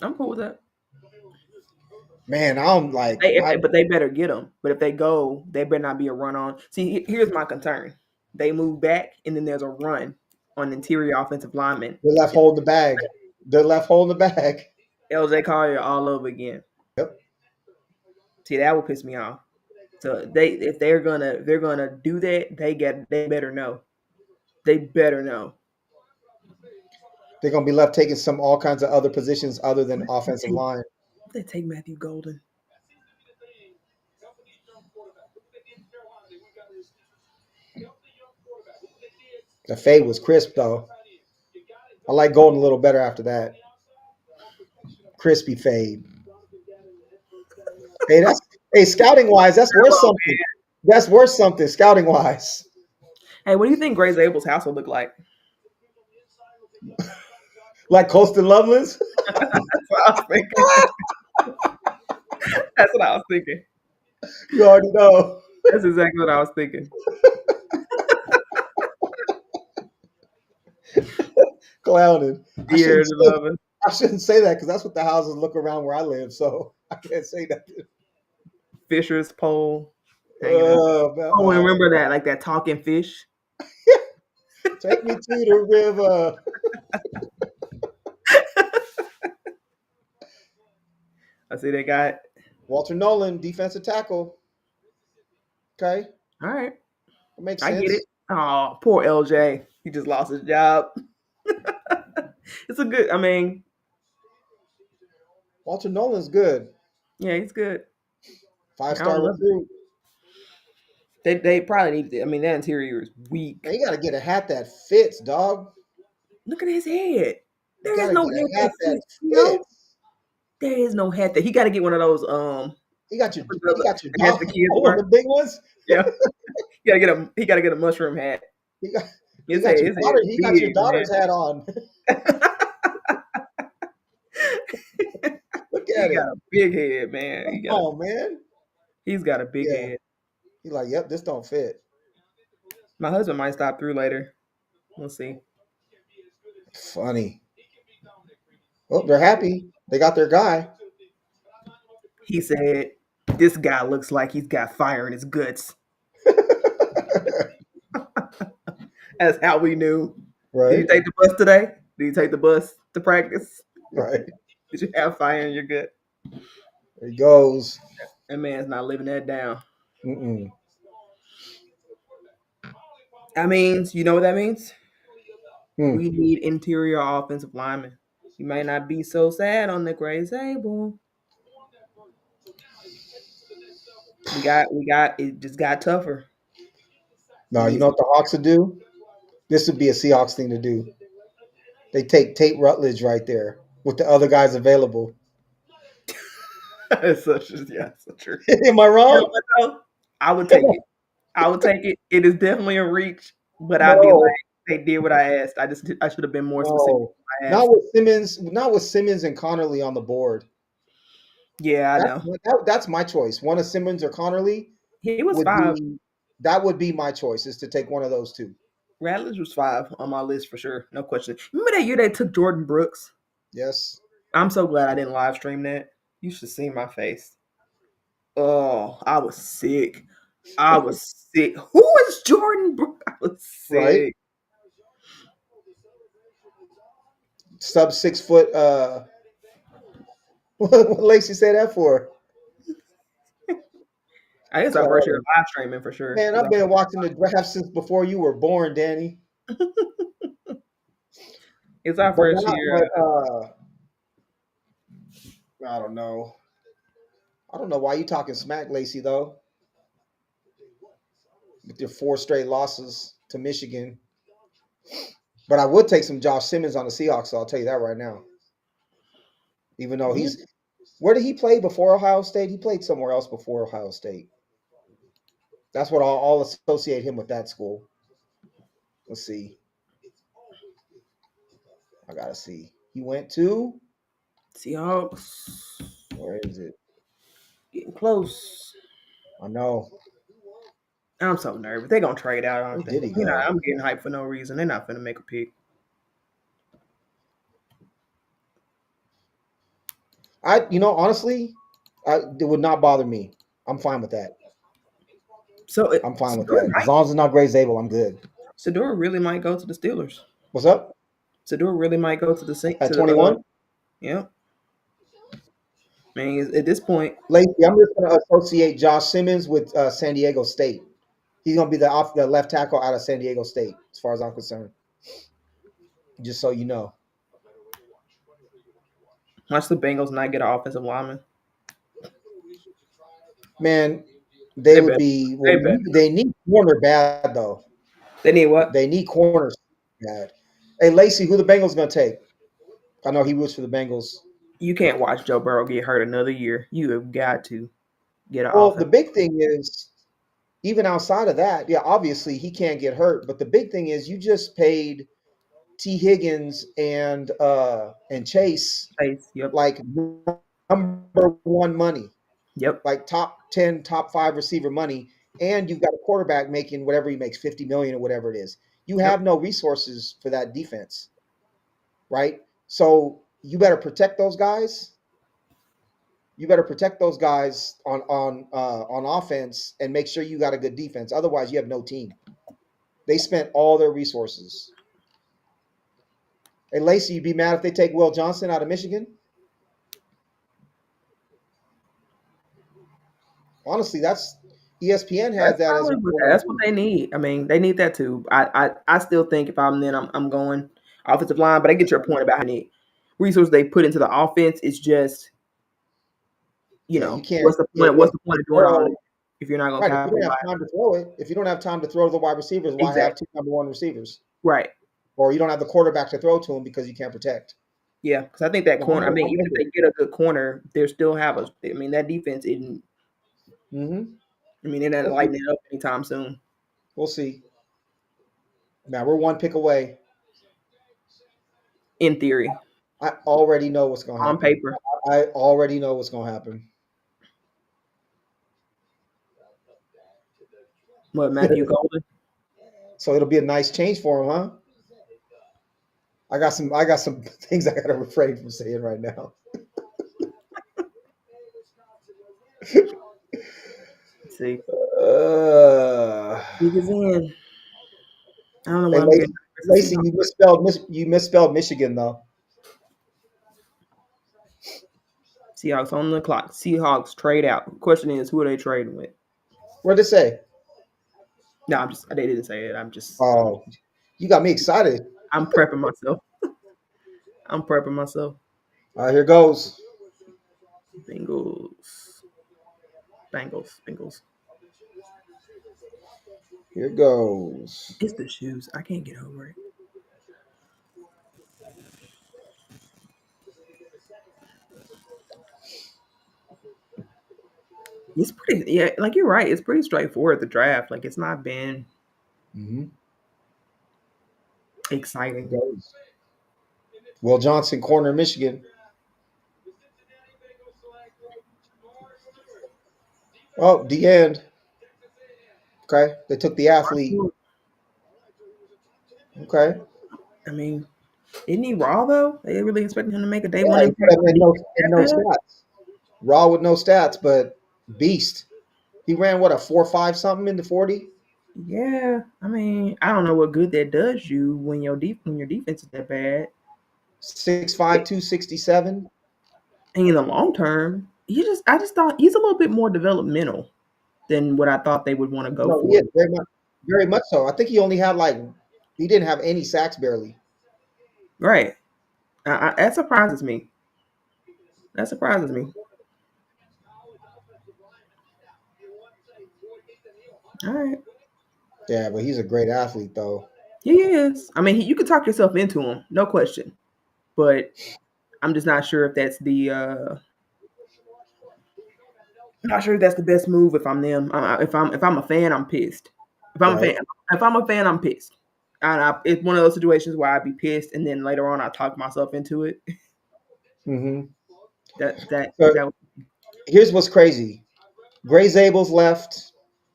I'm cool with that. Man, I'm like, But they better get them. But if they go, they better not be a run on. See, here's my concern. They move back, and then there's a run on interior offensive linemen. they're left holding the bag. They're left holding the bag. LJ Collier all over again. Yep. See, that would piss me off. So they if they're gonna do that, they better know. They better know. They're gonna be left taking some all kinds of other positions other than What if offensive line. they take Matthew Golden? The fade was crisp though. I like Golden a little better after that. Crispy fade. Hey, that's hey, scouting wise, that's worth Come on, something. That's worth something, scouting wise. man. Hey, what do you think Grace Abel's house will look like? Like Colston Loveland's. That's what I was thinking. That's what I was thinking. You already know. That's exactly what I was thinking. Clowning. Dear to loving. I shouldn't say that because that's what the houses look around where I live, so I can't say that. Fisher's pole hanging out. Man, Oh, and remember that, like that talking fish? take me to the river. I see they got. Walter Nolan, defensive tackle. Okay, All right. that makes I get it. sense. Oh, poor LJ. He just lost his job. It's a good, I mean, Walter Nolan's good. yeah, he's good. I 5-star don't love it. recruit. They probably need to, I mean, that interior is Man, weak. you gotta get a hat that fits, dog. Look at his head. You There is gotta no get hat a that hat that fits, you know? fits. There is no hat that he got to get one of those He got your I guess dog the kids one wear. of the big ones. Yeah. He gotta get a mushroom hat. He got His head is he got your big, daughter's hat on. man. Look He at it. got a big head, man. Come on, man. He's got a big Yeah. head. He's like, yep, this don't fit. My husband might stop through later. We'll see. Funny. Oh, they're happy. They got their guy. He said, "This guy looks like he's got fire in his guts." That's how we knew. Did you Right, take the bus today? Did you take the bus to practice? right. Did you have fire in your gut? There he goes. That man's not living that down. Mm-mm. That means, you know what that means? Hmm. We need interior offensive linemen. You might not be so sad on the gray table. It just got tougher. We Now, you need know what the Hawks would do? This would be a Seahawks thing to do. They take Tate Rutledge right there with the other guys available. it's such yeah, so true. Am I You know wrong? what though? I would take it. I would take it. It is definitely a reach, but I'd be like, No, they did what I asked. I should have been more specific no. when I Not asked. with Simmons. Not with Simmons and Connerly on the board. Yeah, I That's know. that's my choice. One of Simmons or Connerly He was would 5. be that would be my choice is to take one of those two. Radley was 5 on my list for sure. No question. Remember that year they took Jordan Brooks? Yes. I'm so glad I didn't live stream that. You should see my face. Oh, I was sick. I was sick. Who is Jordan Brooks? I was Right. sick. Sub 6 foot. What Lacey say that for? I think it's our first year of Oh, live streaming for sure. man, I've been watching the draft since before you were born, Danny. It's our But first not, year. but I don't know. I don't know why you talking smack, Lacey, though, with your 4 straight losses to Michigan. But I would take some Josh Simmons on the Seahawks, so I'll tell you that right now. Even though Yeah. he's where did he play before Ohio State? He played somewhere else before Ohio State. That's what I'll associate him with that school. Let's see. I gotta see. He went to Seahawks where is it? getting close. I know. I'm so nervous. They're gonna trade out, Where aren't they? did he go? I'm getting hyped for no reason. They're not gonna make a pick. Honestly, it would not bother me. I'm fine with that. So I'm fine with that. As long as it's not Grace Abel, I'm good. Sador really might go to the Steelers. What's up? Sador really might go to At the 21? yeah. Man, at this point, Lacey, I'm just going to associate Josh Simmons with San Diego State. He's going to be the left tackle out of San Diego State, as far as I'm concerned. Just so you know. watch the Bengals not get an offensive lineman. Man, they They would better. be They well. better. They need corner bad though. They need what? They need corners bad. Hey, Lacey, who the Bengals going to take? I know he roots for the Bengals. You can't watch Joe Burrow get hurt another year. You have got to get an Well, the offense. big thing is even outside of that, yeah, obviously he can't get hurt. But the big thing is you just paid T. Higgins and Chase Chase. Yep. like number 1 money, Yep. like top 10, top 5 receiver money, and you've got a quarterback making whatever he makes, 50 million or whatever it is. You Yep. have no resources for that defense, right? So you better protect those guys. You better protect those guys on offense and make sure you got a good defense. Otherwise, you have no team. They spent all their resources. Hey, Lacey, you'd be mad if they take Will Johnson out of Michigan? Honestly, that's ESPN has that as one of the That's what they moves. need. I mean, they need that too. I still think if I'm then I'm going offensive line, but I get your point about how many resources they put into the offense. It's just Yeah, you can't. what's the Yeah, point? yeah. What's the point of doing all this Throw if you're not going to right. If you don't have capitalize? time to throw it, if you don't have time to throw to the wide receivers, why have Exactly. two number 1 receivers? Right. Or you don't have the quarterback to throw to them because you can't protect. Yeah, because I think that No, corner. I mean, I'm even with if it. they get a good corner, they still have a. I mean, that defense isn't. Mm-hmm. I mean, they're not We'll lighting see. it up anytime soon. We'll see. Now we're 1 pick away. In theory, I already know what's going to on happen. paper, I already know what's going to happen. what Matthew Golden? So it'll be a nice change for him, huh? I got some things I got to refrain from saying right now. Let's see. Uh, League is in. I don't know hey, why I'm getting nervous. Lacey, you misspelled Michigan though. Seahawks on the clock. Seahawks trade out. Question is, who are they trading with? What'd it say? No, I'm just. They didn't say it. I'm just. Oh, you got me excited. I'm prepping myself. I'm prepping myself. All right, here goes. Bengals. Bengals. Bengals. Here goes. It's the shoes. I can't get over it. It's pretty. Yeah, like you're right. It's pretty straightforward. The draft. Like it's not been Mm-hmm. Here exciting. goes. Will Johnson, corner, Michigan. Oh, the end. Okay, they took the athlete. Okay. I mean, isn't he raw though? They really expecting him to make a day one Yeah, he impact put on him in defense no that bad? stats. Raw with no stats, but beast. He ran what, a 4.5 something in the 40? Yeah. I mean, I don't know what good that does you when your defense is that bad. 6'5", 267. And in the long term, I just thought he's a little bit more developmental than what I thought they would want to go No, he for. is very much so. I think he only had he didn't have any sacks barely. Right. That surprises me. That surprises me. All right. Yeah, but he's a great athlete though. He is. I mean, you could talk yourself into him, no question. But I'm just not sure if that's the not sure if that's the best move. If I'm them, if I'm a fan, I'm pissed. If I'm a Right. fan, if I'm a fan, I'm pissed. And it's one of those situations where I'd be pissed, and then later on I talk myself into it. Mm-hmm. That So that here's what's crazy. Gray Zabel's left.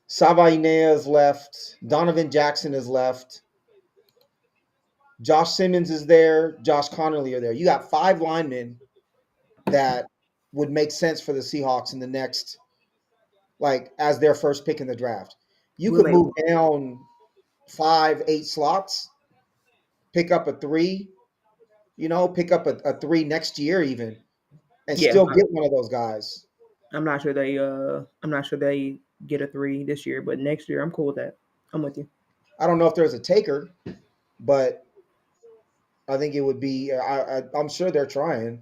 Savainea is left. Donovan Jackson is left. Josh Simmons is there. Josh Connerly are there. You got 5 linemen that would make sense for the Seahawks in the next, as their first pick in the draft. You will could make move down 5, 8 slots, pick up a 3, pick up a 3 next year even, and yeah. still get one of those guys. I'm not sure they get a 3 this year, but next year I'm cool with that. I'm with you. I don't know if there's a taker, but I think it would be. I'm sure they're trying.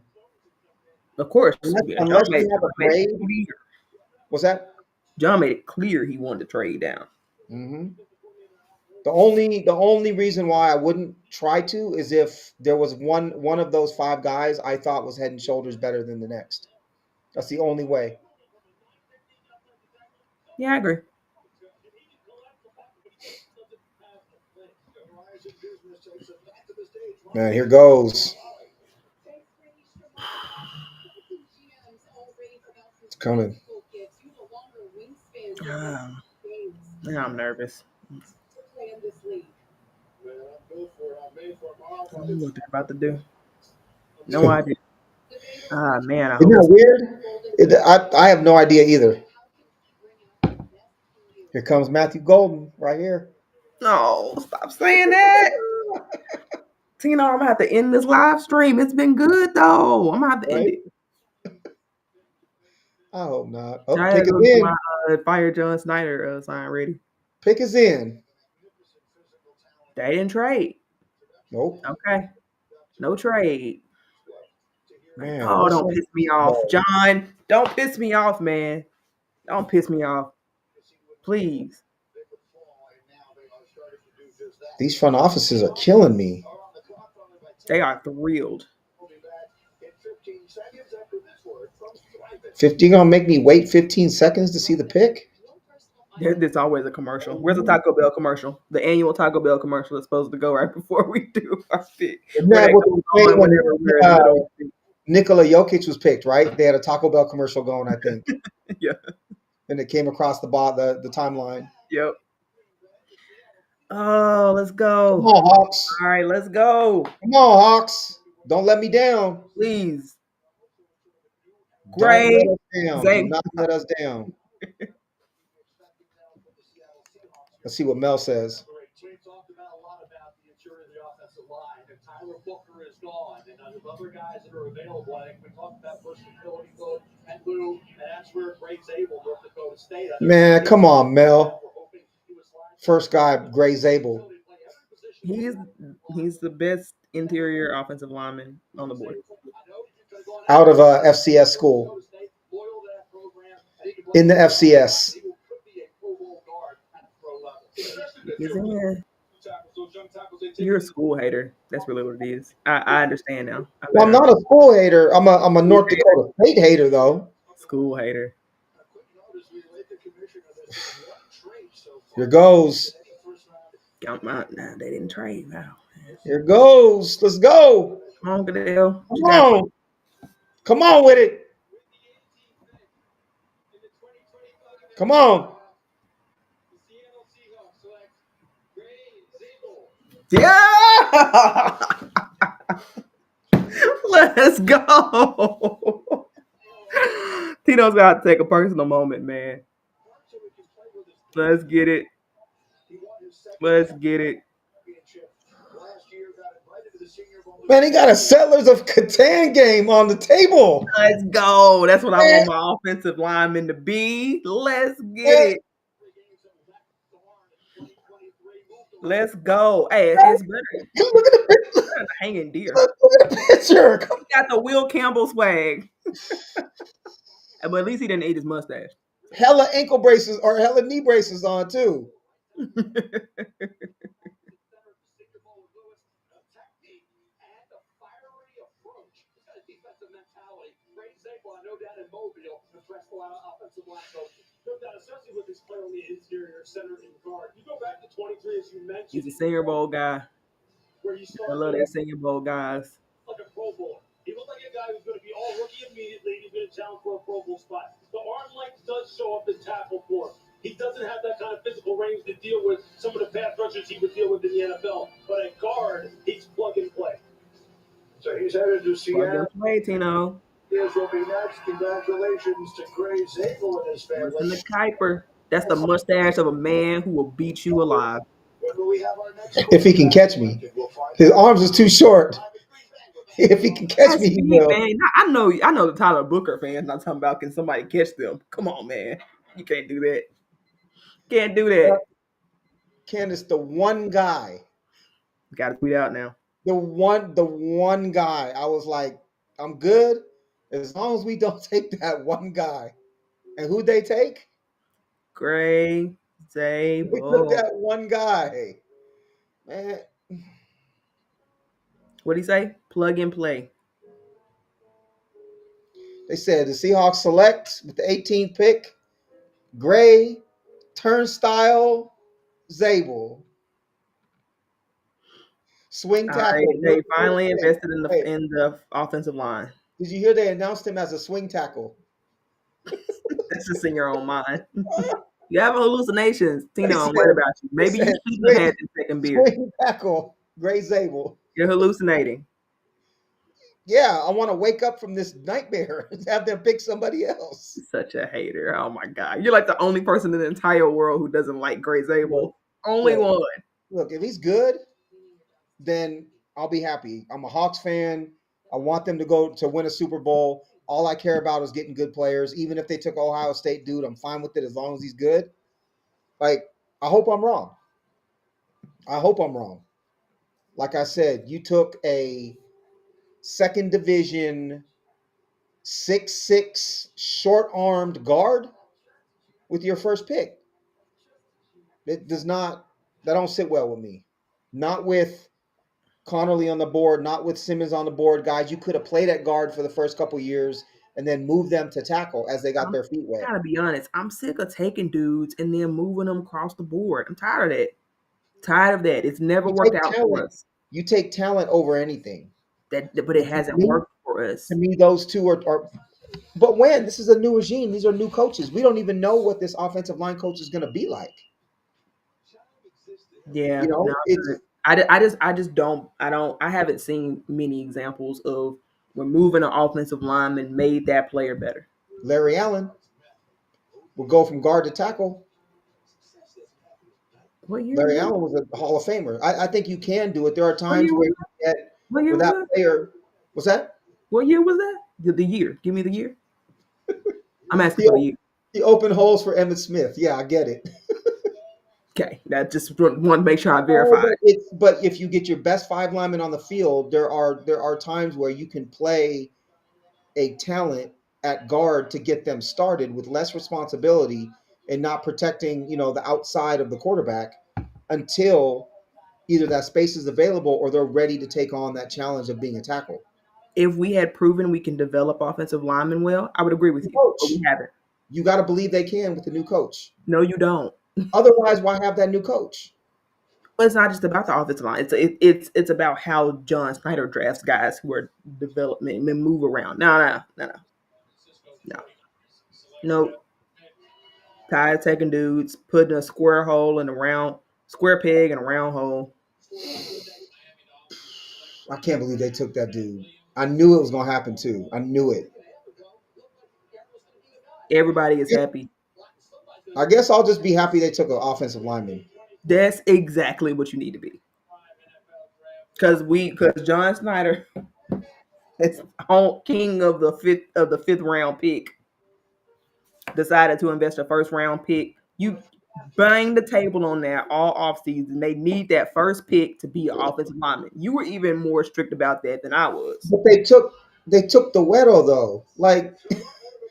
Of course, Unless, yeah, unless you have a Made it grade. clear. What's that? John made it clear he wanted to trade down. Hmm. The only reason why I wouldn't try to is if there was one of those 5 guys I thought was head and shoulders better than the next. That's the only way. Yeah, I agree. Man, here goes. It's coming. Um, now I'm nervous. I don't know what they're about to do. No Isn't idea. Ah, man, I hope that it's weird? I have no idea either. Here comes Matthew Golden right here. no. Stop saying that, Tino. I'm gonna have to end this live stream. It's been good though. I'm gonna have to end Right? it. I hope not. Oh, I pick gotta is go get my in. Fire John Snyder sign ready. Pick is in. They didn't trade. Nope. Okay, no trade. Man, Oh, where's don't some? piss me off, John. Don't piss me off, man. Don't piss me off, please. These front offices are killing me. They are thrilled. 50 gonna make me wait 15 seconds to see the pick? There's always a commercial. Where's the Taco Bell commercial? The annual Taco Bell commercial is supposed to go right before we do our pick, Isn't where that that what goes they say on whenever we're in the middle of the Nikola Jokic was picked, right? They had a Taco Bell commercial going, I think, pick. Yeah. and it came across the timeline. Yep. Oh, let's Come go. on, Hawks. All right, let's go. Come on, Hawks. Don't let me down. Please. Don't let Gray us down. Do Zay. not let us down. Let's see what Mel says. Man, come on, Mel. First guy, Gray Zabel, He's he's the best interior offensive lineman on the board. out of FCS school in the FCS. He's in. You're a school hater. That's really what it is. I understand now. I Well, I'm better not a school hater. I'm a school North hater. Dakota State hater though. School hater. Here goes. Nah, they didn't trade. Wow. Here goes. Let's go. Come on, Goodell. What Come you got? on. Come on with it. Come on. Yeah. Let's go. Tino's got to take a personal moment, man. Let's get it. Let's get it. Man, he got a Settlers of Catan game on the table. Let's go. That's what I Man, want my offensive lineman to be. Let's get man, it. Let's go. Hey, it's better. look at the Better than a hanging deer. look at the picture. He got the Will Campbell swag. But at least he didn't eat his mustache. Hella ankle braces or hella knee braces on too. He's a Senior Bowl guy. I love that Senior Bowl guys. Plug and play, Tino. Listen to Kuiper. That's the mustache of a man who will beat you alive. If he can catch me, his arms is too short. If he can catch That's me, he speed, will. man. I know the Tyler Booker fans not talking about can somebody catch them. Come on, man. You can't do that. Can't do that. Candace, the one guy, Got to tweet out now. the one guy. I was like, I'm good as long as we don't take that one guy. And who they take? Gray We took Zabel. that one guy. Man, What'd he say? Plug and play. they said the Seahawks select with the 18th pick, Gray, Turnstile, Zabel. Swing All right. tackle. They Wait, finally wait, invested in wait. the offensive line. Did you hear they announced him as a swing tackle? That's just in your own mind. You have hallucinations. They Tino, I'm said, worried about you. they Maybe you said shouldn't have swing, had this second beer. swing tackle, Gray Zabel. You're hallucinating. Yeah, I want to wake up from this nightmare and have them pick somebody else. Such a hater. Oh my god. You're like the only person in the entire world who doesn't like Gray Look, Zabel. Only look, one. look, if he's good, then I'll be happy. I'm a Hawks fan. I want them to go to win a Super Bowl. All I care about is getting good players. Even if they took Ohio State dude, I'm fine with it as long as he's good. Like, I hope I'm wrong. I hope I'm wrong. Like I said, you took a second division 6'6" short armed guard with your first pick. It does not, that don't sit well with me. Not with Connerly on the board, not with Simmons on the board. Guys, you could have played at guard for the first couple years and then moved them to tackle as they got I'm their feet wet. gotta be honest. I'm sick of taking dudes and then moving them across the board. I'm tired of that. Tired of that. It's never You worked take out for talent. us. You take talent over anything. But it To hasn't me, worked for us. to me those two are but when this is a new regime, these are new coaches. We don't even know what this offensive line coach is going to be like. Yeah, You no, know, it's I just don't. I haven't seen many examples of Removing an offensive lineman made that player better. Larry Allen will go from guard to tackle. What year was Larry that? Allen was a Hall of Famer. I think you can do it. There are What times year where was you that? get What year where was that that? player. What's that? What year was that? The year. Give me the year. I'm asking He for the year. he opened holes for Emmett Smith. Yeah, I get it. Okay, that just want to make sure I Oh, verified. but if you get your best five linemen on the field, there are times where you can play a talent at guard to get them started with less responsibility and not protecting, the outside of the quarterback until either that space is available or they're ready to take on that challenge of being a tackle. If we had proven we can develop offensive linemen well, I would agree with you, but we Coach, haven't. you got to believe they can with the new coach. No, you don't. Otherwise, why have that new coach? But it's not just about the offensive line. It's about how John Snyder drafts guys who are development and move around. No. No. Tired taking dudes, putting a square hole in a round square peg in a round hole. I can't believe they took that dude. I knew it was going to happen too. I knew it. Everybody is happy. I guess I'll just be happy they took an offensive lineman. That's exactly what you need to be. Because John Snyder is king of the fifth round pick, decided to invest a first round pick. You bang the table on that all offseason. They need that first pick to be an offensive lineman. You were even more strict about that than I was. But they took the Weddle though. Like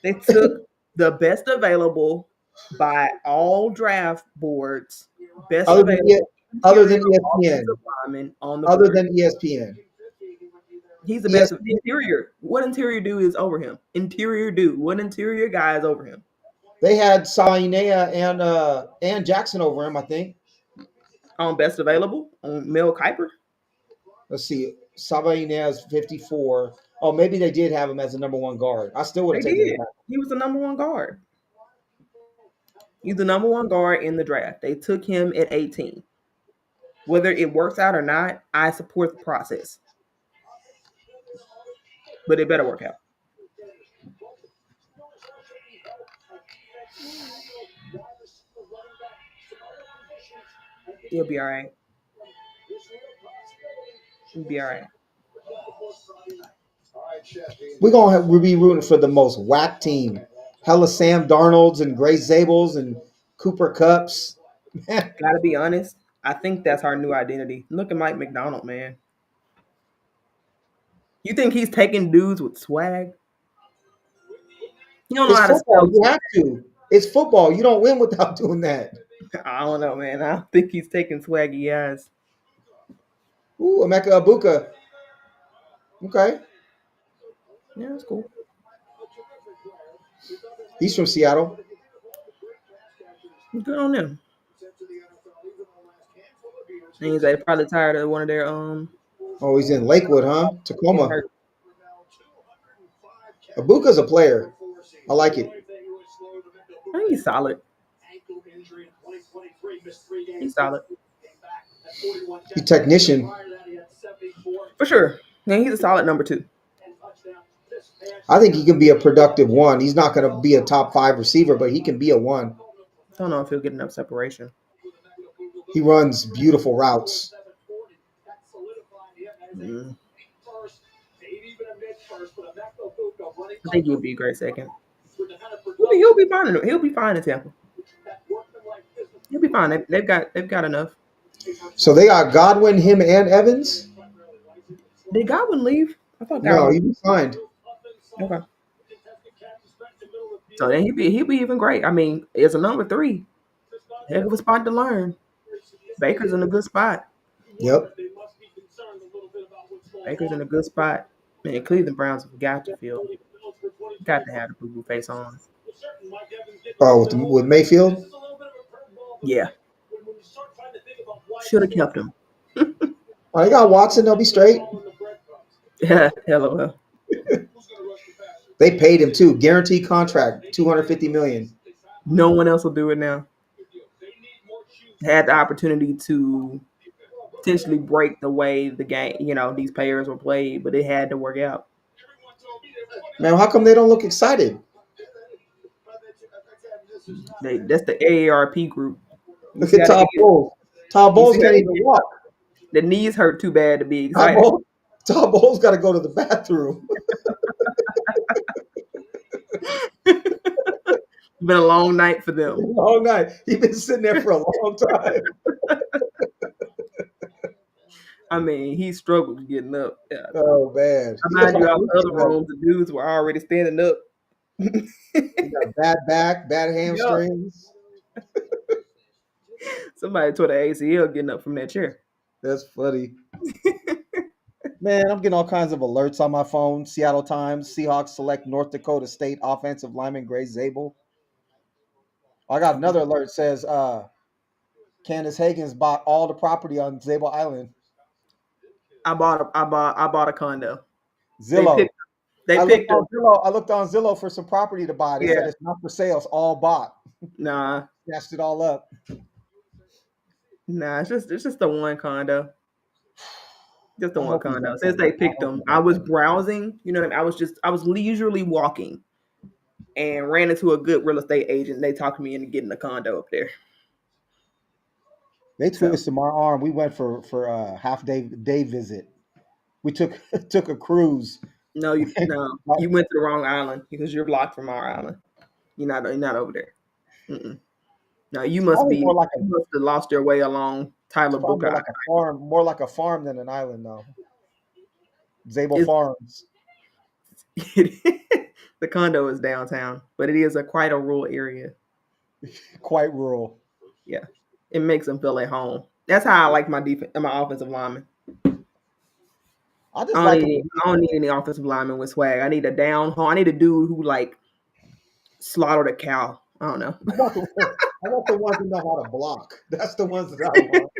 They took the best available by all draft boards, best other than available other than interior ESPN, offensive lineman on the other board. than ESPN, He's the best ESPN. interior. What interior dude is over him? Interior dude. What interior guy is over him? They had Sainea and Jackson over him. I think. On best available? On Mel Kiper? Let's see. Sainea is 54. Oh, maybe they did have him as the number one guard. I still would They have taken him did. back. He was the number one guard. He's the number one guard in the draft. They took him at 18. Whether it works out or not, I support the process. But it better work out. He'll be all right. He'll be all right. We'll be rooting for the most whack team. Hella Sam Darnolds and Grace Zables and Cooper Cups. Gotta be honest. I think that's our new identity. Look at Mike McDonald, man. You think he's taking dudes with swag? You don't know It's how to football. spell You swag. have to. It's football. You don't win without doing that. I don't know, man. I don't think he's taking swaggy ass. Ooh, Emeka Abuka. Okay. Yeah, that's cool. He's from Seattle. Good on them. And he's like probably tired of one of their Oh, he's in Lakewood, huh? getting Tacoma. hurt. Abuka's a player. I like it. I think he's solid. He's solid. He's technician. For sure. Yeah, he's a solid number two. I think he can be a productive one. He's not going to be a top five receiver, but he can be a one. Don't know if he'll get enough separation. He runs beautiful routes. Mm. I think he'll be a great second. He'll be fine. He'll be fine in Tampa. He'll be fine. They've got enough. So they got Godwin, him, and Evans. Did Godwin leave? I thought No, Godwin. he was signed. Okay. So then he'll be even great. I mean, as a number three, heck of a spot to learn. Baker's in a good spot. Yep. Baker's in a good spot. Man, Cleveland Browns have got to have the boo boo face on. Oh, with Mayfield. Yeah, should have kept him. Oh, they got Watson. They'll be straight. Yeah, LOL. They paid him too. Guaranteed contract, $250 million. No one else will do it now. Had the opportunity to potentially break the way the game, these players were played, but it had to work out. Man, how come they don't look excited? That's the AARP group. You Look see at how they Todd Bowles. Todd you Bowles see how can't they even walk. the knees hurt too bad to be Todd excited. Bowles, Todd Bowles got to go to the bathroom. It's been a long night for them. All night. He's been sitting there for a long time. I mean, he struggled getting up. Yeah. Oh man, I he looked mind like you, out Luke the other tonight. rooms, the dudes were already standing up. He got a bad back, bad Yup. hamstrings. Somebody tore the ACL getting up from that chair. That's funny. Man, I'm getting all kinds of alerts on my phone. Seattle Times, Seahawks select North Dakota State offensive lineman Grace Zabel. I got another alert says Candace Hagens bought all the property on Zabel Island. I bought a condo. They Zillow. picked they I looked picked on them. Zillow. I looked on Zillow for some property to buy. They said Yeah. it's not for sale. It's all bought. Nah. Snatched it all up. Nah, it's just the one condo. Just the I one hope he condo. likes Since it. they I picked hope he them, I likes was it. browsing. You know what I mean? I was leisurely walking and ran into a good real estate agent. They talked me into getting a condo up there. They So twisted my arm. We went for a half day visit. We took took a cruise. you went to the wrong island because you're blocked from our island. You're not over there. Mm-mm. No, It's probably you must have lost your way along Tyler more Buckeye. like a farm, more like a farm than an island, though. Zabel It's Farms, the condo is downtown, but it is quite a rural area. quite rural. Yeah, it makes them feel at home. That's how I like my offensive lineman. I just like them. I don't need any offensive lineman with swag. I need a down home. I need a dude who like slaughtered a cow. I don't know. I want the ones who know how to block. That's the ones that I want.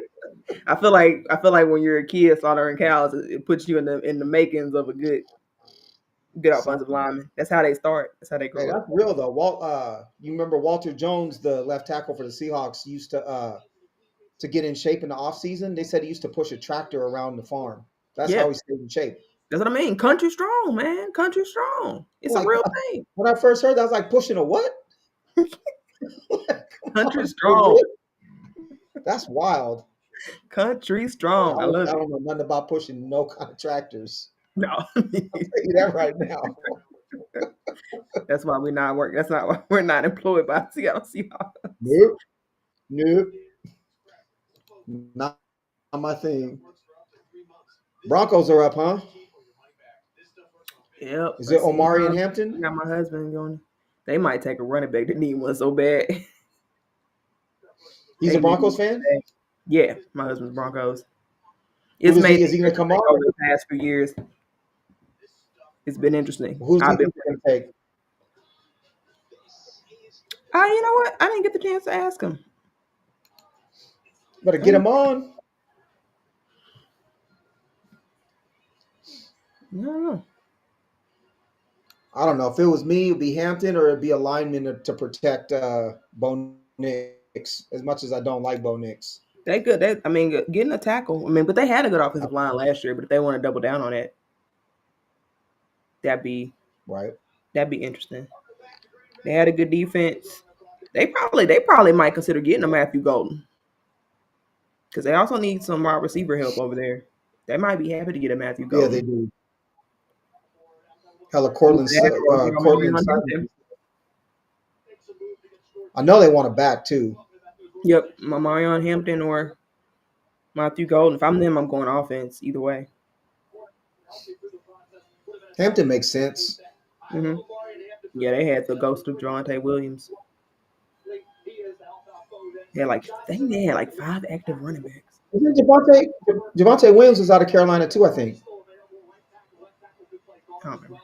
I feel like when you're a kid slaughtering cows, it puts you in the makings of a good offensive Something. lineman. That's how they start. That's how they Hey, grow up. that's real though. You remember Walter Jones, the left tackle for the Seahawks, used to get in shape in the offseason. They said he used to push a tractor around the farm. That's Yeah, how he stayed in shape. that's what I mean. Country strong, man. Country strong. It's a Like real thing. when I first heard that, I was like, pushing a what? Come Country on, strong. that's wild. Country strong. I love I it. don't know nothing about pushing no kind of tractors. No, I'll tell you that right now. that's why we're not working. That's not why we're not employed by Seattle Seahawks. Nope, nope, not my thing. Broncos are up, huh? Yep. Is it Let's see. Omari and I Hampton? got my husband going. They might take a running back. They need one so bad. He's They a need one Broncos so fan. bad. Yeah, my husband's Broncos. Who It's does made he? me Is he going to come interesting over on? the past few years. It's been interesting. Who does he I've been. think they're going to take? You know what? I didn't get the chance to ask him. Better I get didn't- him on. I don't know. I don't know. If it was me, it'd be Hampton or it'd be a lineman to protect Bo Nix. As much as I don't like Bo Nix, They good. I mean, getting a tackle. I mean, but they had a good offensive line last year. But if they want to double down on it, that'd be right? that'd be interesting. They had a good defense. They probably might consider getting a Matthew Golden because they also need some wide receiver help over there. They might be happy to get a Matthew Yeah, they Golden. do. Hella Either that or Cortland Marion Sutton. Hampton. I know they want a back too. Yep, Marion Hampton or Matthew Golden. If I'm them, I'm going offense either way. Hampton makes sense. hmm Yeah, they had the ghost of Javonte Williams. I think they had like 5 active running backs. Isn't Javante Williams is out of Carolina too? I think I don't remember.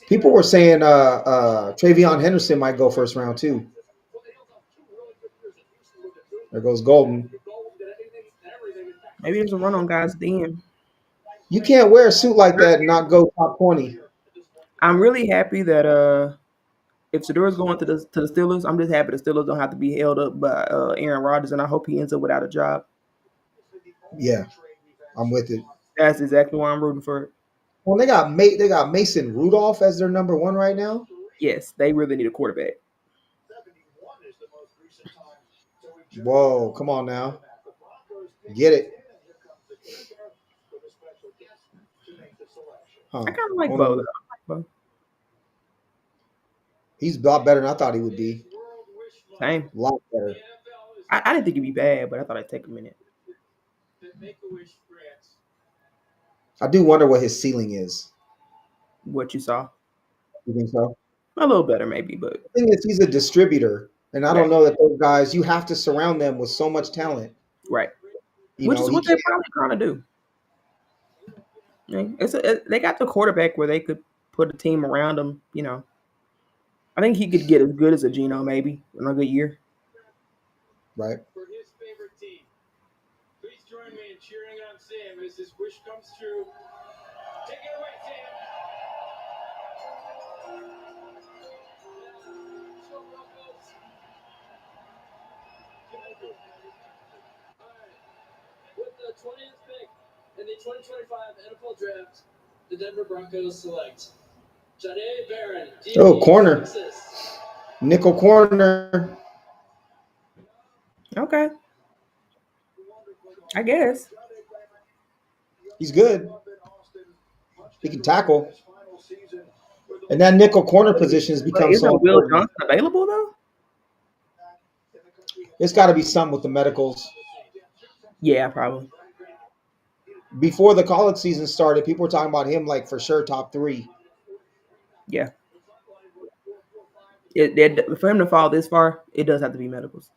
people were saying Travion Henderson might go first round too. There goes Golden. Maybe there's a run on guys then. You can't wear a suit like that and not go top 20. I'm really happy that if Shador's going to the Steelers, I'm just happy the Steelers don't have to be held up by Aaron Rodgers, and I hope he ends up without a job. Yeah, I'm with it. That's exactly why I'm rooting for it. Well, they got Mason Rudolph as their number one right now. Yes, they really need a quarterback. Whoa, come on now, get it, I huh? kind of like Oh Bo though. no, I like Bo. he's a lot better than I thought he would be. Same. A lot better. I didn't think he'd be bad, but I thought I'd take a minute. I do wonder what his ceiling is. What you saw, You think so? a little better maybe, but The thing is, he's a distributor, and I don't right, know that those guys. You have to surround them with so much talent. right. You Which know, is he what they're can't. probably trying to do. Yeah, they got the quarterback where they could put a team around him. I think he could get as good as a Geno maybe in a good year. Right. Oh, corner, nickel corner. Okay, I guess. He's good. He can tackle, and that nickel corner position has But become so isn't Will important. Johnson available though? It's got to be something with the medicals. Yeah, probably. Before the college season started, people were talking about him like for sure top three. Yeah. For him to fall this far, it does have to be medicals.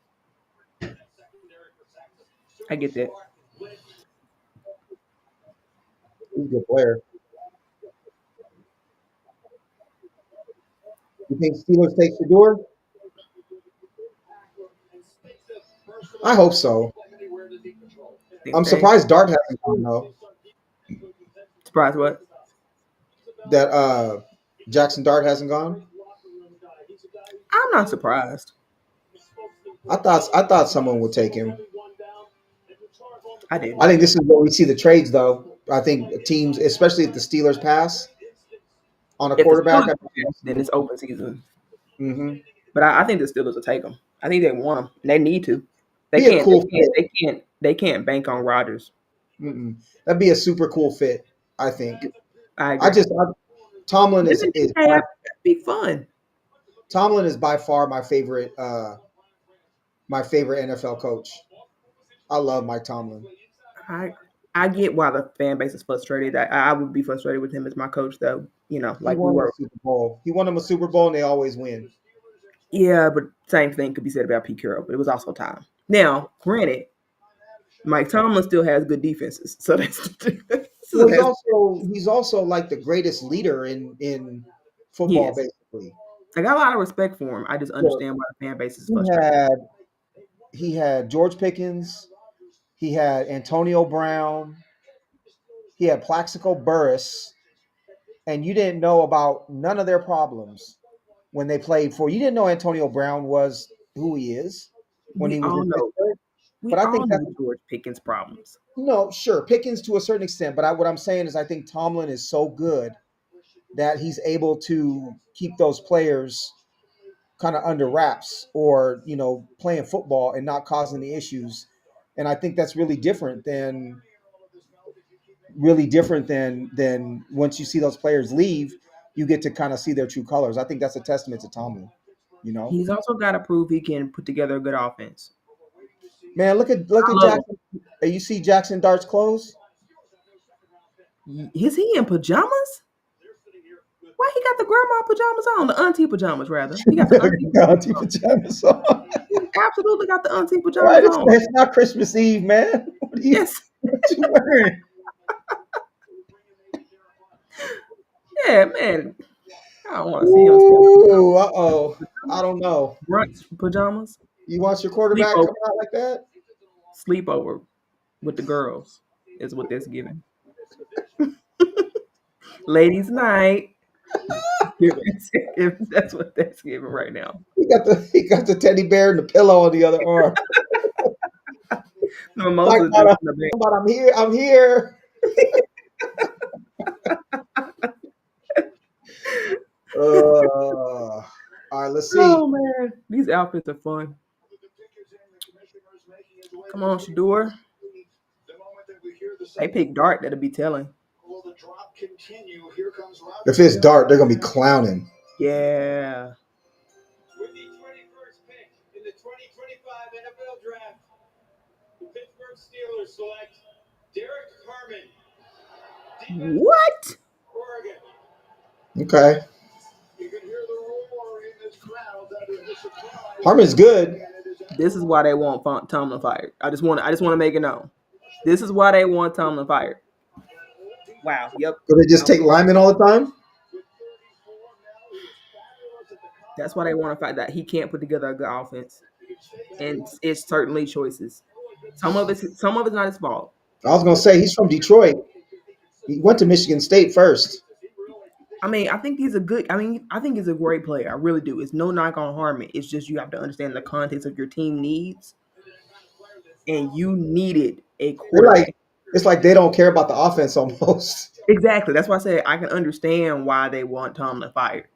I get that. He's a good player. You think Steelers take Shador? I hope so. Think I'm they surprised Dart hasn't gone though. surprise what? That Jackson Dart hasn't gone. I'm not surprised. I thought someone would take him. I I didn't. think this is where we see the trades though. I think teams, especially if the Steelers pass on a If the quarterback. Steelers pass, then it's open season. Mm-hmm. But I think the Steelers will take him. I think they want him. They need to. They Be a can't. They cool can't. fit. They can't. They can't bank on Rodgers. Mm-mm. That'd be a super cool fit. I think. I I agree. just Tomlin Them and is TK have be fun. Tomlin is by far my favorite NFL coach. I love Mike Tomlin. I I get why the fan base is frustrated. I would be frustrated with him as my coach, though. He Like we won him a were. Super Bowl. He won him a Super Bowl, and they always win. Yeah, but same thing could be said about Pete Carroll. But it was also time. Now, granted, Mike Tomlin still has good defenses, so that's so Well, that's he's also like the greatest leader in he football, is. basically. I got a lot of respect for him. I just So understand why the fan base is he frustrated. had he had George Pickens, he had Antonio Brown, he had Plaxico Burris, and you didn't know about none of their problems when they played for. You didn't know Antonio Brown was who he is when We he was all in know. Pittsburgh. We But I all think that's knew George Pickens' problems. no, sure, Pickens to a certain extent. But what I'm saying is, I think Tomlin is so good that he's able to keep those players kind of under wraps or playing football and not causing the issues. And I think that's really different than once you see those players leave, you get to kind of see their true colors. I think that's a testament to Tomlin. You know, He's also got to prove he can put together a good offense. man, look I at love him. Jackson. You see Jackson Dart's clothes? Is he in pajamas? Why he got the grandma pajamas on? The auntie pajamas, rather. He got the auntie pajamas Auntie on. pajamas on. He absolutely got the auntie Right, pajamas it's, on. it's not Christmas Eve, man. Yes. What you wearing? Yeah, man. I don't want to see him stand Ooh, uh-oh. I don't know. brunch pajamas. You want your quarterback Sleepover. coming out like that? Sleepover with the girls is what that's giving. Ladies' night. That's what that's giving right now. He got the teddy bear and the pillow on the other arm. Mimosa Talking just about, in the back. I'm here. I'm here. Let's see. Oh man, these outfits are fun. Come on, Shador. They pick Dart. That'll be telling. If it's dark, they're gonna be clowning. Yeah. What? Okay. Harmon's good. This is why they want Tomlin fired. I just want to make it known. This is why they want Tomlin fired. Wow. Yep. Do they just Okay. take linemen all the time? That's why they want to fight that he can't put together a good offense, and it's certainly choices. Some of it's not his fault. I was gonna say he's from Detroit. He went to Michigan State first. I mean, I think he's a good. I mean, I think he's a great player. I really do. It's no knock on Harmon. It's just you have to understand the context of your team needs, and you needed a They're like, quarterback. it's like they don't care about the offense almost. Exactly. That's why I said I can understand why they want Tomlin fired.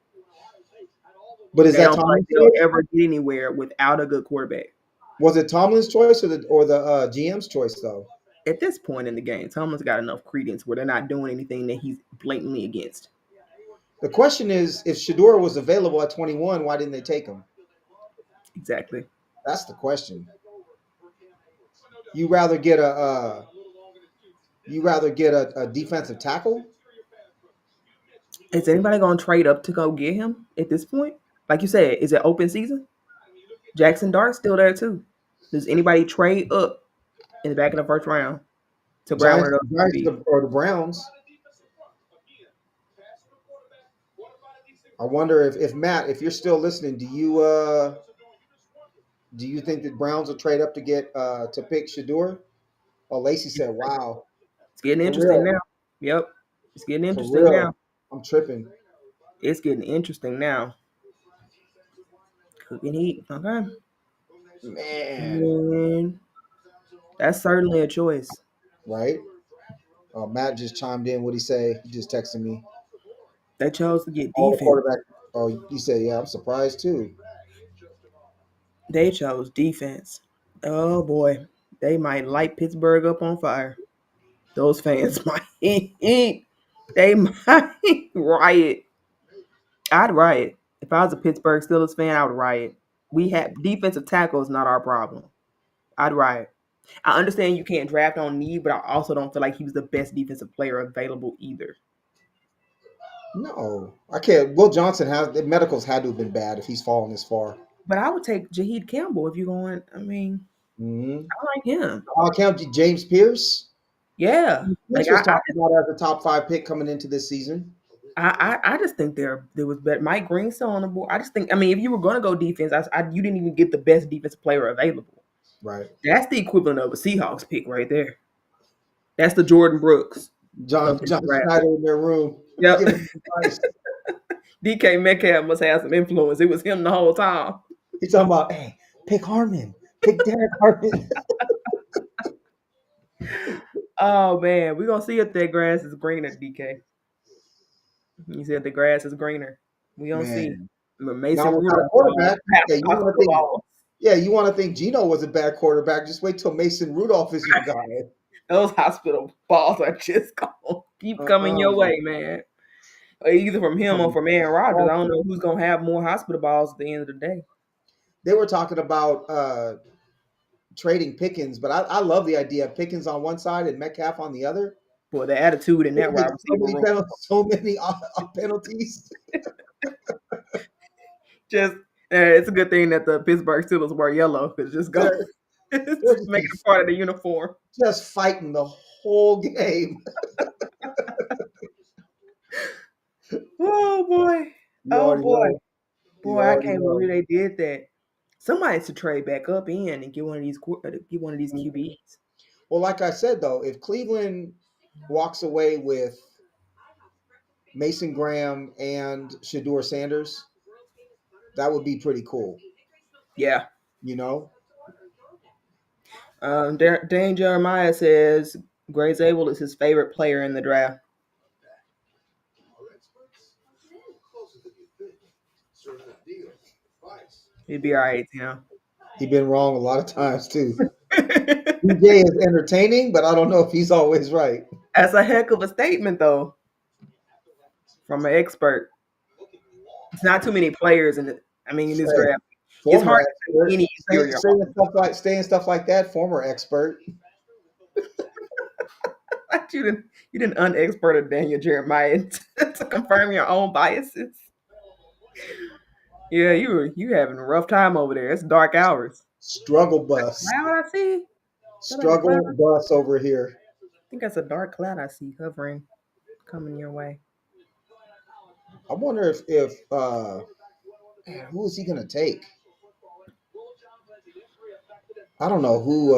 But is They that don't feel like Tomlin's they'll choice? ever get anywhere without a good quarterback. Was it Tomlin's choice or the GM's choice though? At this point in the game, Tomlin's got enough credence where they're not doing anything that he's blatantly against. The question is, if Shador was available at 21, why didn't they take him? Exactly. That's the question. You rather get a defensive tackle? Is anybody going to trade up to go get him at this point? Like you said, is it open season? Jackson Dart's still there too. Does anybody trade up in the back of the first round to grab one Giants, of those Giants QBs? or the Browns? I wonder if Matt, if you're still listening, do you think that Browns will trade up to get to pick Shador? Oh, Lacey said, "Wow, It's getting for interesting real, now. Yep. It's getting for interesting now. real." I'm tripping, It's getting interesting now. Cooking heat. Okay. man. And that's certainly a choice. Right? Matt just chimed in. What he say? He just texted me. They chose to get All the defense. quarterback. Oh, he said, "Yeah, I'm surprised too." They chose defense. Oh boy. They might light Pittsburgh up on fire. Those fans might they might riot. I'd riot. If I was a Pittsburgh Steelers fan, I would riot. We have defensive tackle is not our problem. I'd riot. I understand you can't draft on need, but I also don't feel like he was the best defensive player available either. No, I can't. Will Johnson has the medicals had to have been bad if he's fallen this far. But I would take Jaheed Campbell if you're going. I mean, Mm-hmm. I like him. Count James Pierce. Yeah, Pierce like was talked about as a top 5 pick coming into this season. I just think there was better. Mike Green's still on the board. I just think. I mean, if you were going to go defense, you didn't even get the best defensive player available. Right. That's the equivalent of a Seahawks pick right there. That's the Jordan Brooks of this John draft. Schneider in their room Yep. giving advice. DK Metcalf must have some influence. It was him the whole time. He's talking about, hey, pick Harmon, pick Derek Harmon. Oh man, we're gonna see if that grass is greener, DK. You said the grass is greener. We gonna see. Man, But now Mason without a Rudolph quarterback, had yeah, you want to hospital think, balls. yeah, you want to think Gino was a bad quarterback. Just wait till Mason Rudolph is your guy. Those hospital balls are just gonna keep coming Uh-uh. your way, man. Either from him or from Aaron Rodgers. I don't know who's gonna have more hospital balls at the end of the day. They were talking about trading Pickens, but I love the idea of Pickens on one side and Metcalf on the other. Boy, the attitude in They that make wide receiver room. so many penalties. Just it's a good thing that the Pittsburgh Steelers wear yellow because just go They're they're just, make it a part of the uniform. just fighting the whole game. Oh boy. You Oh already boy. know. You Boy, I already can't know. believe they did that. Somebody should trade back up in and get one of these QBs. Well, like I said though, if Cleveland walks away with Mason Graham and Shador Sanders, that would be pretty cool. Yeah. You know, Dane Jeremiah says Gray Zabel is his favorite player in the draft. It'd be all right, He's been wrong a lot of times too. DJ is entertaining, but I don't know if he's always right. That's a heck of a statement, though, from an expert. It's not too many players in this Hey, draft. It's former hard to take expert any inferior. saying stuff like that. Former expert. You didn't unexpert Daniel Jeremiah to confirm your own biases. Yeah, you having a rough time over there. It's dark hours. Struggle bus. Cloud I see. Is that like a cloud? Struggle bus over here. I think that's a dark cloud I see hovering, coming your way. I wonder if man, who is he gonna take? I don't know who.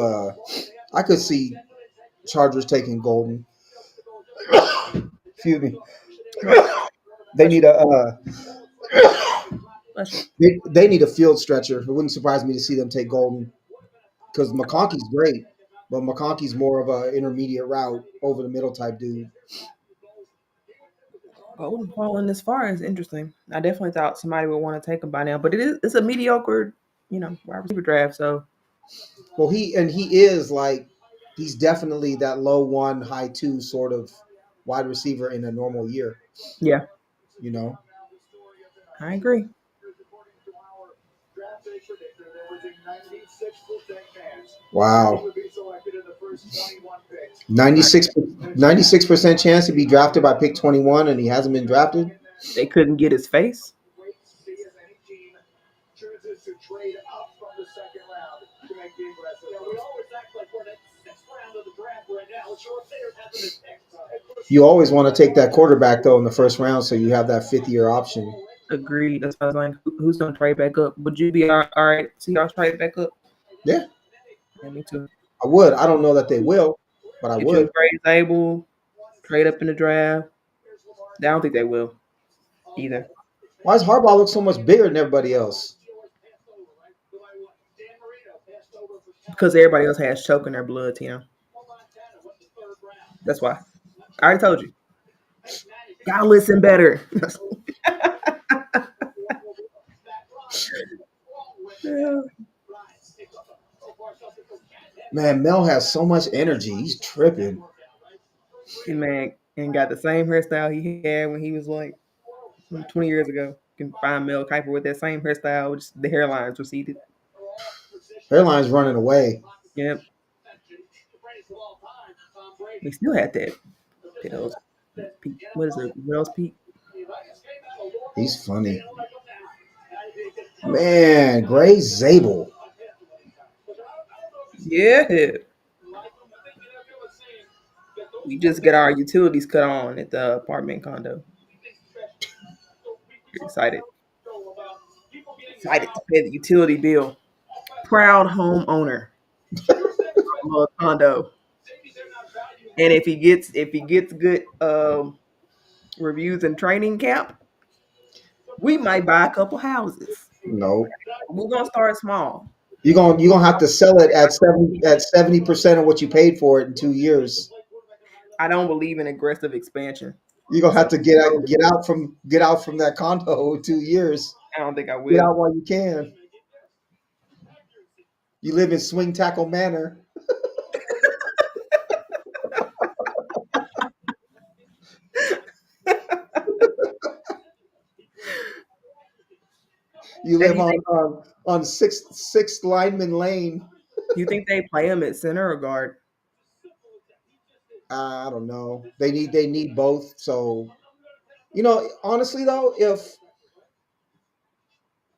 I could see Chargers taking Golden. Excuse me. Bless you. They Bless you. need a Bless you. they need a field stretcher. It wouldn't surprise me to see them take Golden because McConkey's great, but McConkey's more of a intermediate route over the middle type dude. Golden falling this far is interesting. I definitely thought somebody would want to take him by now, but it's a mediocre, wide receiver draft. So Well, he is like he's definitely that low one, high two sort of wide receiver in a normal year. yeah, You know, I agree. wow, 96% chance to be drafted by pick 21, and he hasn't been drafted. They couldn't get his face. You always want to take that quarterback though in the first round, so you have that fifth year option. Agreed. That's why I was like, who's gonna trade back up? Would you be all right? Seahawks trade back up? Yeah, Yeah, me too. I would. I don't know that they will, but I Get you a would. trade table, trade up in the draft. I don't think they will either Why does Harbaugh look so much bigger than everybody else? because everybody else has choke in their blood. That's why. I already told you. Gotta listen better. Yeah. Man, Mel has so much energy. He's tripping. And man, and got the same hairstyle he had when he was like 20 years ago. You can find Mel Kiper with that same hairstyle, just the hairlines receded. Hairline's running away. Yep. He still had that pills. Peak. What is it? Wells Peak? He's funny. Man, Gray Zabel. Yeah. We just get our utilities cut on at the apartment condo. You're excited. Excited to pay the utility bill. Proud homeowner of a condo. And if he gets good reviews in training camp, we might buy a couple houses. No. We're gonna start small. You're gonna have to sell it at 70% of what you paid for it in 2 years. I don't believe in aggressive expansion. You're gonna have So to get out from that condo in 2 years. I don't think I Get will. out while you can. You live in Swing Tackle Manor. You And live on sixth lineman lane. you think they play him at center or guard? I don't know. They need both. So honestly though,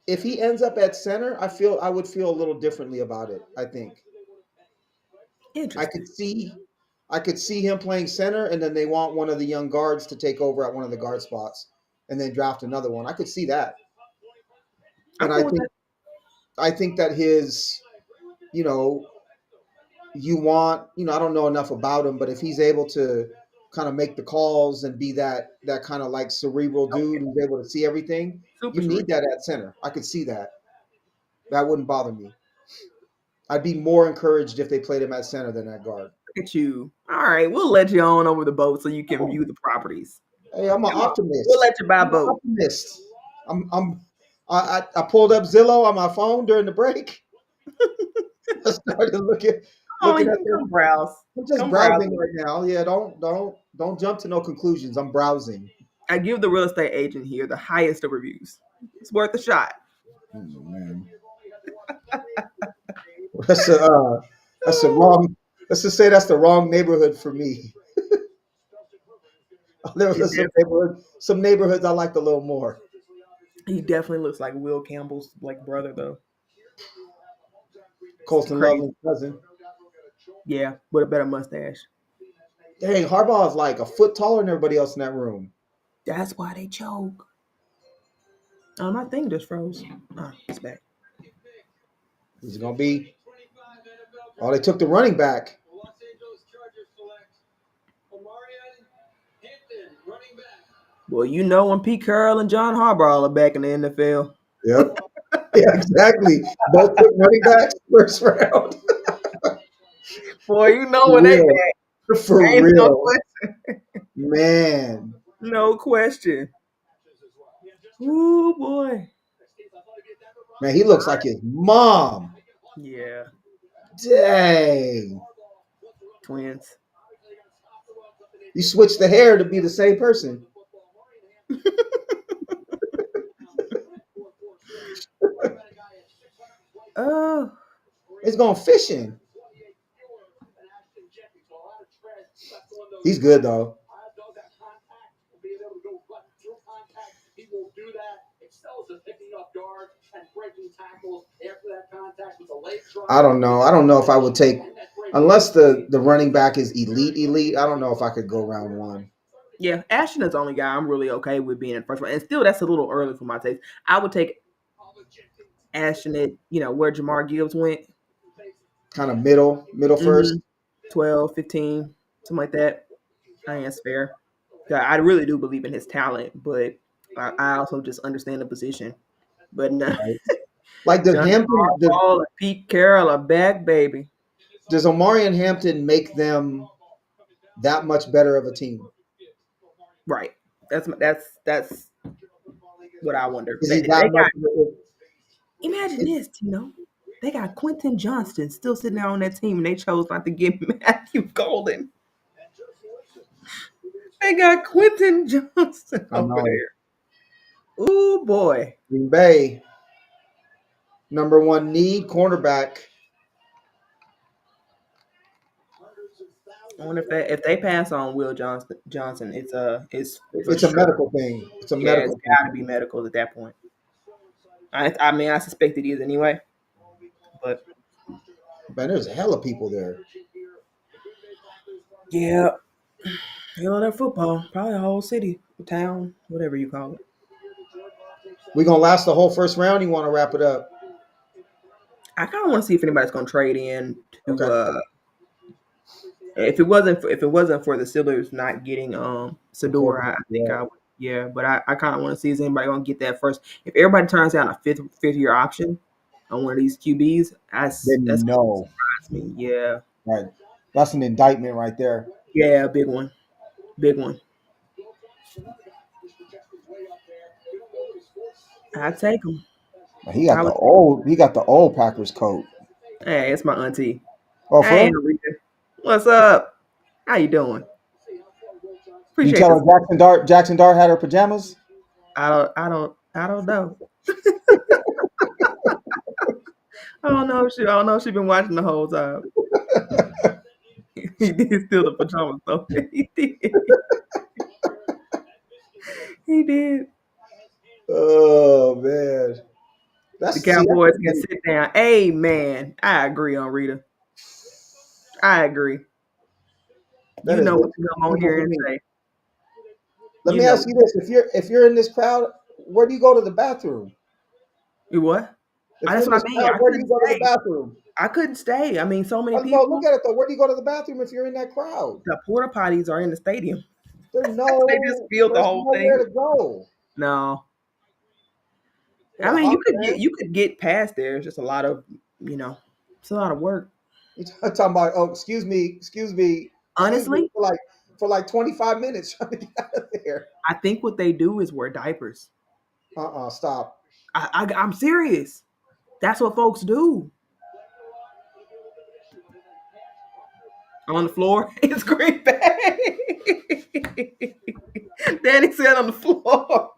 if he ends up at center, I would feel a little differently about it. I think I Interesting. could see I could see him playing center, and then they want one of the young guards to take over at one of the guard spots, and then draft another one. I could see that, I'm and cool with that. I think that his you know I don't know enough about him, but if he's able to kind of make the calls and be that kind of like cerebral dude who's able to see everything, Super you sure. need that at center. I could see that. That wouldn't bother me. I'd be more encouraged if they played him at center than at guard. Look at you. All right, we'll let you on over the boat so you can view the properties. Hey, I'm an Come on. We'll optimist. let you buy a I'm an boat. optimist. I'm I pulled up Zillow on my phone during the break. I started Oh, looking at their. come browse. I'm just Come browse browsing with right now. Yeah, don't jump to no conclusions. I'm browsing. me. I give the real estate agent here the highest of reviews. It's worth a shot. Oh, man, that's a wrong. Let's just say that's the wrong neighborhood for me. There It was some neighborhoods I liked a little more. he definitely looks like Will Campbell's like brother though. It's Colton crazy. Loveland's cousin. Yeah, with a better mustache. Dang, Harbaugh is like a foot taller than everybody else in that room. That's why they choke. My thing just froze. It's back. He's gonna be. Oh, they took the running back. Well, you know when Pete Carroll and John Harbaugh are back in the NFL. Yep. Yeah, exactly. Both took running backs first round. Boy, you know For when they real. back. For Ain't no real. question. Man. No question. Ooh boy. Man, he looks like his mom. Yeah. Dang. Twins. You switched the hair to be the same person. Oh. He's going fishing. He's good though. I don't know. I don't know if I would take unless the running back is elite. I don't know if I could go round one. Yeah, Ashton is the only guy I'm really okay with being in the first round. And still that's a little early for my taste. I would take Ashton at, where Jamar Gibbs went. Kind of middle Mm-hmm. first. 12, 15, something like that. I think that's fair. Yeah, I really do believe in his talent, but I also just understand the position. But no, Right. Like John Harbaugh and Pete Carroll are back, baby. does Omari and Hampton make them that much better of a team? Right. That's what I wonder. Is he They that much? got imagine this, they got Quentin Johnston still sitting there on that team, and they chose not to get Matthew Golden. They got Quentin Johnston I over know. there. Ooh boy. Green Bay, number one need cornerback. I wonder if they pass on Will Johnson, it's for It's a sure. medical thing. It's a Yeah, it's medical thing. got to be medical at that point. I mean, I suspect it is anyway, but Man, there's a hell of people there. yeah, that football, probably the whole city, town, whatever you call it. We gonna last the whole first round. You want to wrap it up? I kind of want to see if anybody's going to trade in to Okay. if it wasn't for the Steelers not getting The Sador, I quarterback. think Yeah. I would. Yeah, but I kind of want to see is anybody going to get that first. If everybody turns down a fifth year option on one of these QBs, that's Then going to no. surprise me. Yeah, Right. That's an indictment right there. yeah, big one, big one. I take them. He I got the would. old. He got the old Packers coat. Hey, it's my auntie. Oh, for Hey, real? Rita. What's up? How you doing? You Appreciate tell her this. Jackson Dart had her pajamas. I don't know. I don't know if she been watching the whole time. He did steal the pajamas though. He did. He did. Oh man, The that's Cowboys can amazing. sit down. Hey man, I agree on Rita. I agree. That You is know way what to too come on comfortable here for and me. say. Let You me know ask you this: if you're in this crowd, where do you go to the bathroom? you what? If you're That's in what this I mean. crowd, I where do couldn't you go to the stay. bathroom? I couldn't stay. I mean, so many Let's go look people. at it though. Where do you go to the bathroom if you're in that crowd? The porta potties are in the stadium. There's They just no, filled the there's whole nowhere thing. to go. No, What I a mean hot man. you could get past there. It's just a lot of it's a lot of work. You talking about? Oh, excuse me Honestly, for like 25 minutes trying to get out of there. I think what they do is wear diapers. Stop. I'm serious. That's what folks do on the floor. It's Green Bay. Danny said on the floor.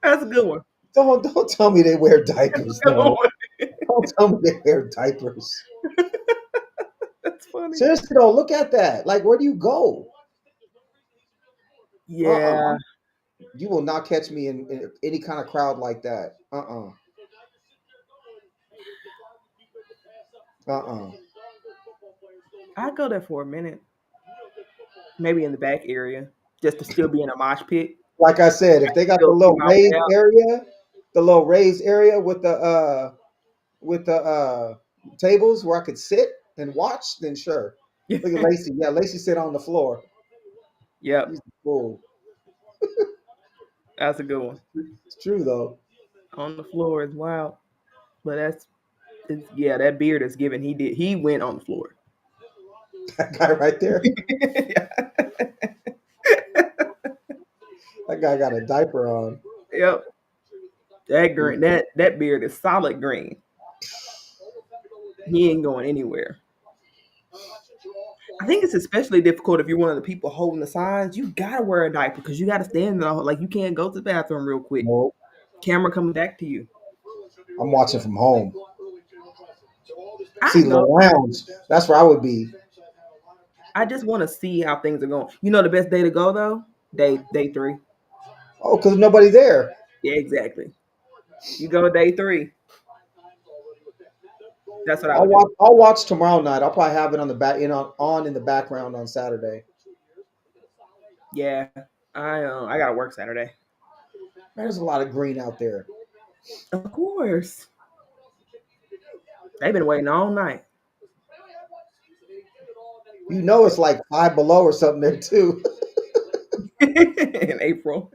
That's a good one. Don't tell me they wear That's diapers. a good No, one. don't tell me they wear diapers. That's funny. Seriously though, look at that. Like, where do you go? Yeah, You will not catch me in any kind of crowd like that. Uh. I'd go there for a minute. Maybe in the back area, just to still be in a mosh pit. Like I said, if they got Still keep my way out. the little raised area with the tables where I could sit and watch, then sure. Look at Lacey. Yeah, Lacey sit on the floor. Yep, He's a fool. that's a good one. It's true though. On the floor is wild, but yeah, that beard is given. He went on the floor. That guy right there. That guy got a diaper on. Yep, that green, that beard is solid green. He ain't going anywhere. I think it's especially difficult if you're one of the people holding the signs. You gotta wear a diaper because you gotta stand there. Like you can't go to the bathroom real quick. Nope. Camera coming back to you. I'm watching from home. I See the go. lounge. That's where I would be. I just want to see how things are going. You know the best day to go though? Day 3. Oh, because nobody there. Yeah, exactly. You go day 3. That's what I would do. I'll watch tomorrow night. I'll probably have it on the back on in the background on Saturday. Yeah, I gotta work Saturday. There's a lot of green out there. Of course, they've been waiting all night. You know it's like 5 below or something there too. In April,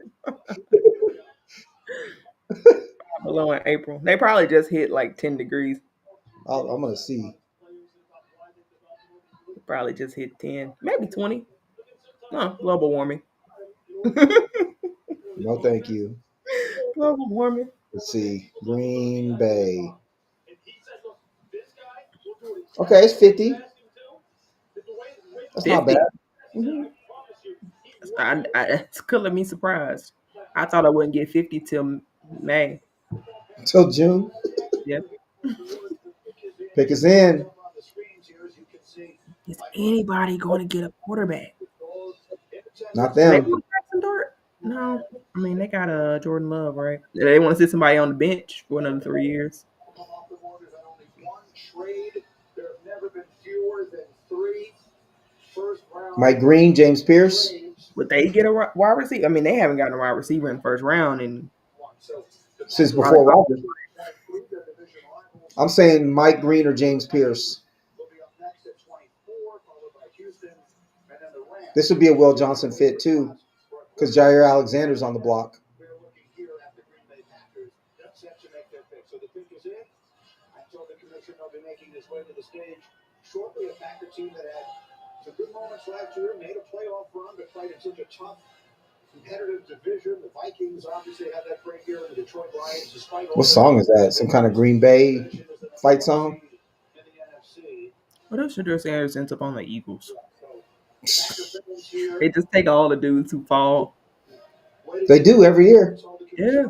below in April, they probably just hit like 10 degrees. I'm gonna see. Probably just hit 10, maybe 20. No, global warming. No, thank you. Global warming. Let's see. Green Bay. Okay, it's 50. That's not bad. 50. It's killing me surprised. I thought I wouldn't get 50 till May. Until June. Yep. Pick us in. Is anybody going to get a quarterback? Not Do they them. want Jackson Dart? No. I mean, they got Jordan Love, right? They want to sit somebody on the bench for another 3 years. Mike Green, James Pierce. Would they get a wide receiver? I mean, they haven't gotten a wide receiver in the first round and Since probably before about. Roger. I'm saying Mike Green or James Pierce. This would be a Will Johnson fit too, because Jair Alexander's on the block. What song is that? Some kind of Green Bay fight song? What if Shadur Sanders ends up on the Eagles? They just take all the dudes who fall. They do every year. Yeah.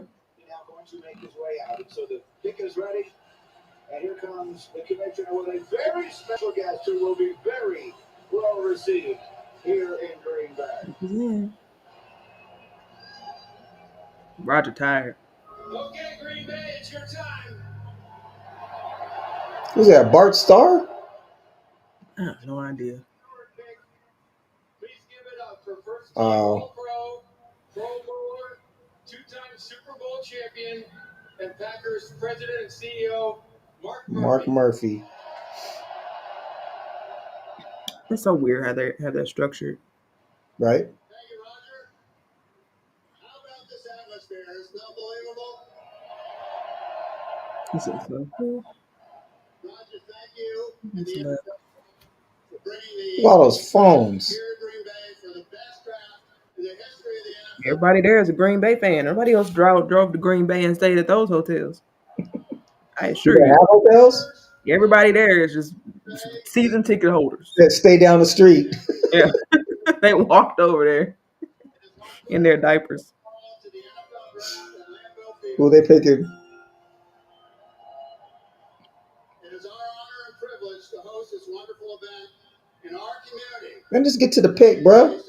Yeah. Roger tired. Who's that? Bart Starr? I have no idea. Oh. Mark Murphy. It's so weird how they have that structured. Right? This is so cool. Look at all those phones. Everybody there is a Green Bay fan. Nobody else drove to Green Bay and stayed at those hotels. I Do assure they you. have hotels Everybody there is just season ticket holders. that stay down the street? Yeah. They walked over there in their diapers. Who they picking? Then just get to the pick, bro.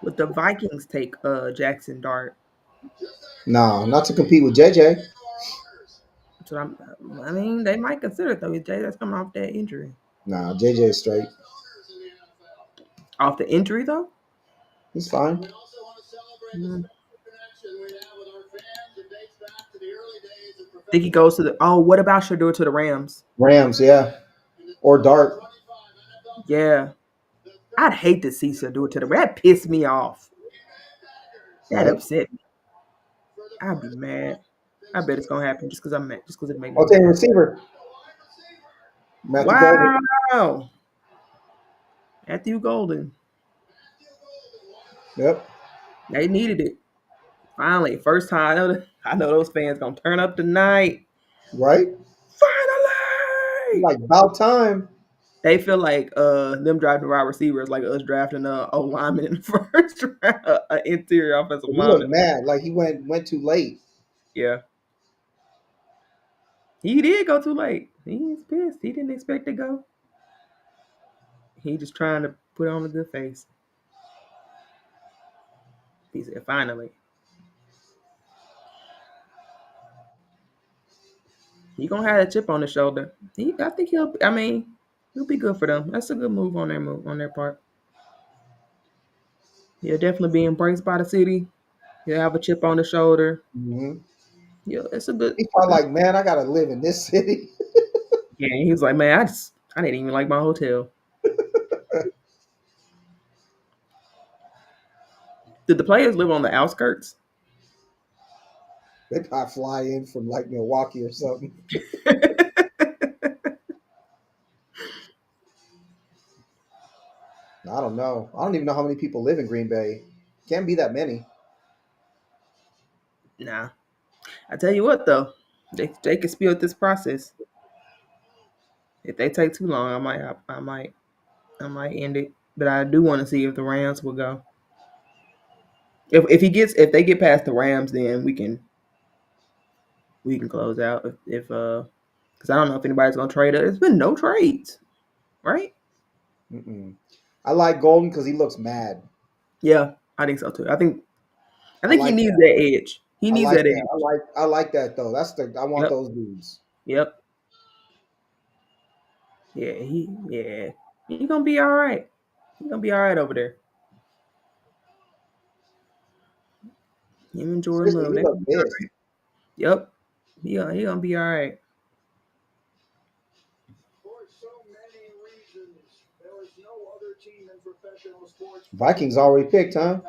Would the Vikings take Jackson Dart? Nah, not to compete with JJ. So I mean, they might consider it though. Jay that's coming off that injury. Nah, JJ straight. Off the injury though? He's fine. Mm. Think he goes to the what about Shadur to the Rams? Rams, yeah. Or Dart. Yeah. I'd hate to see Shadur to the Rams. That pissed me off. That Right. upset me. I'd be mad. I bet it's gonna happen just because I'm mad. Just because it make me I'll take a mad. receiver. Matthew Golden. Wow. Matthew Golden. Yep. They needed it. Finally, first time. I know those fans gonna turn up tonight. Right? Finally, Like about time. they feel like them drafting wide receivers like us drafting a lineman in the first round, an interior offensive He looked lineman. mad. Like he went too late. Yeah, he did go too late. He's pissed. He didn't expect to go. He just trying to put on a good face. He said, "Finally." He gonna have a chip on his shoulder. I think he'll. I mean, he'll be good for them. That's a good move on their part. He'll definitely be embraced by the city. He'll have a chip on his shoulder. Mm-hmm. Yeah, it's a good. He's probably like, man, I gotta live in this city. Yeah, he was like, man, I didn't even like my hotel. Did the players live on the outskirts? They probably fly in from like Milwaukee or something. I don't know. I don't even know how many people live in Green Bay. Can't be that many. Nah, I tell you what though, they can speed up this process. If they take too long, I might end it. But I do want to see if the Rams will go. If they get past the Rams, then we can close out. If because I don't know if anybody's gonna trade it. There's been no trades, right? Mm-mm. I like Golden because he looks mad. Yeah, I think so too. I I think he like needs that. that edge. He I needs like that that. edge. I like that though. I want Yep. those dudes. Yep. Yeah. He gonna be all right. He gonna be all right over there. Him and Jordan Seriously, Love, he they gonna look be all pissed. right. Yep. He gonna be all right. Vikings already picked, huh?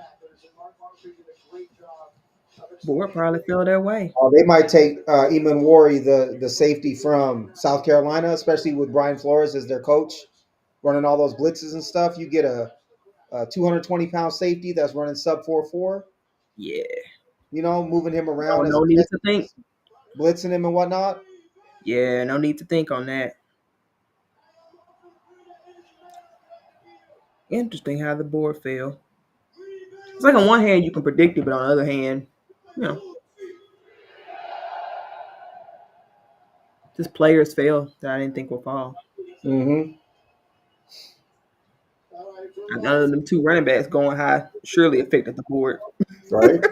Board probably fell their way. Oh, they might take Eamon Wari, the safety from South Carolina, especially with Brian Flores as their coach, running all those blitzes and stuff. You get a 220-pound safety that's running sub 4.4. Yeah. Moving him No, around as no a need catch, to think. blitzing him and whatnot. Yeah, no need to think on that. Interesting how the board fell. It's like on one hand you can predict it, but on the other hand, you know, just players fail that I didn't think would fall. Mm-hmm. And none of them two running backs going high surely affected the board. Right.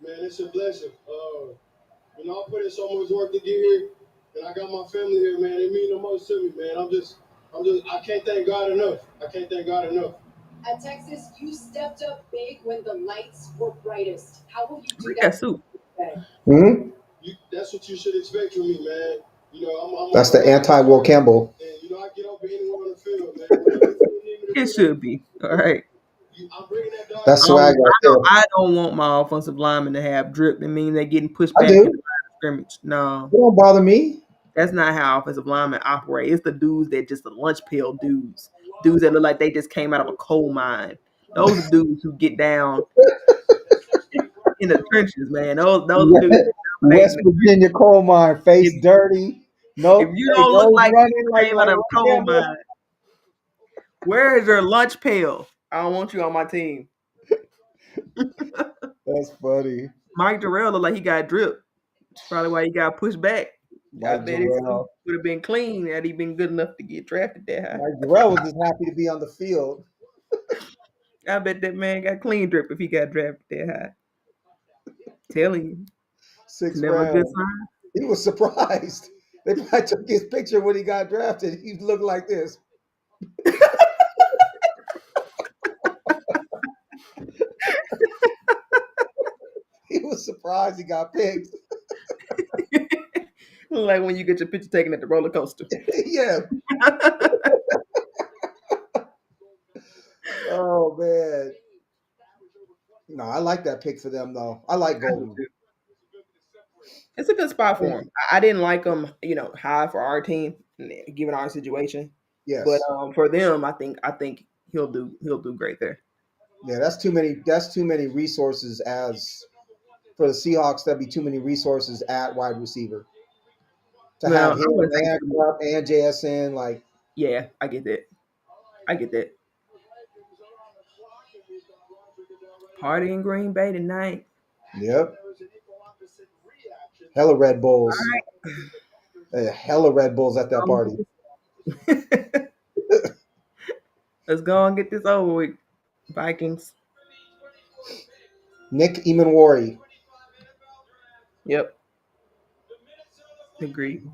Man, it's a blessing. I put in so much work to get here, and I got my family here, man. It means the most to me, man. I can't thank God enough. I can't thank God enough. At Texas, you stepped up big when the lights were brightest. How will you do that soup? Mm-hmm. That's what you should expect from me, man. That's the anti-Will Campbell. And I get up anywhere on the field, man. It should be. All right. I'm bringing that dog. That's swag right there. I don't want my offensive linemen to have drip. It means they're getting pushed I back in do. the line of scrimmage. No, It don't bother me. that's not how offensive linemen operate. It's the dudes that just the lunch pail dudes. Dudes that look like they just came out of a coal mine. Those are dudes who get down in the trenches, man. Those are dudes that dominate in West the Virginia coal mine, face trenches. dirty, If no you hey, don't look nose like you running like came out of a coal Campbell. mine, where is your lunch pail? I don't want you on my team. That's funny. Mike Jarrell looked like he got drip. Probably why he got pushed back. I Mike bet his suit Jarrell. would have been clean had he been good enough to get drafted that high. Mike Jarrell was just happy to be on the field. I bet that man got clean drip if he got drafted that high. Telling you, it's Sixth never a good round. sign. He was surprised. They probably took his picture when he got drafted. He looked like this. He was surprised he got picked. Like when you get your picture taken at the roller coaster. Yeah. Oh man. No, I like that pick for them though. I like Golden. It's a good spot for him. I didn't like him, high for our team, given our situation. But Yes. for them, I think he'll do great there. Yeah, that's too many. That's too many resources as for the Seahawks. That'd be too many resources at wide receiver to Well, have I him wouldn't say and too many. Cup and JSN. Like, Yeah, I get that. I get that. Party in Green Bay tonight. yep, hella Red All Bulls, hella Red Bulls at that party. right. Let's go and get this over with. Vikings. Nick Emanwari. Yep. Agreed.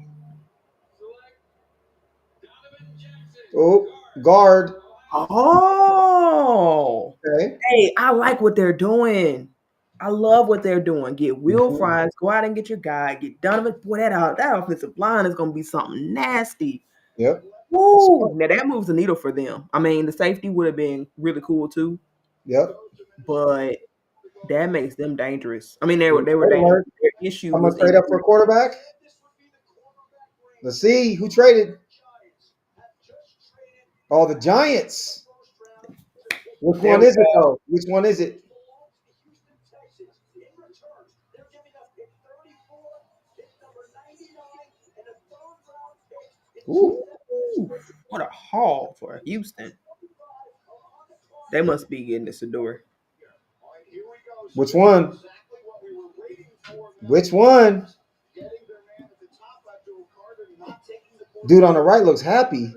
Oh, guard. Oh, Okay. hey, I like what they're doing. I love what they're doing. Get Will Mhm. Fries, go out and get your guy, get Donovan. Boy, that offensive line is gonna be something nasty. Yep. Woo! Now that moves the needle for them. I mean, the safety would have been really cool too, Yep. but that makes them dangerous. I mean, they were Trade dangerous. alert. Their issue I'm gonna was trade up for a injury. quarterback. Let's see who traded. Oh, the Giants. Which There one we is it go. though? Which one is it? Ooh. Ooh, what a haul for Houston. They must be getting this door. Which one? Which one? Dude on the right looks happy.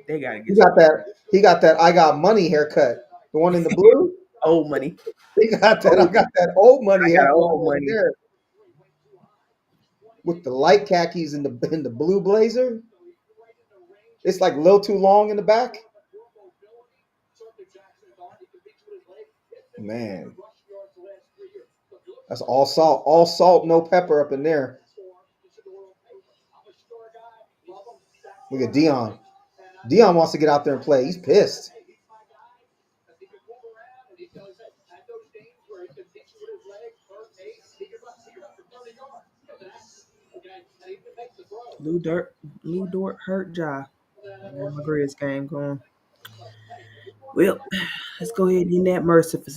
They gotta He get some got that. He got that. I got money haircut. The one in the blue. old money. He got that. I Old, got that old I money got haircut old right money. there with the light khakis in the blue blazer. It's like a little too long in the back. Man, that's all salt, no pepper up in there. Look at Dion. Dion wants to get out there and play. He's pissed. Lou Dort hurt Ja. Yeah, my greatest game going. Well, let's go ahead and end that mercifully.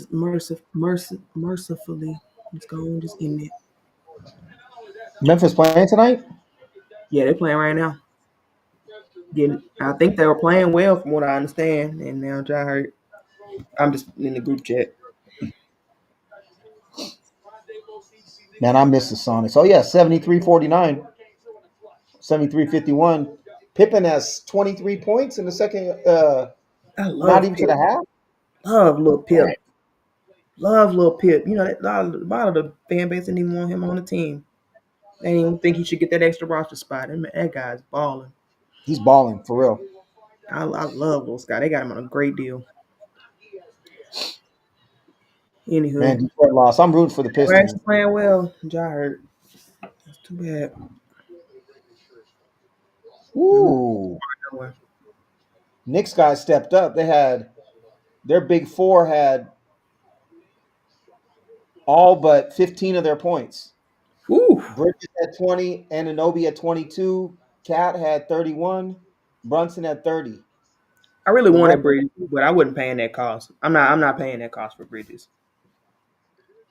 Let's go and just end it. Memphis playing tonight? Yeah, they're playing right now. I think they were playing well from what I understand, and now Ja hurt. I'm just in the group chat. Man, I miss the Sonics. Oh yeah, 73-49. 73-51. Pippen has 23 points in the second, I not love even to the Pip. half. Love little Pip. Love little Pip. A lot of the fan base didn't even want him on the team. They didn't even think he should get that extra roster spot. And that guy's balling. He's balling for real. I love those guys. They got him on a great deal. Anywho, Man, Detroit lost. I'm rooting for the we're Pistons. actually playing well. Ja hurt. That's too bad. I'm Ooh, nowhere. Knicks guys stepped up. They had Their big four had all but 15 of their points. Whew. Bridges had 20, Ananobi had 22, Cat had 31, Brunson had 30. I really The rest wanted Bridges, but I wasn't paying that cost. I'm not paying that cost for Bridges.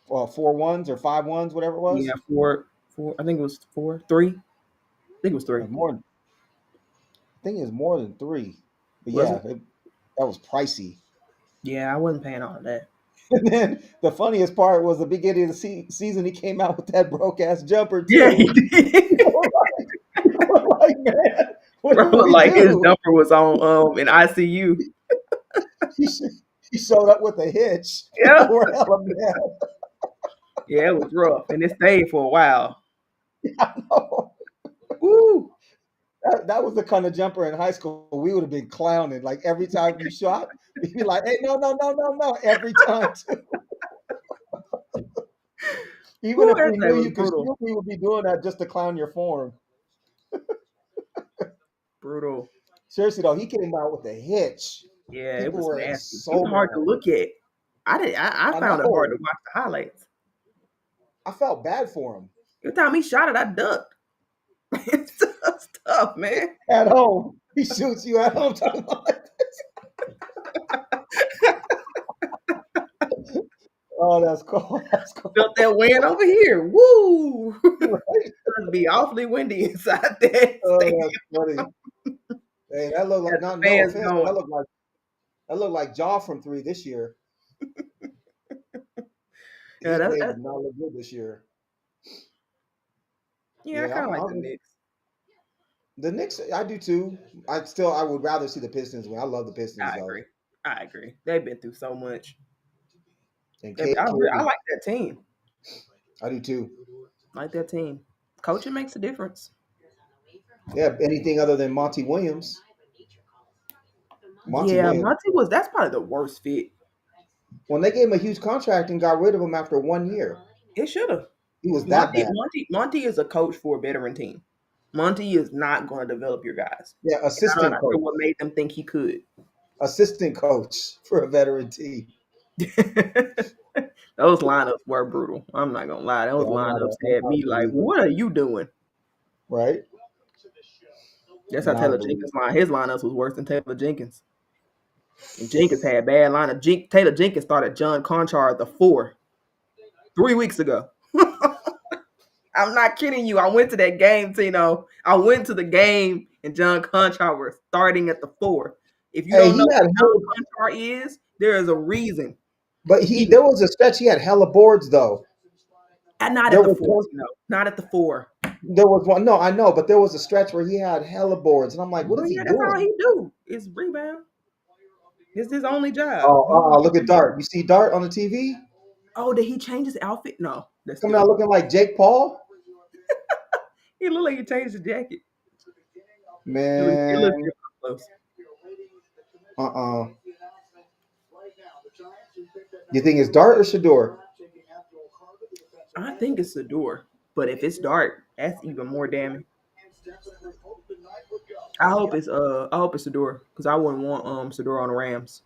well, 4 1s or 5 1s, whatever it Yeah, was. four. I think it was four, three. I think it was three. More, I think it was more than three. But Was yeah, it? that was pricey. Yeah, I wasn't paying all of that. And then the funniest part was the beginning of the season. He came out with that broke ass jumper Yeah, he too. did. We're like, man, what Bro, do we like his do? jumper was on in ICU. He, he showed up with a hitch. Yeah, People were hella mad. yeah, it was rough, and it stayed for a while. I know. Woo! That was the kind of jumper in high school we would have been clowning. Like every time you shot, we'd be like, "Hey, no, no, no, no, no!" Every time, too. Even Woo! if That we thing knew was you could brutal. shoot, we would be doing that just to clown your form. Brutal. Seriously though, he came out with a hitch. Yeah, it People was were nasty. It so was hard to mad. look at. I I found it hard to know. watch the highlights. I felt bad for him. Every time he shot it, I ducked. It's tough, man. At home, he shoots you at home. Talking about like this. Oh, that's cool. That's Felt cool. that wind over here. Woo! Right? Must be awfully windy inside that Oh, stadium. that's funny. Hey, that looked like Got the not no fans offense. going. That looked like Jaw from 3 this year. Yeah, Heat Wave did not look good this year. yeah, I Yeah, kind of like the I'm Knicks. the Knicks. I do too. I would rather see the Pistons win. I love the Pistons I though. agree. I agree. They've been through so much. And I KD, like that team. I do too. I like that team. Coaching makes a difference. Yeah, anything other than Monty Williams. Monty Yeah, Williams. Monty was. That's probably the worst fit. When they gave him a huge contract and got rid of him after 1 year, It should have. he was that bad. Monty is a coach for a veteran team. Monty is not going to develop your guys. Yeah, And I'm assistant not sure coach, what made them think he could. assistant coach for a veteran team. Those lineups were brutal. I'm not gonna lie. Those Yeah, lineups I'm had not a me like, believer. "What are you doing?" Right? That's how Not a Taylor believer. Jenkins line. His lineups was worse than Taylor Jenkins. And Jenkins had bad lineup. Taylor Jenkins started John Conchar at the 4 3 weeks ago. I'm not kidding you. I went to that game, Tino. I went to the game, and John Conchar was starting at the 4. If you Hey, don't know he had who John Conchar is, there is a reason. but He there was a stretch he had hella boards though. not There at the was 4, one, Tino. Not at the 4. there was one. No, I know, but there was a stretch where he had hella boards, and I'm like, what Well, is he yeah, that's all doing? he do is rebound. It's his only job. Oh, look at Dart. You see Dart on the TV Oh, did he change his outfit? No, that's coming still out him. looking like Jake Paul. He looked like he changed his jacket. It looks Man, good up close. uh-uh. You think it's Dart or Shador? I think it's Sador, but if it's dark, that's even more damning. I hope it's Sador because I wouldn't want Sador on the Rams.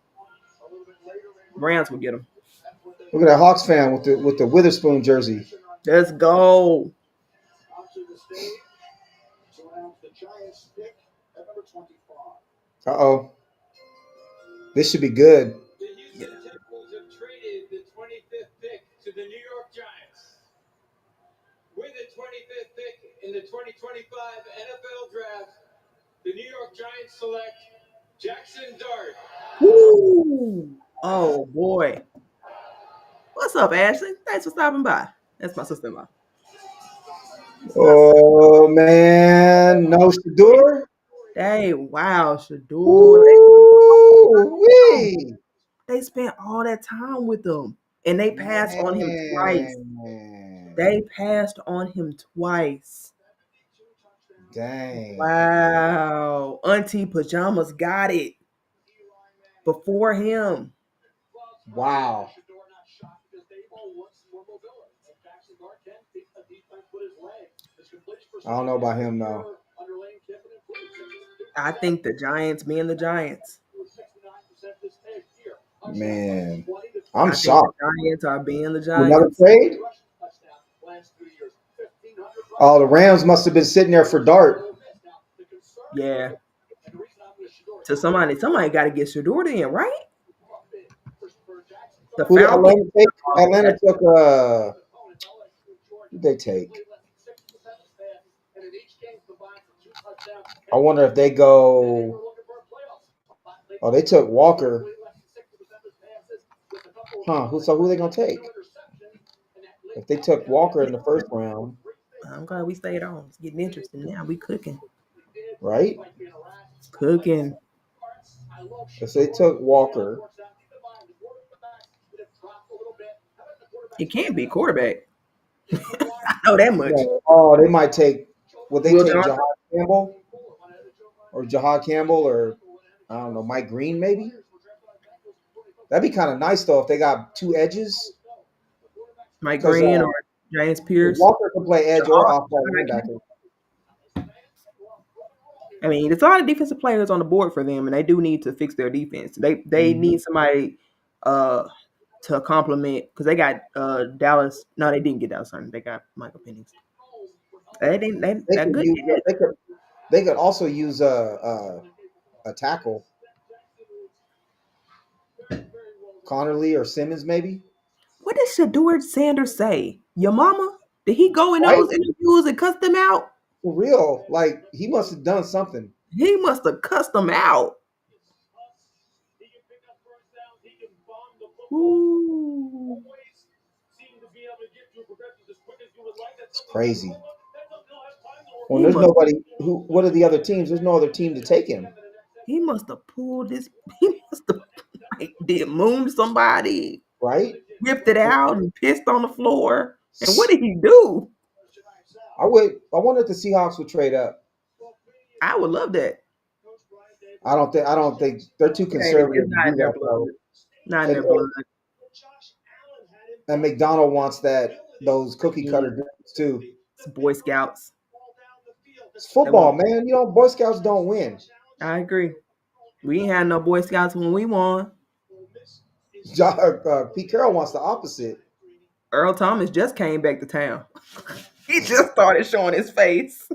Rams would get him. Look at that Hawks fan with the Witherspoon jersey. Let's go. Uh-oh. This should be good. The Yeah. Houston Texans have traded the 25th pick to the New York Giants. With the 25th pick in the 2025 NFL Draft, the New York Giants select Jackson Dart. Woo! Oh boy. What's up, Ashley? Thanks for stopping by. That's my sister-in-law. What's Oh man, no Shador. Hey, wow, Shador. Ooh, wee. They spent all that time with him, and they passed on him twice. Man. They passed on him twice. Dang. Wow. Auntie Pajamas got it before him. Wow. I don't know about him though. I think the Giants, me and the Giants. Man, I'm I think the shocked. Giants are being the Another Giants. trade? Oh, the Rams must have been sitting there for Dart. Yeah. To somebody got to get Shador in, right? The Who did Falcons. Atlanta take? Atlanta That, took who they take? I wonder if they go. Oh, they took Walker. Huh? Who they gonna take? If they took Walker in the first round, I'm glad we stayed on. It's getting interesting now. We cooking. right? Cooking. If they took Walker, It can't be quarterback. I know that much. no. Oh, they might take. Would they Will take Johnson. Jahad Campbell or Jahad Campbell or I don't know Mike Green maybe? That'd be kind of nice though if they got two edges Mike because Green or James Pierce. Walker can play edge or off ball linebacker. I mean, there's a lot of defensive players on the board for them, and they do need to fix their defense. They Mhm. need somebody uh to complement because they got Dallas. No, they didn't get Dallas. Hunter. They got Michael Penix. They didn't. They That could good use. kid. They could also use a tackle, Connerly or Simmons maybe. What did Shador Sanders say? Your mama? Did he go in Right? those interviews and cuss them out? For real. Like he must have done something. He must have cussed them out. Ooh. It's crazy. When He there's must nobody who what are the other teams? There's no other team to take him, he must have pulled this. He must have like did moon somebody, right? ripped it out, and pissed on the floor. And what did he do? I wonder if the Seahawks would trade up. I would love that. I don't think they're too It's conservative to not do in their that blood. though. Not in And their blood. McDonald wants those cookie cutter dudes too. It's Boy Scouts. It's They football, want. man. You know, Boy Scouts don't win. I agree. We ain't had no Boy Scouts when we won. Pete Carroll wants the opposite. Earl Thomas just came back to town. He just started showing his face.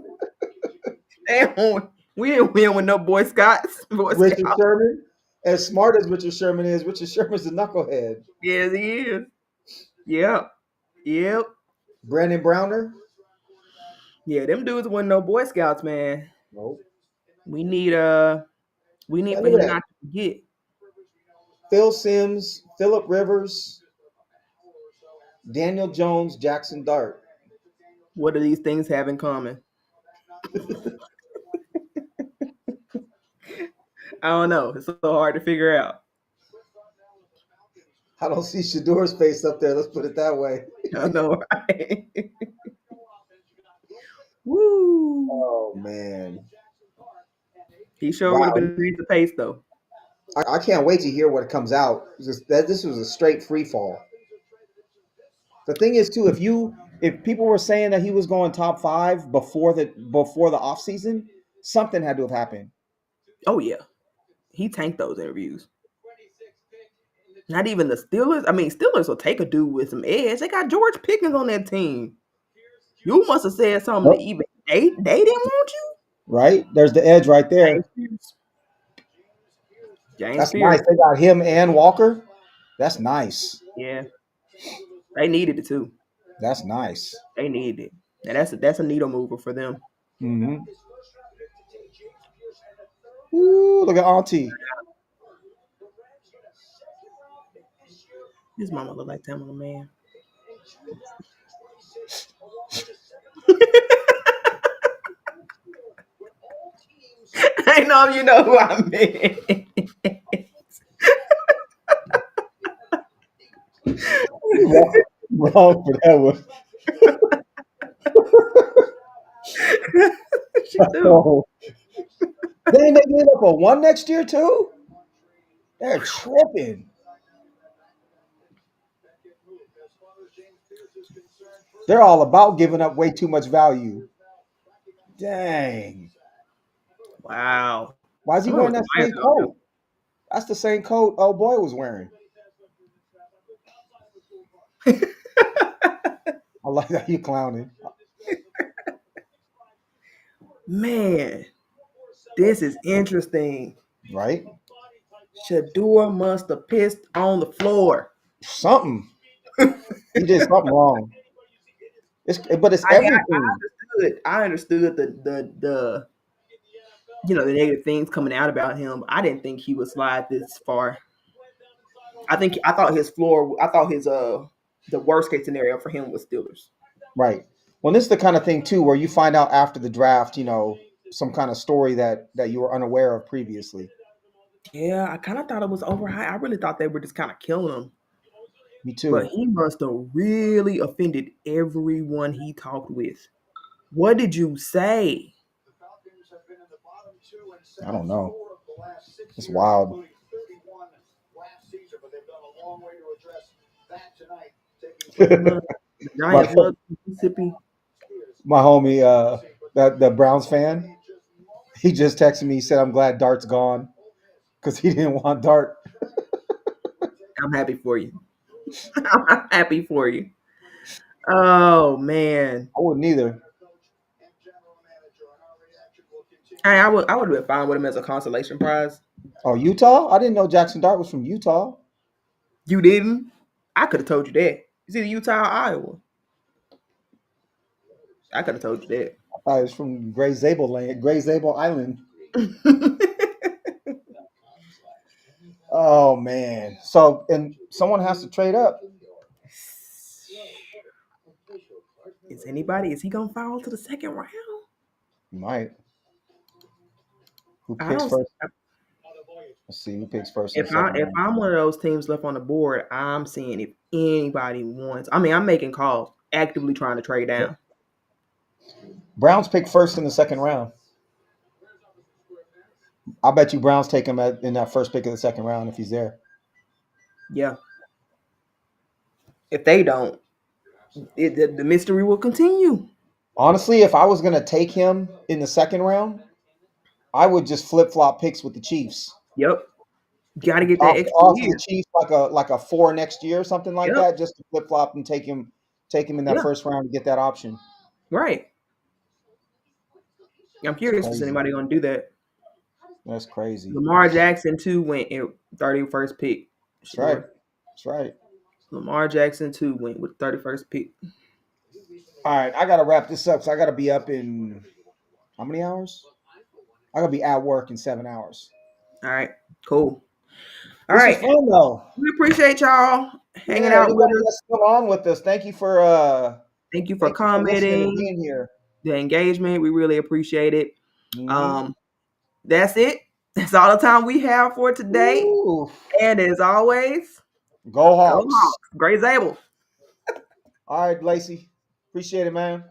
Damn, we didn't win with no Boy Scouts. Boy Richard Scouts. Sherman, as smart as Richard Sherman is, Richard Sherman's a knucklehead. Yes, he is. Yep. Yep. Brandon Browner, Yeah, them dudes wasn't no Boy Scouts, man. nope. We need we need Man, for look him at that. not to forget. Phil Simms, Philip Rivers, Daniel Jones, Jackson Dart. What do these things have in common? I don't know. It's so hard to figure out. I don't see Shador's face up there. Let's put it that way. I know, right? Woo! Oh man! He sure would have Wow, been a piece of pace though. I can't wait to hear what comes out. This was a straight free fall. The thing is too, if people were saying that he was going top five before the off season, something had to have happened. Oh yeah, he tanked those interviews. Not even the Steelers. I mean, Steelers will take a dude with some edge. They got George Pickens on that team. You must have said something to Nope. even they didn't want you. Right? There's the edge right James there. Pierce. James That's nice. Pierce. They got him and Walker. That's nice. Yeah, they needed it too. That's nice. They needed it, and that's a needle mover for them. Mm-hmm. Ooh, look at Auntie. His mama look like Tamala man. I know you know who I mean. Wrong for that one. She do. Oh, they ain't making it up on one next year too. They're tripping. They're all about giving up way too much value. Dang. Wow. Why is I he wonder wearing what the that Lions same gonna do. coat? That's the same coat old boy was wearing. I like that you clowning, Man, this is interesting. right? Shador must have pissed on the floor. Something he did something wrong. But it's I mean, everything, I understood the the negative things coming out about him. I didn't think he would slide this far. I thought his floor. I thought his the worst case scenario for him was Steelers. right? Well, this is the kind of thing too where you find out after the draft, some kind of story that you were unaware of previously. Yeah, I kind of thought it was overhyped. I really thought they were just kind of killing him. Me But too. he must have really offended everyone he talked with. What did you say? I don't know. It's wild. Look, the my Giants love Mississippi. my homie, that the Browns fan, he just texted me. He said, "I'm glad Dart's gone because he didn't want Dart." I'm happy for you. I'm happy for you. Oh man, I wouldn't either. I would have been fine with him as a consolation prize. Oh, Utah? I didn't know Jackson Dart was from Utah. You didn't? I could have told you that. It's either Utah or Iowa. I could have told you I thought he was from Gray Zabel land, Gray Zabel Island. that. Oh man. So and someone has to trade up. Is he gonna fall to the second round? Might. Who I picks don't. first? Let's see who picks first in the second If round. I'm one of those teams left on the board, I'm seeing if anybody wants. I mean, I'm making calls, actively trying to trade down. Browns pick first in the second round. I bet you Browns take him in that first pick of the second round if he's there. Yeah. If they don't, the mystery will continue. Honestly, if I was gonna take him in the second round, I would just flip flop picks with the Chiefs. Yep. Got to get that extra Offer the year. Chiefs like a 4 next year or something like Yep. that, just to flip flop and take him in that Yeah. first round to get that option. Right. I'm It's curious if crazy. anybody gonna do that. That's crazy. Lamar Jackson too went at 31st pick. That's right. Sure. That's right. Lamar Jackson too went with 31st pick. All right, I gotta wrap this up. So I gotta be up in how many hours? I gotta be at work in 7 hours. All right. Cool. All This was right. fun though. We appreciate y'all hanging Yeah, out with everybody us. that's still on with us, Thank you for thank you for listening and commenting, being here. the engagement. We really appreciate it. Mm-hmm. Um, that's it. That's all the time we have for today. Ooh, And as always, go go Hawks! Hawks. Grace Abel. All right, Lacey, appreciate it, man.